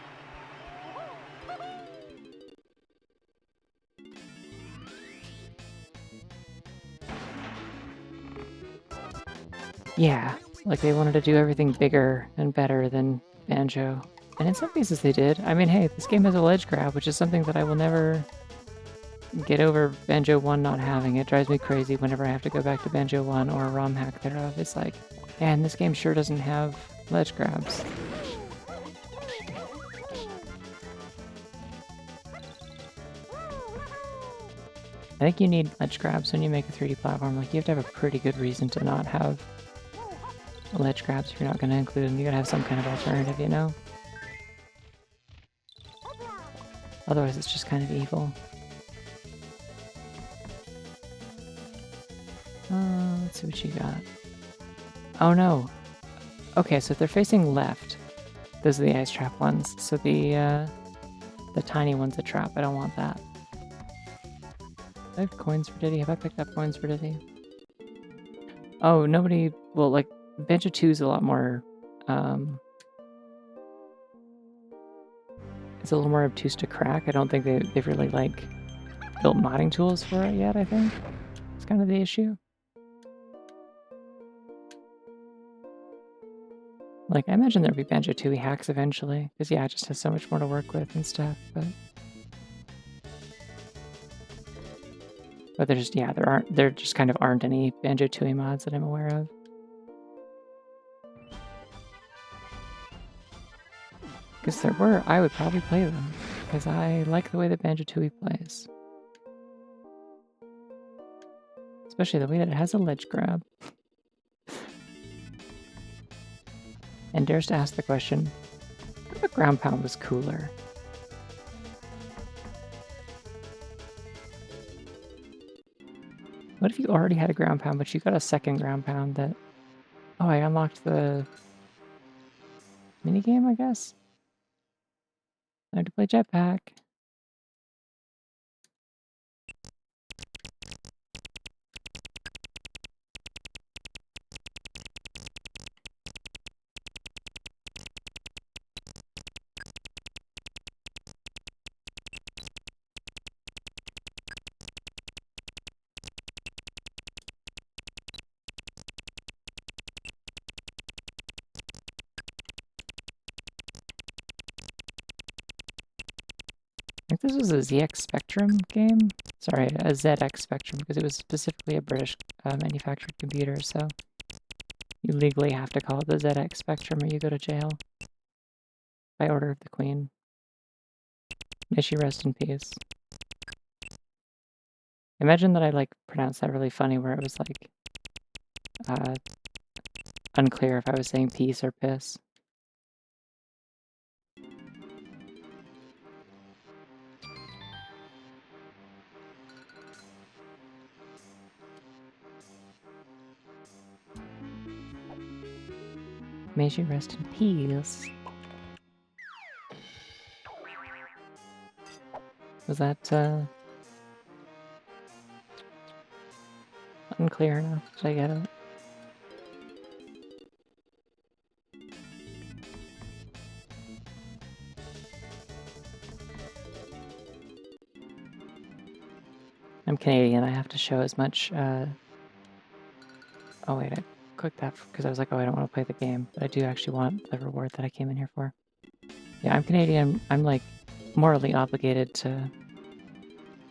Yeah, like they wanted to do everything bigger and better than Banjo. And in some cases they did. I mean, hey, this game has a ledge grab, which is something that I will never get over Banjo 1 not having. It drives me crazy whenever I have to go back to Banjo 1 or a ROM hack thereof. It's like, man, this game sure doesn't have ledge grabs. I think you need ledge grabs when you make a 3D platform. Like, you have to have a pretty good reason to not have ledge grabs if you're not going to include them. You gotta have some kind of alternative, you know? Otherwise, it's just kind of evil. Let's see what you got. Oh no! Okay, so if they're facing left, those are the ice trap ones. So the tiny one's a trap. I don't want that. Do I have coins for Diddy? Have I picked up coins for Diddy? Oh, nobody... Well, like, Banjo 2 is a lot more... it's a little more obtuse to crack. I don't think they've really, like, built modding tools for it yet, I think. It's kind of the issue. Like, I imagine there'll be Banjo 2 hacks eventually. Because, yeah, it just has so much more to work with and stuff, but... But there just, yeah, there just kind of aren't any Banjo 2 mods that I'm aware of. Because there were, I would probably play them. Because I like the way that Banjo 2 plays. Especially the way that it has a ledge grab. And dares to ask the question, what if a ground pound was cooler? What if you already had a ground pound, but you got a second ground pound that... Oh, I unlocked the minigame, I guess? I have to play Jetpack. I think this was a ZX Spectrum game. Sorry, a ZX Spectrum, because it was specifically a British manufactured computer, so you legally have to call it the ZX Spectrum or you go to jail. By order of the Queen. May she rest in peace. Imagine that I like pronounced that really funny where it was like unclear if I was saying peace or piss. May she rest in peace. Was that unclear enough? Did I get it? I'm Canadian, I have to show as much, oh wait, I clicked that because I was like, oh, I don't want to play the game, but I do actually want the reward that I came in here for. Yeah, I'm Canadian, I'm like morally obligated to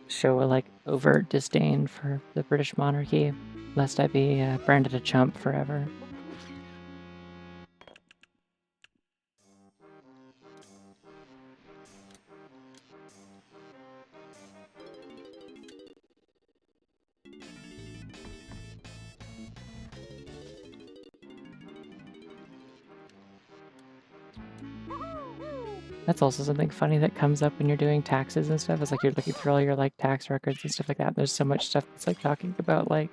show a like overt disdain for the British monarchy, lest I be branded a chump forever. That's also something funny that comes up when you're doing taxes and stuff. It's like you're looking through all your like tax records and stuff like that. There's so much stuff that's like talking about like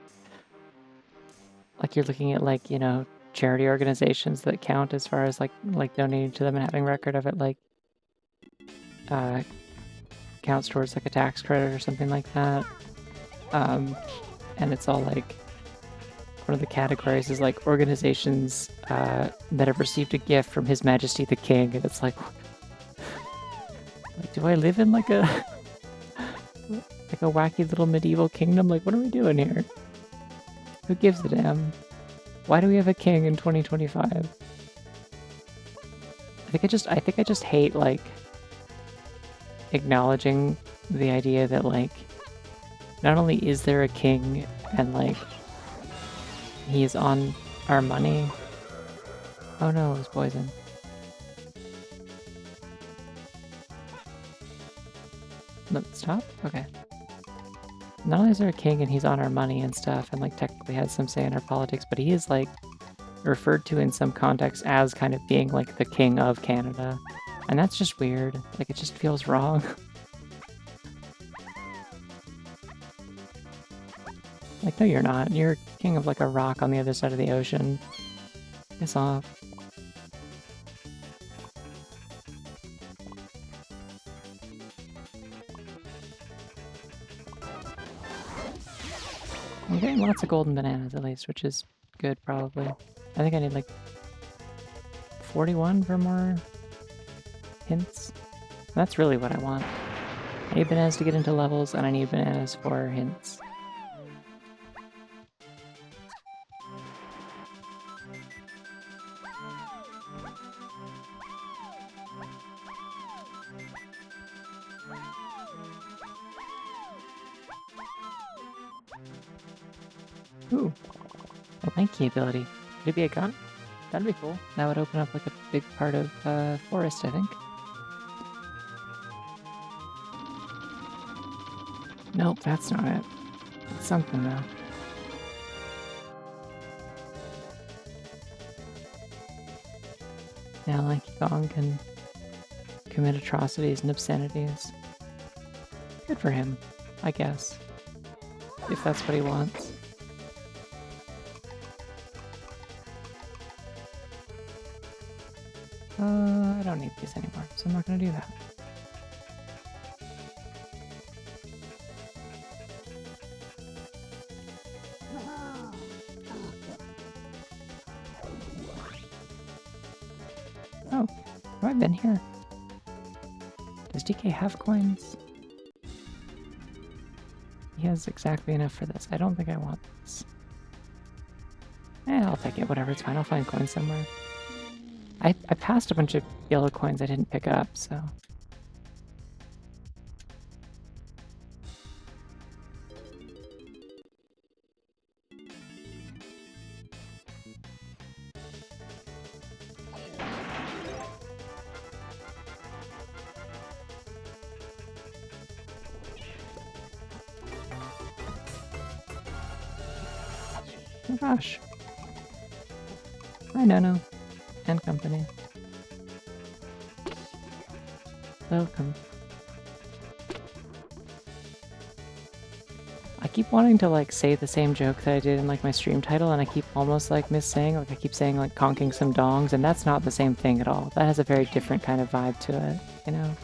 you're looking at like, you know, charity organizations that count as far as like donating to them and having record of it like counts towards like a tax credit or something like that. And it's all like one of the categories is like organizations that have received a gift from His Majesty the King, and it's like do I live in like a like a wacky little medieval kingdom? Like, what are we doing here? Who gives a damn? Why do we have a king in 2025? I think I just hate like acknowledging the idea that like not only is there a king and like he's on our money. Oh no, it was poison. Stop? Okay. Not only is there a king and he's on our money and stuff and like technically has some say in our politics, but he is like referred to in some context as kind of being like the king of Canada. And that's just weird. Like it just feels wrong. Like, no you're not. You're king of like a rock on the other side of the ocean. Piss off. I'm getting lots of golden bananas at least, which is good probably. I think I need like 41 for more hints. That's really what I want. I need bananas to get into levels, and I need bananas for hints. Ooh, a lanky ability. Could it be a gun? That'd be cool. That would open up like a big part of forest, I think. Nope, that's not it. It's something though. Now Lanky Kong can commit atrocities and obscenities. Good for him, I guess. If that's what he wants. I don't need these anymore, so I'm not gonna do that. Oh, have I been here? Does DK have coins? He has exactly enough for this. I don't think I want this. I'll take it, whatever, it's fine. I'll find coins somewhere. I passed a bunch of yellow coins I didn't pick up, so... Oh gosh. Hi, Nono. And company. Welcome. I keep wanting to like say the same joke that I did in like my stream title, and I keep almost like missaying. Like I keep saying like conking some dongs, and that's not the same thing at all. That has a very different kind of vibe to it, you know?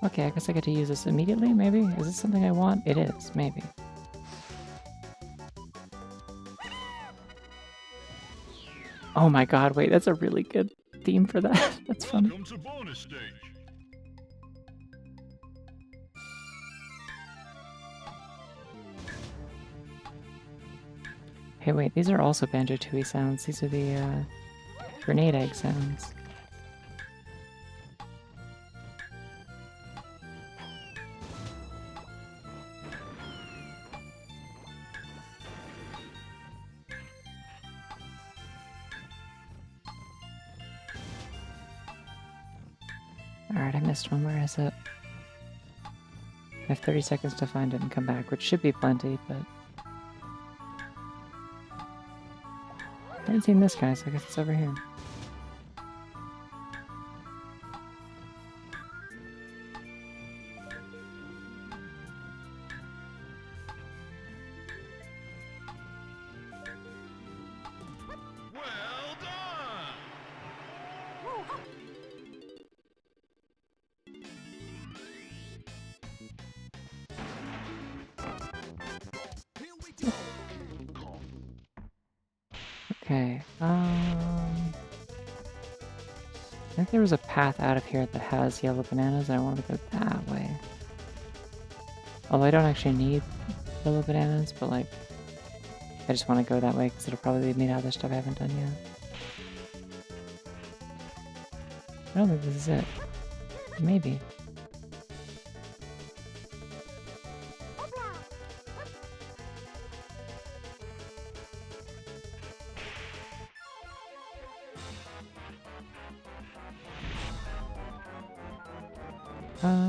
Okay, I guess I get to use this immediately, maybe? Is this something I want? It is, maybe. Oh my god, wait, that's a really good theme for that. That's funny. Welcome to bonus stage. Hey, wait, these are also Banjo-Tooie sounds. These are the, grenade egg sounds. Alright, I missed one. Where is it? I have 30 seconds to find it and come back, which should be plenty, but... I haven't seen this guy, so I guess it's over here. Well done! Okay, I think there was a path out of here that has yellow bananas, and I wanted to go that way. Although I don't actually need yellow bananas, but like, I just want to go that way because it'll probably lead me to other stuff I haven't done yet. I don't think this is it. Maybe.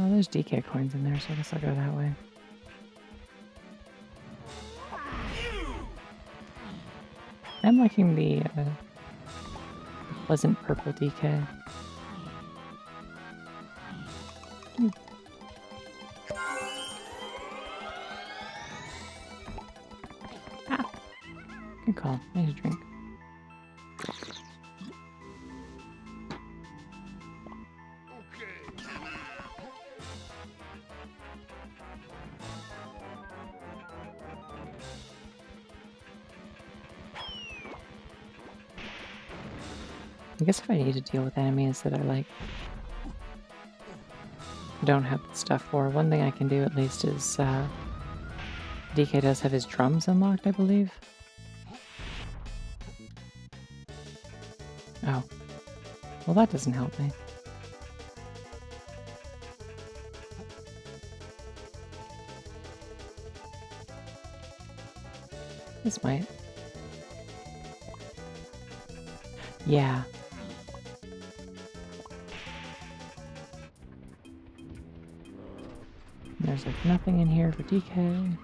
There's DK coins in there, so I guess I'll go that way. I'm liking the pleasant purple DK. Ah! Good call. I need a drink. I guess if I need to deal with enemies that I like don't have the stuff for, one thing I can do at least is DK does have his drums unlocked, I believe. Oh. Well, that doesn't help me. This might. Yeah. There's like nothing in here for DK.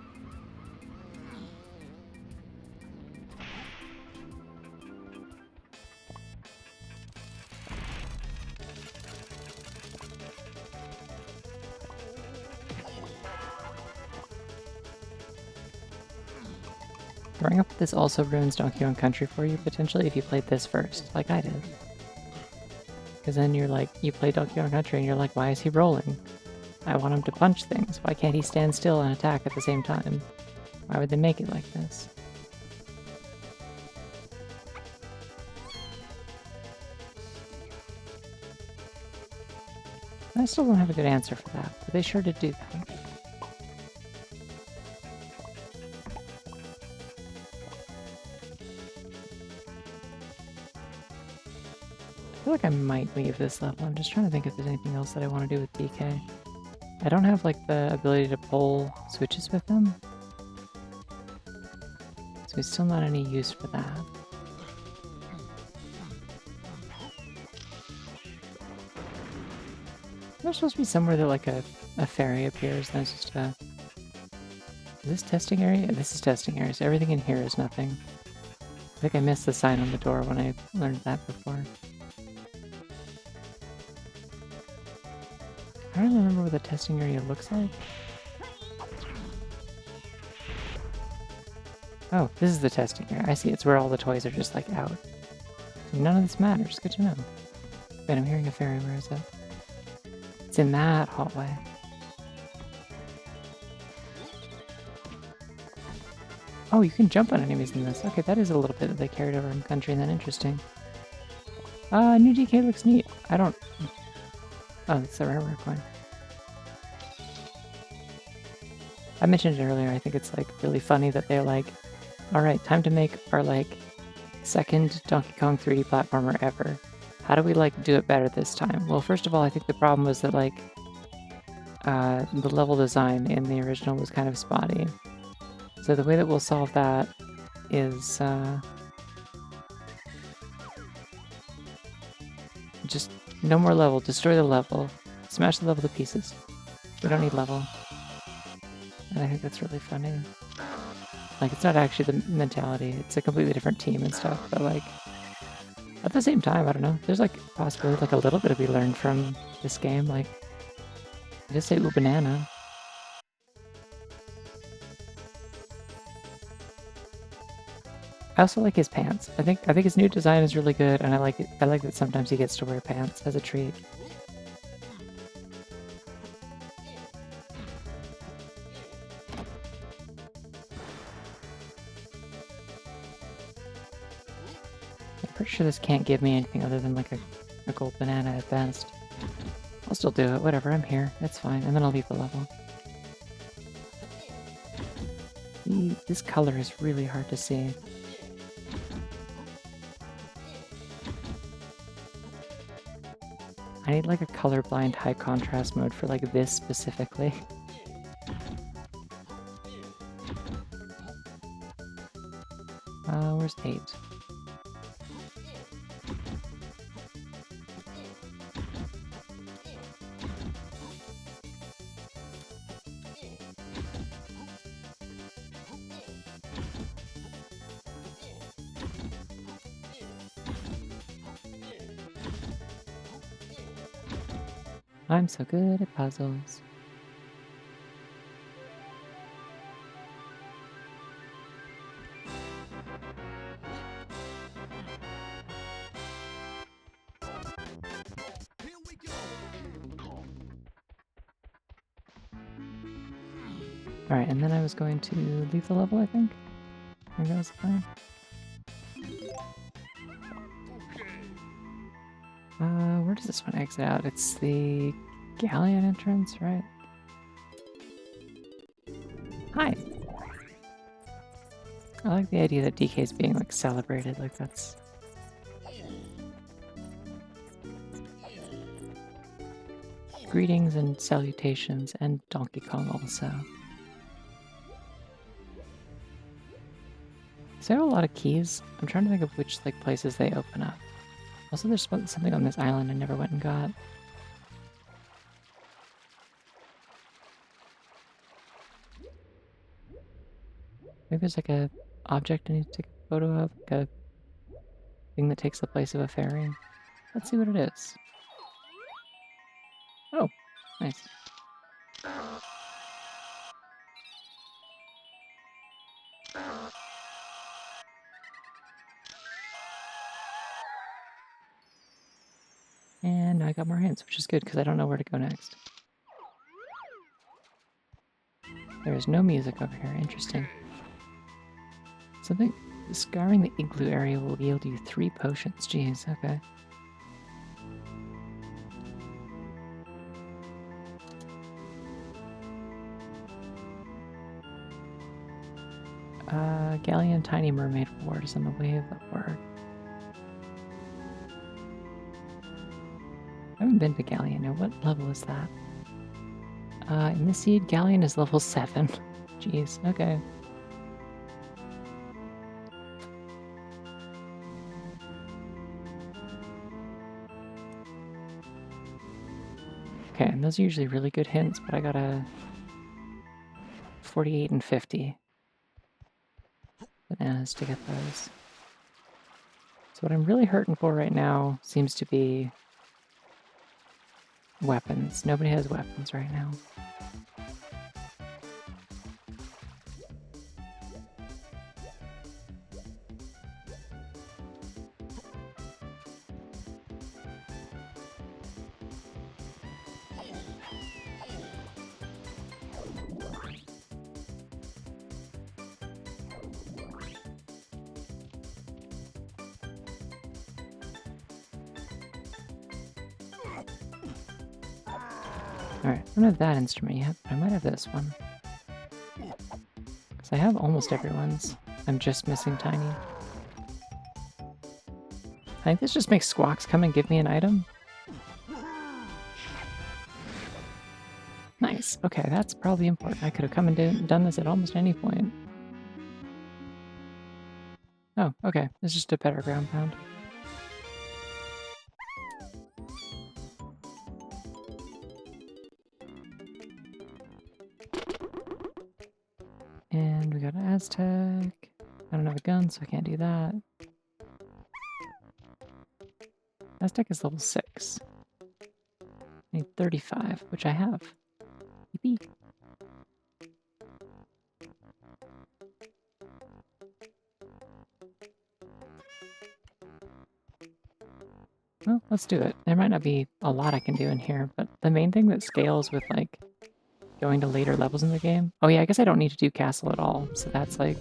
Growing up with this also ruins Donkey Kong Country for you, potentially, if you played this first, like I did. Because then you're like, you play Donkey Kong Country and you're like, why is he rolling? I want him to punch things. Why can't he stand still and attack at the same time? Why would they make it like this? I still don't have a good answer for that, but they sure did do that. I feel like I might leave this level. I'm just trying to think if there's anything else that I want to do with DK. I don't have like the ability to pull switches with them, so it's still not any use for that. There's supposed to be somewhere that like a fairy appears, then it's just a... Is this testing area? This is testing area, so everything in here is nothing. I think I missed the sign on the door when I learned that before. I don't remember what the testing area looks like. Oh, this is the testing area. I see, it's where all the toys are just like out. So none of this matters, good to know. Wait, I'm hearing a fairy, where is it? It's in that hallway. Oh, you can jump on enemies in this. Okay, that is a little bit that they carried over from Country, then interesting. New DK looks neat. I don't... Oh, it's the rare coin. I mentioned it earlier, I think it's like really funny that they're like, alright, time to make our like second Donkey Kong 3D platformer ever. How do we like do it better this time? Well, first of all, I think the problem was that like the level design in the original was kind of spotty. So the way that we'll solve that is just no more level, destroy the level, smash the level to pieces. We don't need level. And I think that's really funny. Like, it's not actually the mentality, it's a completely different team and stuff, but like, at the same time, I don't know, there's like possibly like a little bit to be learned from this game, like, just say ooh banana. I also like his pants. I think his new design is really good, and I like it. I like that sometimes he gets to wear pants as a treat. I'm pretty sure this can't give me anything other than like a gold banana at best. I'll still do it. Whatever. I'm here. It's fine. And then I'll leave the level. This color is really hard to see. I need like a colorblind high contrast mode for like this specifically. Where's 8? I'm so good at puzzles. Alright, and then I was going to leave the level, I think? I think that was the plan. Where does this one exit out? It's the galleon entrance, right? Hi! I like the idea that DK is being, like, celebrated, like that's... Greetings and salutations, and Donkey Kong also. Is there a lot of keys? I'm trying to think of which, like, places they open up. Also, there's something on this island I never went and got. Maybe there's like a object I need to take a photo of, like a thing that takes the place of a fairy. Let's see what it is. Oh, nice. And now I got more hints, which is good because I don't know where to go next. There is no music over here. Interesting. Something... Scouring the igloo area will yield you 3 potions. Jeez, okay. Galleon Tiny Mermaid Ward is on the way of upward. I haven't been to Galleon yet. What level is that? In this seed, Galleon is level 7. Jeez, okay. Okay, and those are usually really good hints, but I got a 48 and 50 bananas to get those. So what I'm really hurting for right now seems to be weapons. Nobody has weapons right now. Alright, I don't have that instrument yet, but I might have this one. Because I have almost everyone's. I'm just missing Tiny. I think this just makes Squawks come and give me an item. Nice. Okay, that's probably important. I could have come and done this at almost any point. Oh, okay. It's just a better ground pound. And we got an Aztec. I don't have a gun, so I can't do that. Aztec is level 6. I need 35, which I have. Yippee. Well, let's do it. There might not be a lot I can do in here, but the main thing that scales with, like, going to later levels in the game... Oh yeah, I guess I don't need to do castle at all, so that's, like...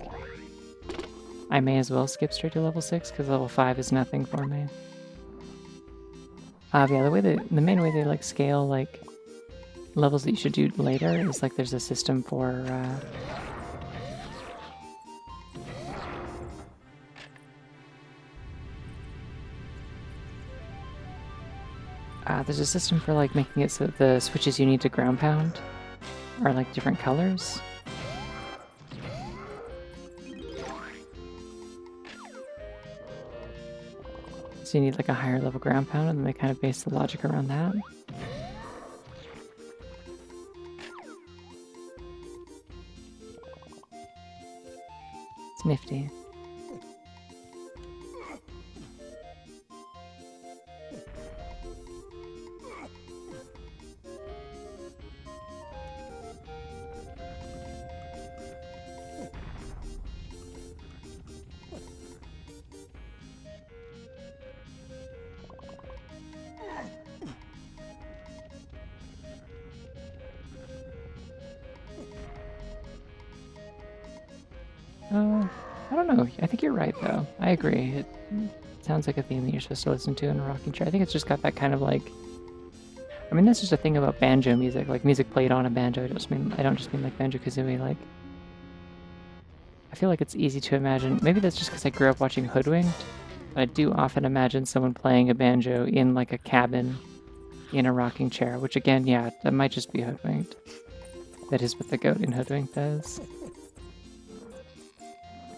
I may as well skip straight to level 6, because level 5 is nothing for me. Yeah, the main way they, like, scale, like, levels that you should do later is, like, there's a system for, there's a system for, like, making it so that the switches you need to ground pound are, like, different colors. So you need, like, a higher level ground pound, and then they kind of base the logic around that. It's nifty. I don't know. I think you're right, though. I agree. It sounds like a theme that you're supposed to listen to in a rocking chair. I think it's just got that kind of, like... I mean, that's just a thing about banjo music. Like, music played on a banjo. I don't just mean, like, Banjo-Kazooie. Like, I feel like it's easy to imagine... Maybe that's just because I grew up watching Hoodwinked. But I do often imagine someone playing a banjo in, like, a cabin in a rocking chair. Which, again, yeah, that might just be Hoodwinked. That is what the goat in Hoodwinked does.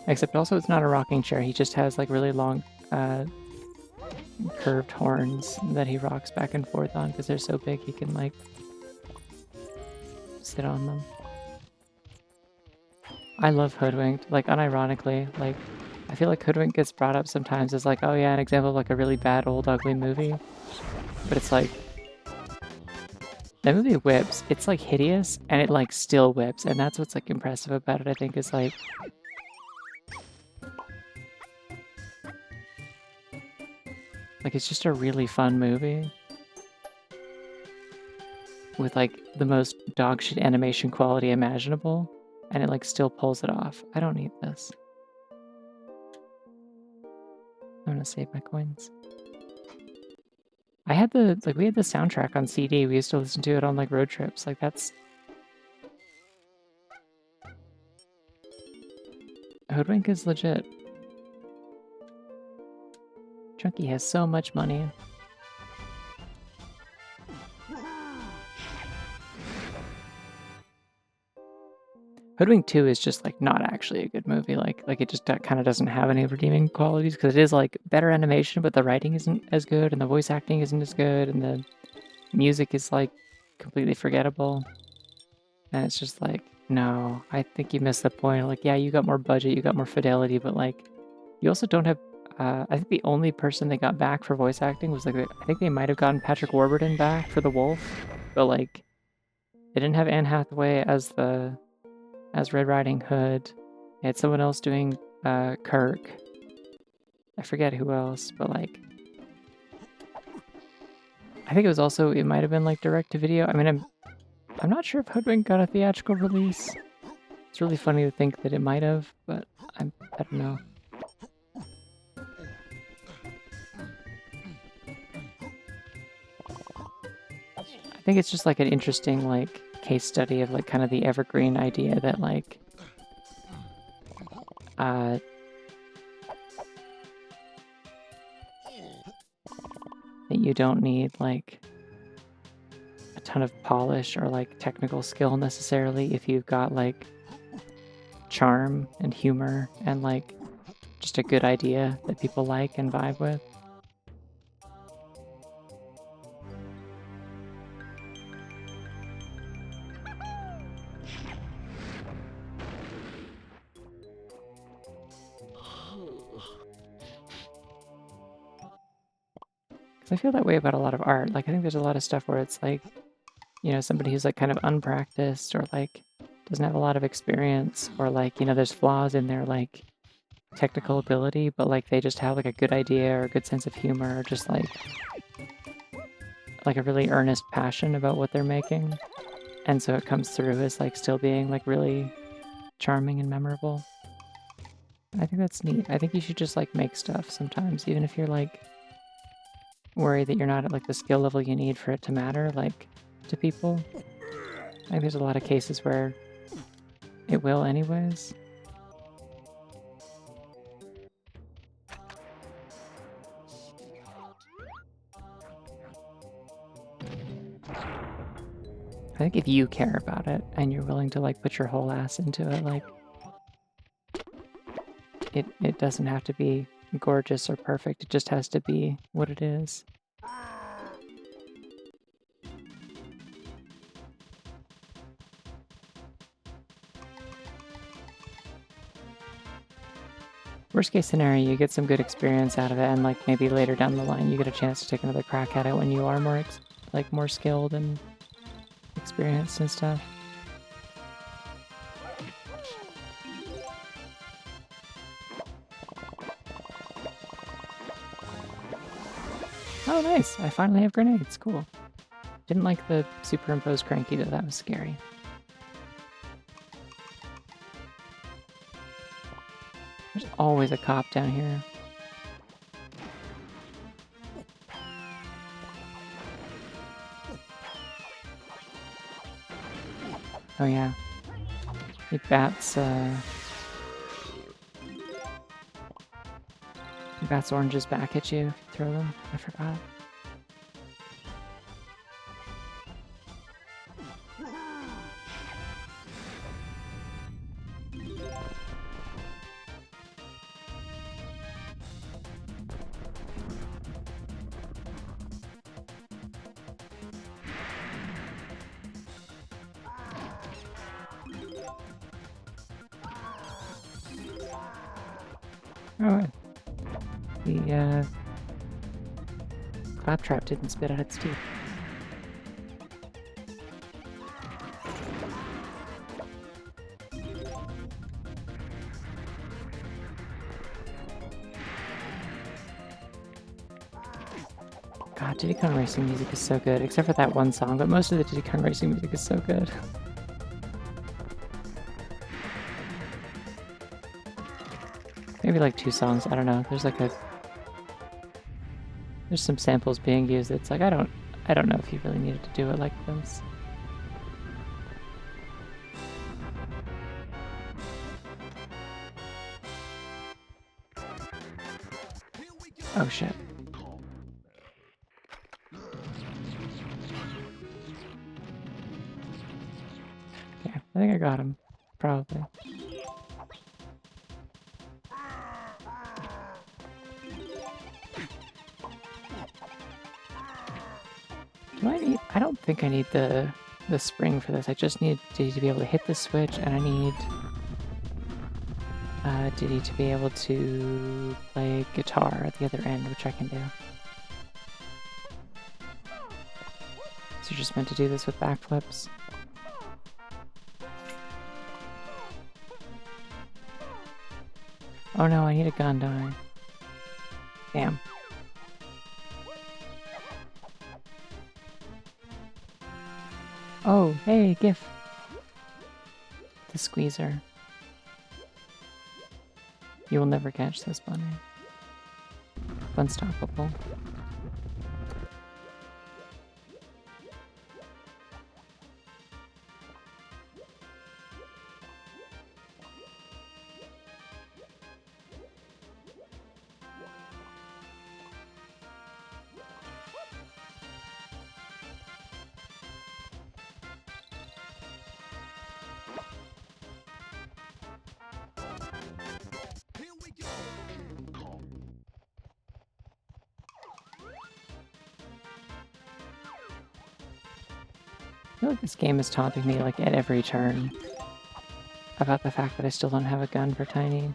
Except also it's not a rocking chair, he just has like really long curved horns that he rocks back and forth on because they're so big he can like sit on them. I love Hoodwinked, like unironically, like I feel like Hoodwinked gets brought up sometimes as like, oh yeah, an example of like a really bad old ugly movie. But it's like, that movie whips, it's like hideous and it like still whips, and that's what's like impressive about it, I think, is like, it's just a really fun movie with like the most dogshit animation quality imaginable, and it like still pulls it off. I don't need this. I'm gonna save my coins. I had we had the soundtrack on CD. We used to listen to it on like road trips. Like that's... Hoodwink is legit. Chunky has so much money. Hoodwink 2 is just like not actually a good movie. Like it just kind of doesn't have any redeeming qualities because it is like better animation, but the writing isn't as good, and the voice acting isn't as good, and the music is like completely forgettable. And it's just like, no, I think you missed the point. Like, yeah, you got more budget, you got more fidelity, but like, you also don't have. I think the only person they got back for voice acting was like, I think they might have gotten Patrick Warburton back for the Wolf, but like, they didn't have Anne Hathaway as Red Riding Hood. They had someone else doing Kirk. I forget who else, but like, I think it might have been like direct to video. I mean, I'm not sure if Hoodwink got a theatrical release. It's really funny to think that it might have, but I don't know. I think it's just like an interesting like case study of like kind of the evergreen idea that like that you don't need like a ton of polish or like technical skill necessarily if you've got like charm and humor and like just a good idea that people like and vibe with. I feel that way about a lot of art. Like, I think there's a lot of stuff where it's like, you know, somebody who's like kind of unpracticed or like doesn't have a lot of experience or like, you know, there's flaws in their like technical ability, but like they just have like a good idea or a good sense of humor or just like a really earnest passion about what they're making. And so it comes through as like still being like really charming and memorable. I think that's neat. I think you should just like make stuff sometimes, even if you're like worried that you're not at like the skill level you need for it to matter, like to people. I think there's a lot of cases where it will anyways. I think if you care about it and you're willing to like put your whole ass into it, like it doesn't have to be gorgeous or perfect. It just has to be what it is. Worst case scenario, you get some good experience out of it, and like maybe later down the line, you get a chance to take another crack at it when you are more more skilled and experienced and stuff. Oh, nice! I finally have grenades. Cool. Didn't like the superimposed cranky though. That was scary. There's always a cop down here. Oh yeah. He bats oranges back at you if you throw them. I forgot. Oh, the claptrap didn't spit out its teeth. God, Diddy Kong Racing music is so good, except for that one song, but most of the Diddy Kong Racing music is so good. Maybe like 2 songs, I don't know. There's some samples being used. It's like I don't know if you really needed to do it like this. Oh shit. Okay, I think I got him. Probably. Do I need... I don't think I need the spring for this. I just need Diddy to be able to hit the switch, and I need Diddy to be able to play guitar at the other end, which I can do. So you're just meant to do this with backflips. Oh no, I need a gun, don't I? Damn. Oh, hey, GIF. The squeezer. You will never catch this bunny. Unstoppable. I feel like this game is taunting me like at every turn about the fact that I still don't have a gun for Tiny.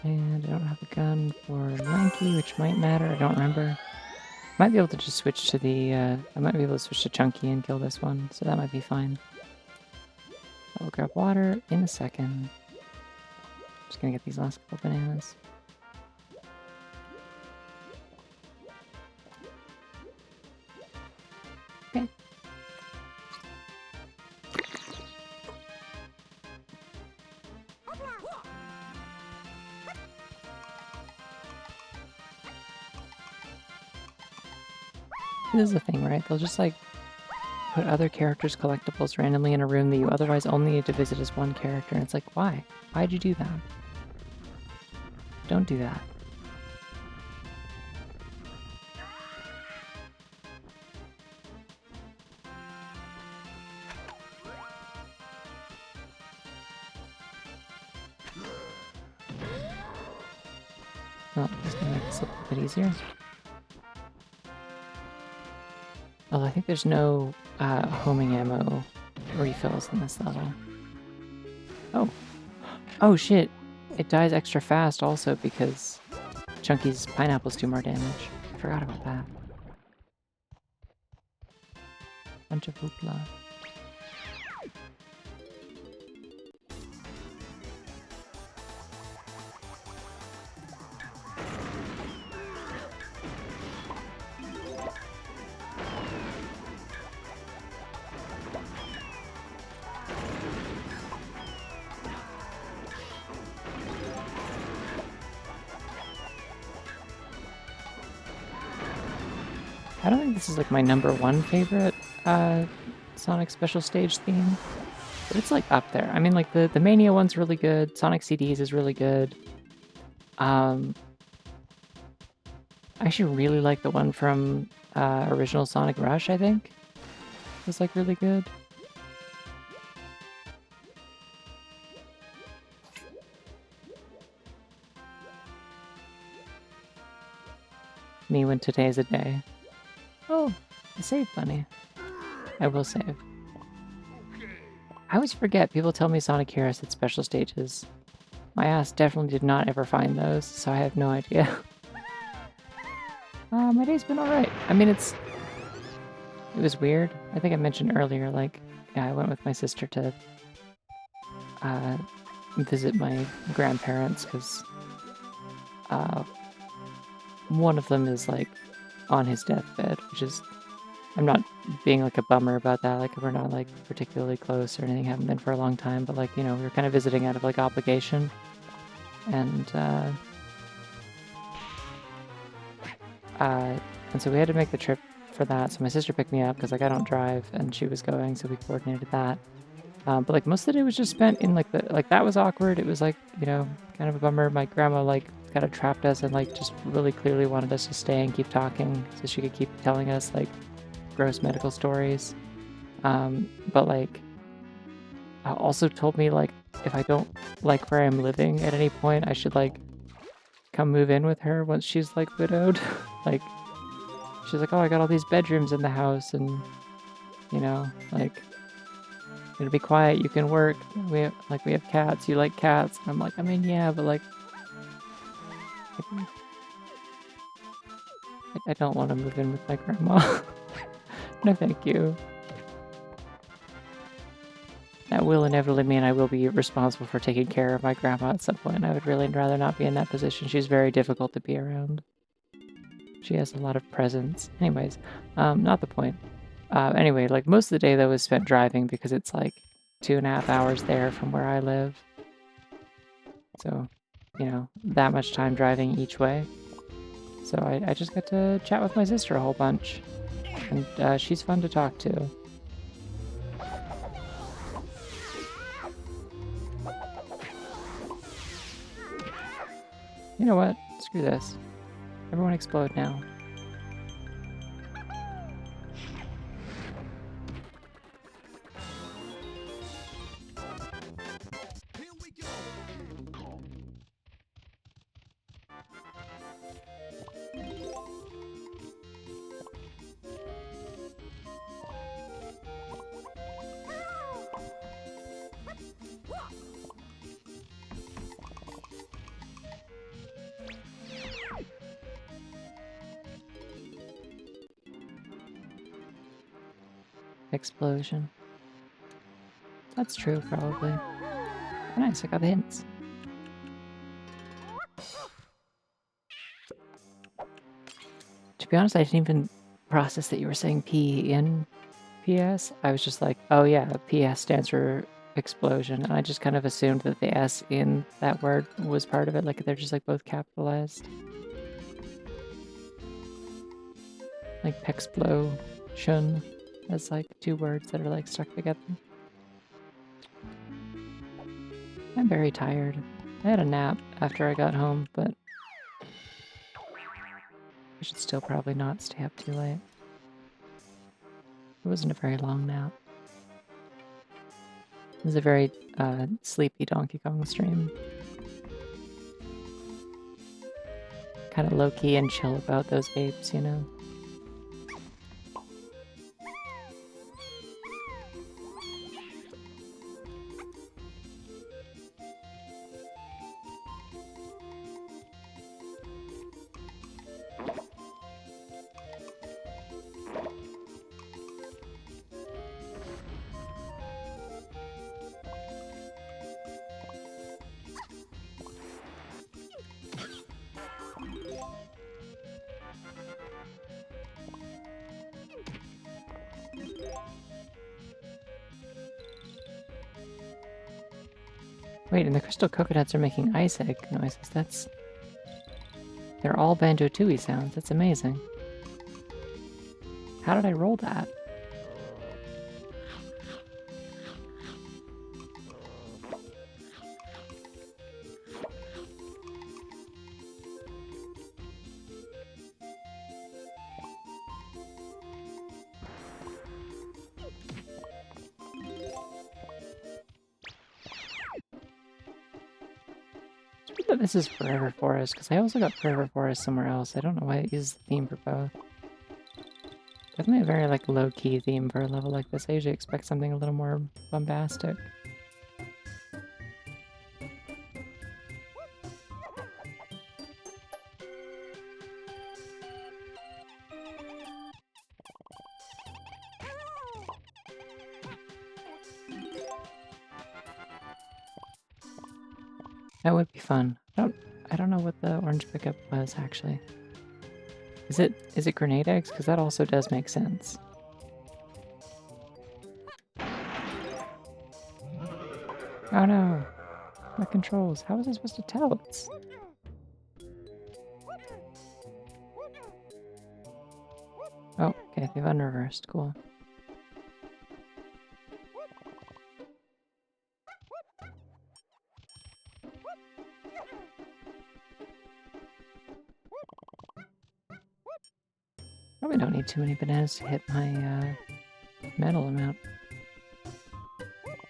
And I don't have a gun for Lanky, which might matter, I don't remember. Might be able to just switch to the, I might be able to switch to Chunky and kill this one, so that might be fine. I'll grab water in a second. Just gonna get these last couple bananas. Okay. This is the thing, right? They'll just like put other characters' collectibles randomly in a room that you otherwise only need to visit as one character, and it's like, why? Why'd you do that? Don't do that. Oh, this may make this a little bit easier. Although I think there's no homing ammo refills in this level. Oh. Oh shit! It dies extra fast also because Chunky's pineapples do more damage. I forgot about that. Bunch of hoopla. I don't think this is like my #1 favorite Sonic Special Stage theme, but it's like up there. I mean, like the Mania one's really good. Sonic CDs is really good. I actually really like the one from original Sonic Rush. I think it was like really good. Me when today's a day. Oh, I saved money. I will save. I always forget. People tell me Sonic Heroes had special stages. My ass definitely did not ever find those, so I have no idea. My day's been alright. I mean, it was weird. I think I mentioned earlier, like, yeah, I went with my sister to visit my grandparents, because one of them is, like, on his deathbed, which is... I'm not being, like, a bummer about that, like, we're not, like, particularly close or anything, haven't been for a long time, but, like, you know, we were kind of visiting out of, like, obligation, and so we had to make the trip for that, so my sister picked me up, because, like, I don't drive, and she was going, so we coordinated that. But, like, most of the day was just spent in, like, that was awkward, it was, like, you know, kind of a bummer. My grandma, like, kind of trapped us and like just really clearly wanted us to stay and keep talking so she could keep telling us like gross medical stories. But like also told me like if I don't like where I'm living at any point, I should like come move in with her once she's like widowed. Like she's like, oh, I got all these bedrooms in the house, and you know, like it'll be quiet. You can work. We have cats. You like cats? And I'm like, I mean, yeah, but like, I don't want to move in with my grandma. No, thank you. That will inevitably mean I will be responsible for taking care of my grandma at some point. I would really rather not be in that position. She's very difficult to be around. She has a lot of presence. Anyways, not the point. Anyway, like most of the day though was spent driving because it's like 2.5 hours there from where I live. So, you know, that much time driving each way. So I just got to chat with my sister a whole bunch. And she's fun to talk to. You know what? Screw this. Everyone explode now. Explosion. That's true, probably. Oh, nice, I got the hints. To be honest, I didn't even process that you were saying P in PS. I was just like, oh yeah, PS stands for explosion. And I just kind of assumed that the S in that word was part of it. Like they're just like both capitalized. Like pexplosion as like two words that are like stuck together. I'm very tired. I had a nap after I got home, but I should still probably not stay up too late. It wasn't a very long nap. It was a very sleepy Donkey Kong stream. Kind of low-key and chill about those apes, you know? Wait, and the crystal coconuts are making ice egg noises. They're all Banjo-Tooie sounds. That's amazing. How did I roll that? That this is Forever Forest, because I also got Forever Forest somewhere else. I don't know why it uses the theme for both. Definitely a very like low-key theme for a level like this. I usually expect something a little more bombastic. That would be fun. I don't know what the orange pickup was actually. Is it grenade eggs? Because that also does make sense. Oh no! My controls. How was I supposed to tell? Oh, okay, they've unreversed. Cool. Probably don't need too many bananas to hit my medal amount.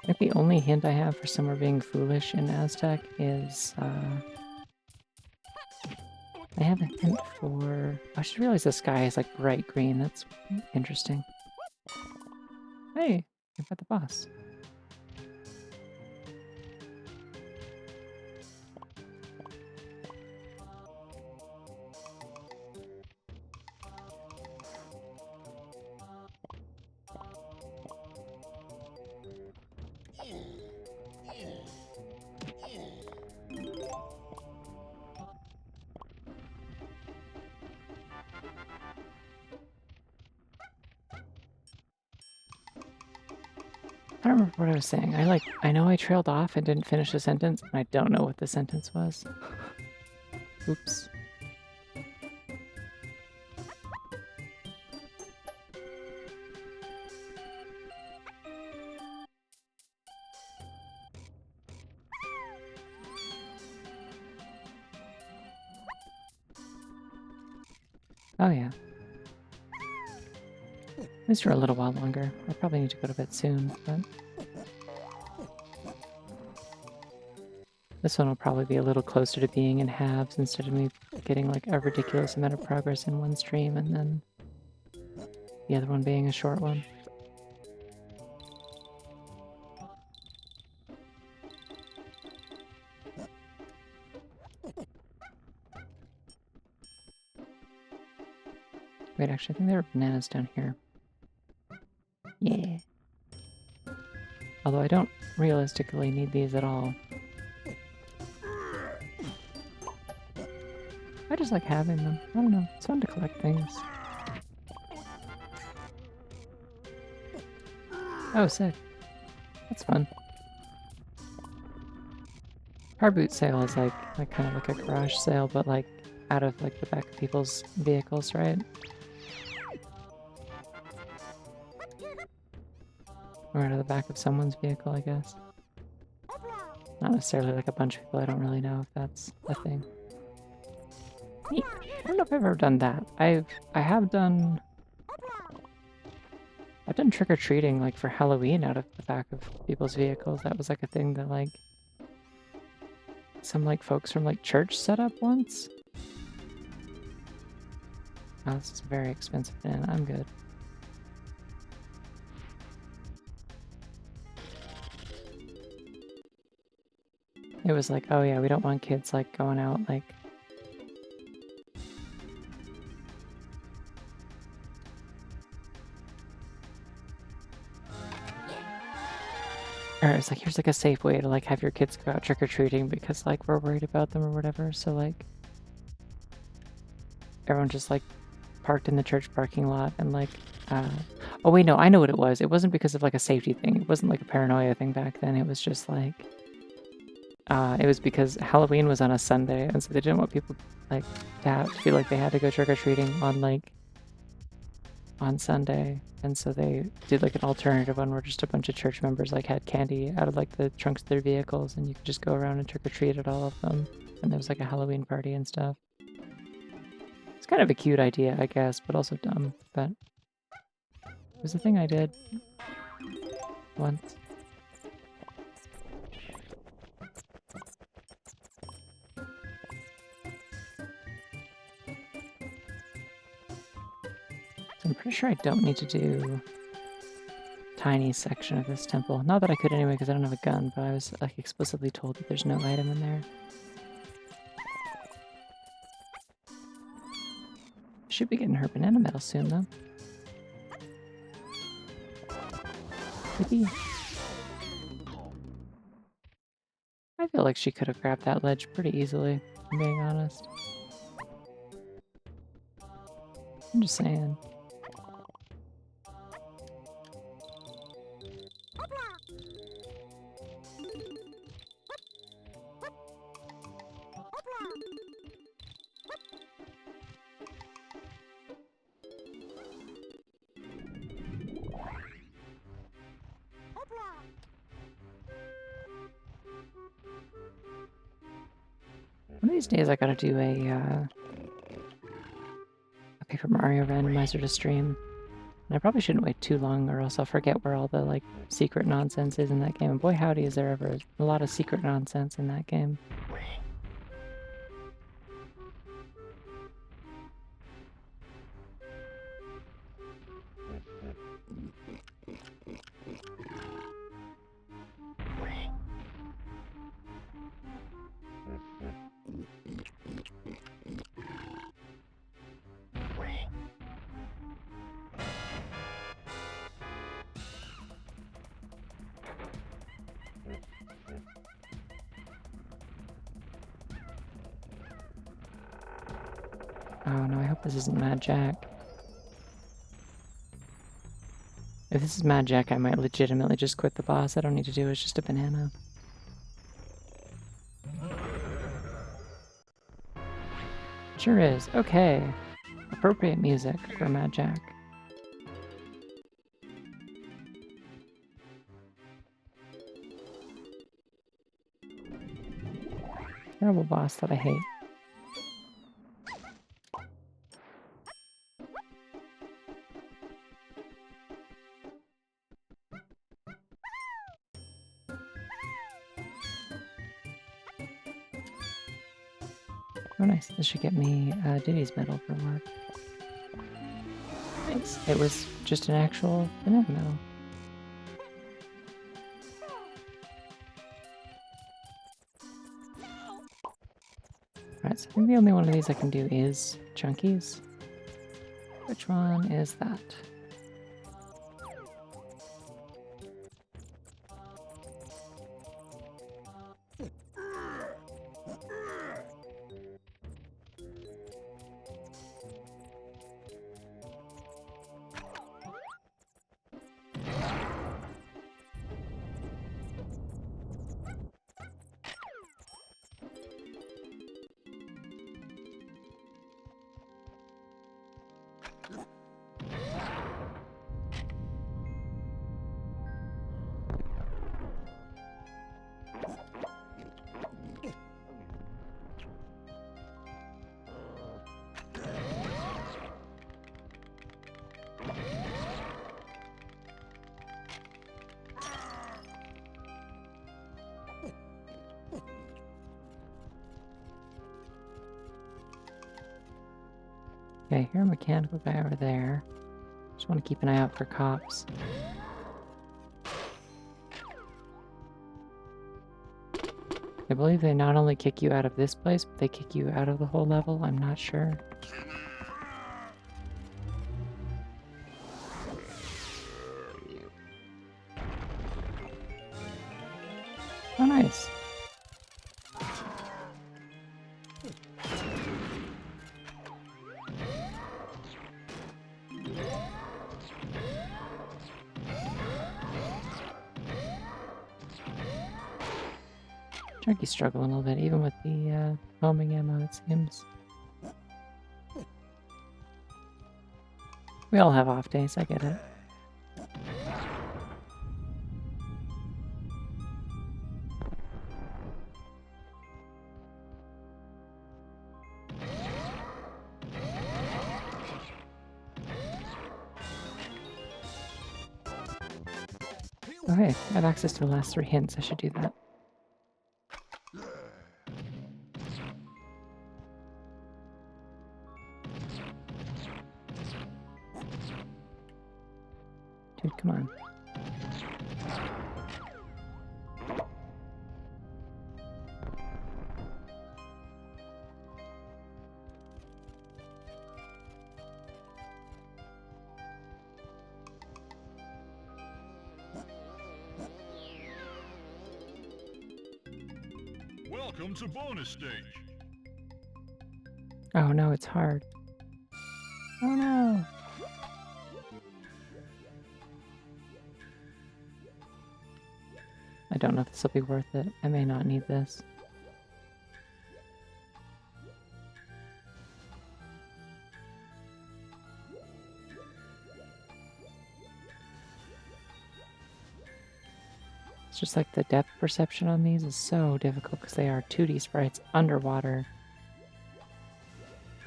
I think the only hint I have for somewhere being foolish in Aztec is I have a hint for... I should realize the sky is like bright green. That's interesting. Hey, you've got the boss. I don't remember what I was saying. I know I trailed off and didn't finish the sentence, and I don't know what the sentence was. Oops. Oh yeah. At least for a little while longer. I probably need to go to bed soon, but... This one will probably be a little closer to being in halves instead of me getting like a ridiculous amount of progress in one stream and then the other one being a short one. Wait, actually, I think there are bananas down here. Yeah. Although I don't realistically need these at all. I just like having them. I don't know. It's fun to collect things. Oh, sick. That's fun. Car boot sale is like kind of like a garage sale, but like out of like the back of people's vehicles, right? Or out of the back of someone's vehicle, I guess. Not necessarily like a bunch of people. I don't really know if that's a thing. Neat. I don't know if I've ever done that. I've done trick-or-treating like for Halloween out of the back of people's vehicles. That was like a thing that like some like folks from like church set up once. Oh, this is very expensive banana. I'm good. It was like, oh yeah, we don't want kids like going out like... Or it's like, here's like a safe way to like have your kids go out trick-or-treating because like we're worried about them or whatever, so like... Everyone just like parked in the church parking lot and like, oh wait, no, I know what it was. It wasn't because of like a safety thing. It wasn't like a paranoia thing back then. It was just like, it was because Halloween was on a Sunday, and so they didn't want people like to feel like they had to go trick-or-treating on like on Sunday, and so they did like an alternative one where just a bunch of church members like had candy out of like the trunks of their vehicles, and you could just go around and trick-or-treat at all of them, and there was like a Halloween party and stuff. It's kind of a cute idea, I guess, but also dumb, but it was a thing I did once. I'm pretty sure I don't need to do tiny section of this temple. Not that I could anyway, because I don't have a gun, but I was like explicitly told that there's no item in there. Should be getting her banana medal soon, though. Maybe. I feel like she could have grabbed that ledge pretty easily, if I'm being honest. I'm just saying. One of these days I gotta do a Paper Mario Randomizer to stream. And I probably shouldn't wait too long or else I'll forget where all the, like, secret nonsense is in that game. And boy howdy is there ever a lot of secret nonsense in that game. Oh no, I hope this isn't Mad Jack. If this is Mad Jack, I might legitimately just quit the boss. I don't need to do it, it's just a banana. Sure is. Okay. Appropriate music for Mad Jack. Terrible boss that I hate. Oh nice, this should get me Diddy's medal for work. Thanks. It was just an actual banana medal. Alright, so I think the only one of these I can do is Chunkies. Which one is that? Okay, here a mechanical guy over there. Just want to keep an eye out for cops. I believe they not only kick you out of this place, but they kick you out of the whole level. I'm not sure. Oh, nice. Chunky's struggling a little bit, even with the homing ammo, it seems. We all have off days, I get it. Oh hey, I have access to the last 3 hints, I should do that. Dude, come on. Welcome to bonus stage. Oh no, it's hard. Oh no! I don't know if this will be worth it. I may not need this. It's just like the depth perception on these is so difficult because they are 2D sprites underwater,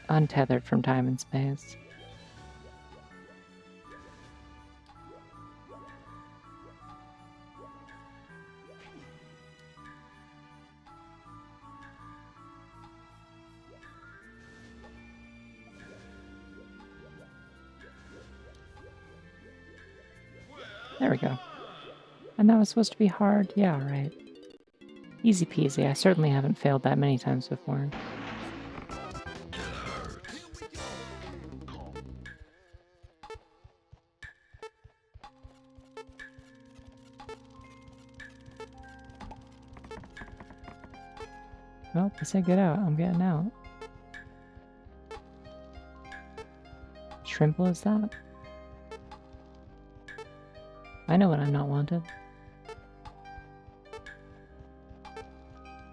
untethered from time and space. There we go. And that was supposed to be hard? Yeah, right. Easy peasy. I certainly haven't failed that many times before. Well, I said get out. I'm getting out. Shrimple is that? I know when I'm not wanted.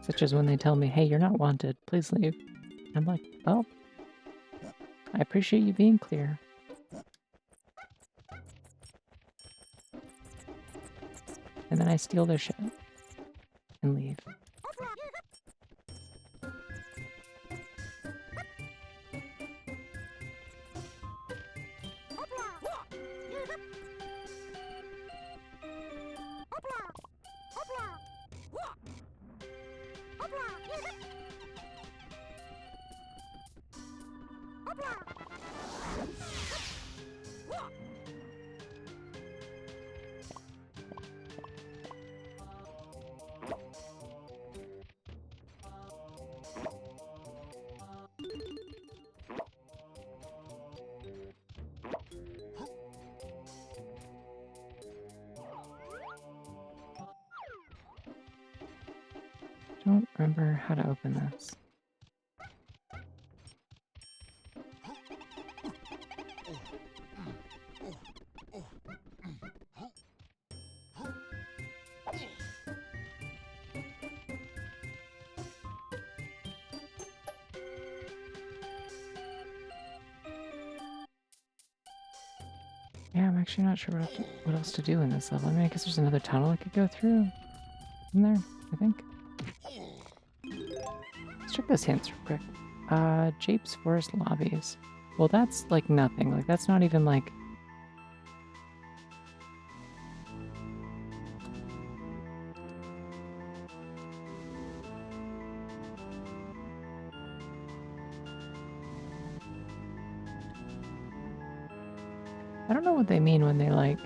Such as when they tell me, hey, you're not wanted, please leave. I'm like, oh, I appreciate you being clear. And then I steal their shit and leave. Don't remember how to open this. Yeah, I'm actually not sure what else to do in this level. I mean, I guess there's another tunnel I could go through in there, I think. Let's check those hints real quick. Jape's Forest Lobbies. Well, that's like nothing. Like, that's not even like... I don't know what they mean when they, like,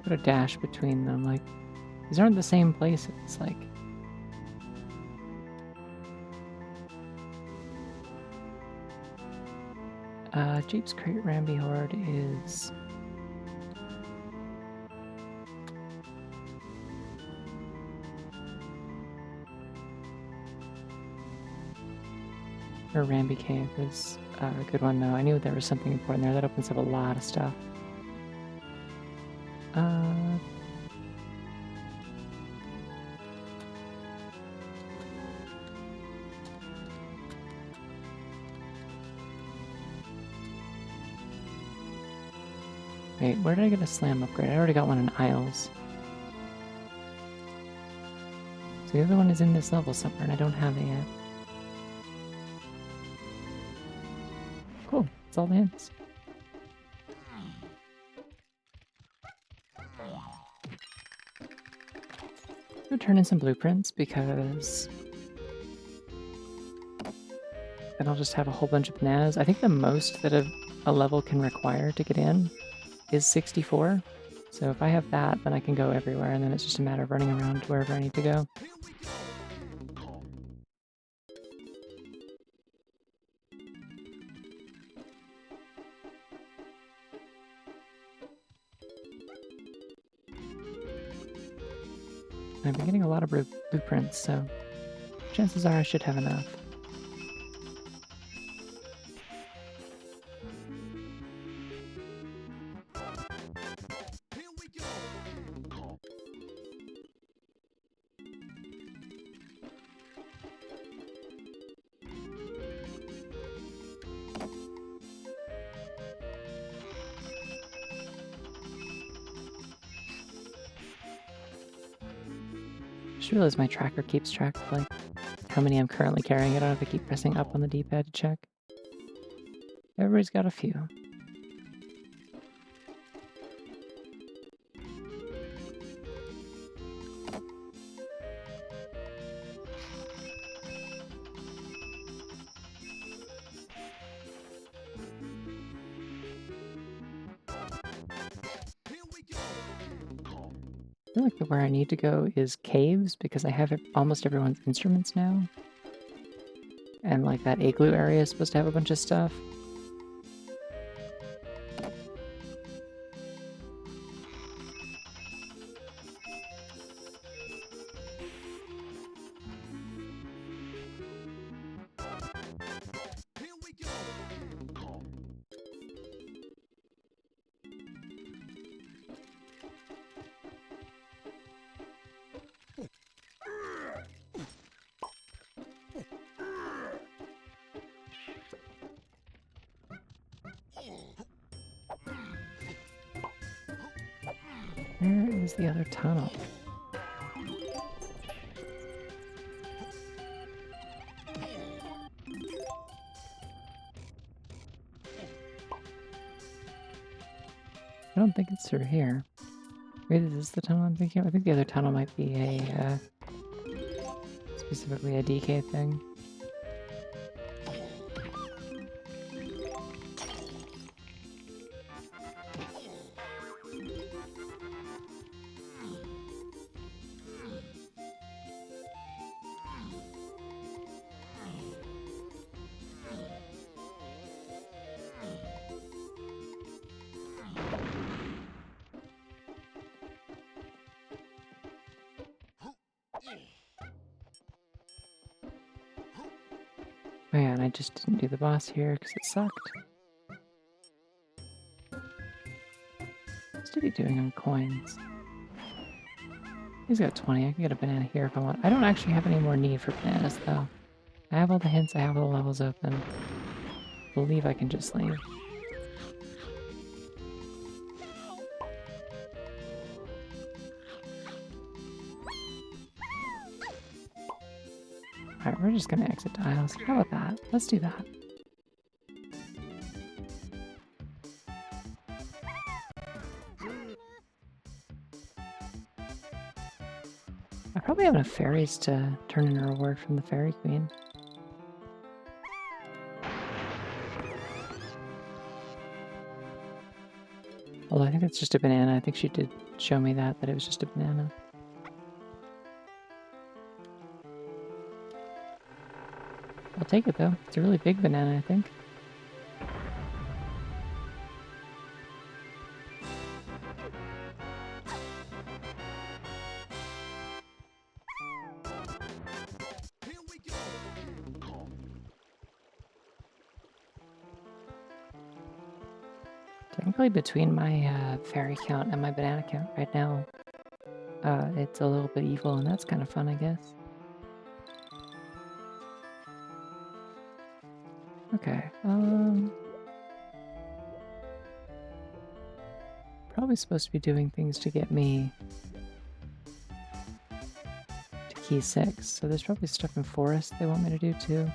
put a dash between them. Like, these aren't the same places. Like... Jape's Crate Ramby Horde is... Or Ramby Cave is a good one, though. I knew there was something important there. That opens up a lot of stuff. Wait, where did I get a slam upgrade? I already got one in Isles. So the other one is in this level somewhere, and I don't have it yet. Cool, that's all the hints. I'll turn in some blueprints, because then I'll just have a whole bunch of bananas. I think the most that a level can require to get in is 64. So if I have that, then I can go everywhere, and then it's just a matter of running around to wherever I need to go. I've been getting a lot of blueprints, so chances are I should have enough. I just realized my tracker keeps track of, like, how many I'm currently carrying. I don't have to keep pressing up on the D-pad to check. Everybody's got a few. feel like where I need to go is caves because I have almost everyone's instruments now. And like that igloo area is supposed to have a bunch of stuff. Here we go. Where is the other tunnel? I don't think it's through here. Maybe this is the tunnel I'm thinking of. I think the other tunnel might be a, specifically a DK thing. Man, I just didn't do the boss here because it sucked. What's he doing on coins? He's got 20. I can get a banana here if I want. I don't actually have any more need for bananas, though. I have all the hints. I have all the levels open. I believe I can just leave. Alright, we're just gonna exit tiles. How about that? Let's do that. I probably have enough fairies to turn in a reward from the Fairy Queen. Although I think it's just a banana. I think she did show me that it was just a banana. I'll take it though. It's a really big banana, I think. Here we go. Technically between my fairy count and my banana count right now, it's a little bit evil and that's kind of fun, I guess. Okay, probably supposed to be doing things to get me to key 6, so there's probably stuff in forest they want me to do too.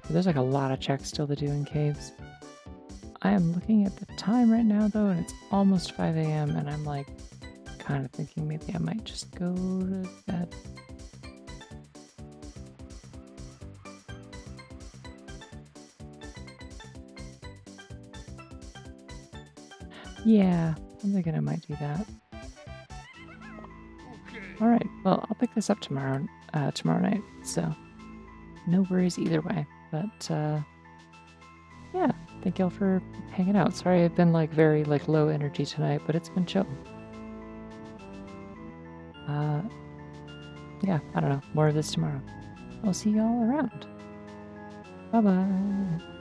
But there's like a lot of checks still to do in caves. I am looking at the time right now though, and it's almost 5 a.m. and I'm like kind of thinking maybe I might just go to bed. Yeah, I'm thinking I might do that. Okay. Alright, well, I'll pick this up tomorrow night, so no worries either way. But, yeah, thank y'all for hanging out. Sorry I've been, like, very, like, low energy tonight, but it's been chill. Yeah, I don't know. More of this tomorrow. I'll see y'all around. Bye-bye.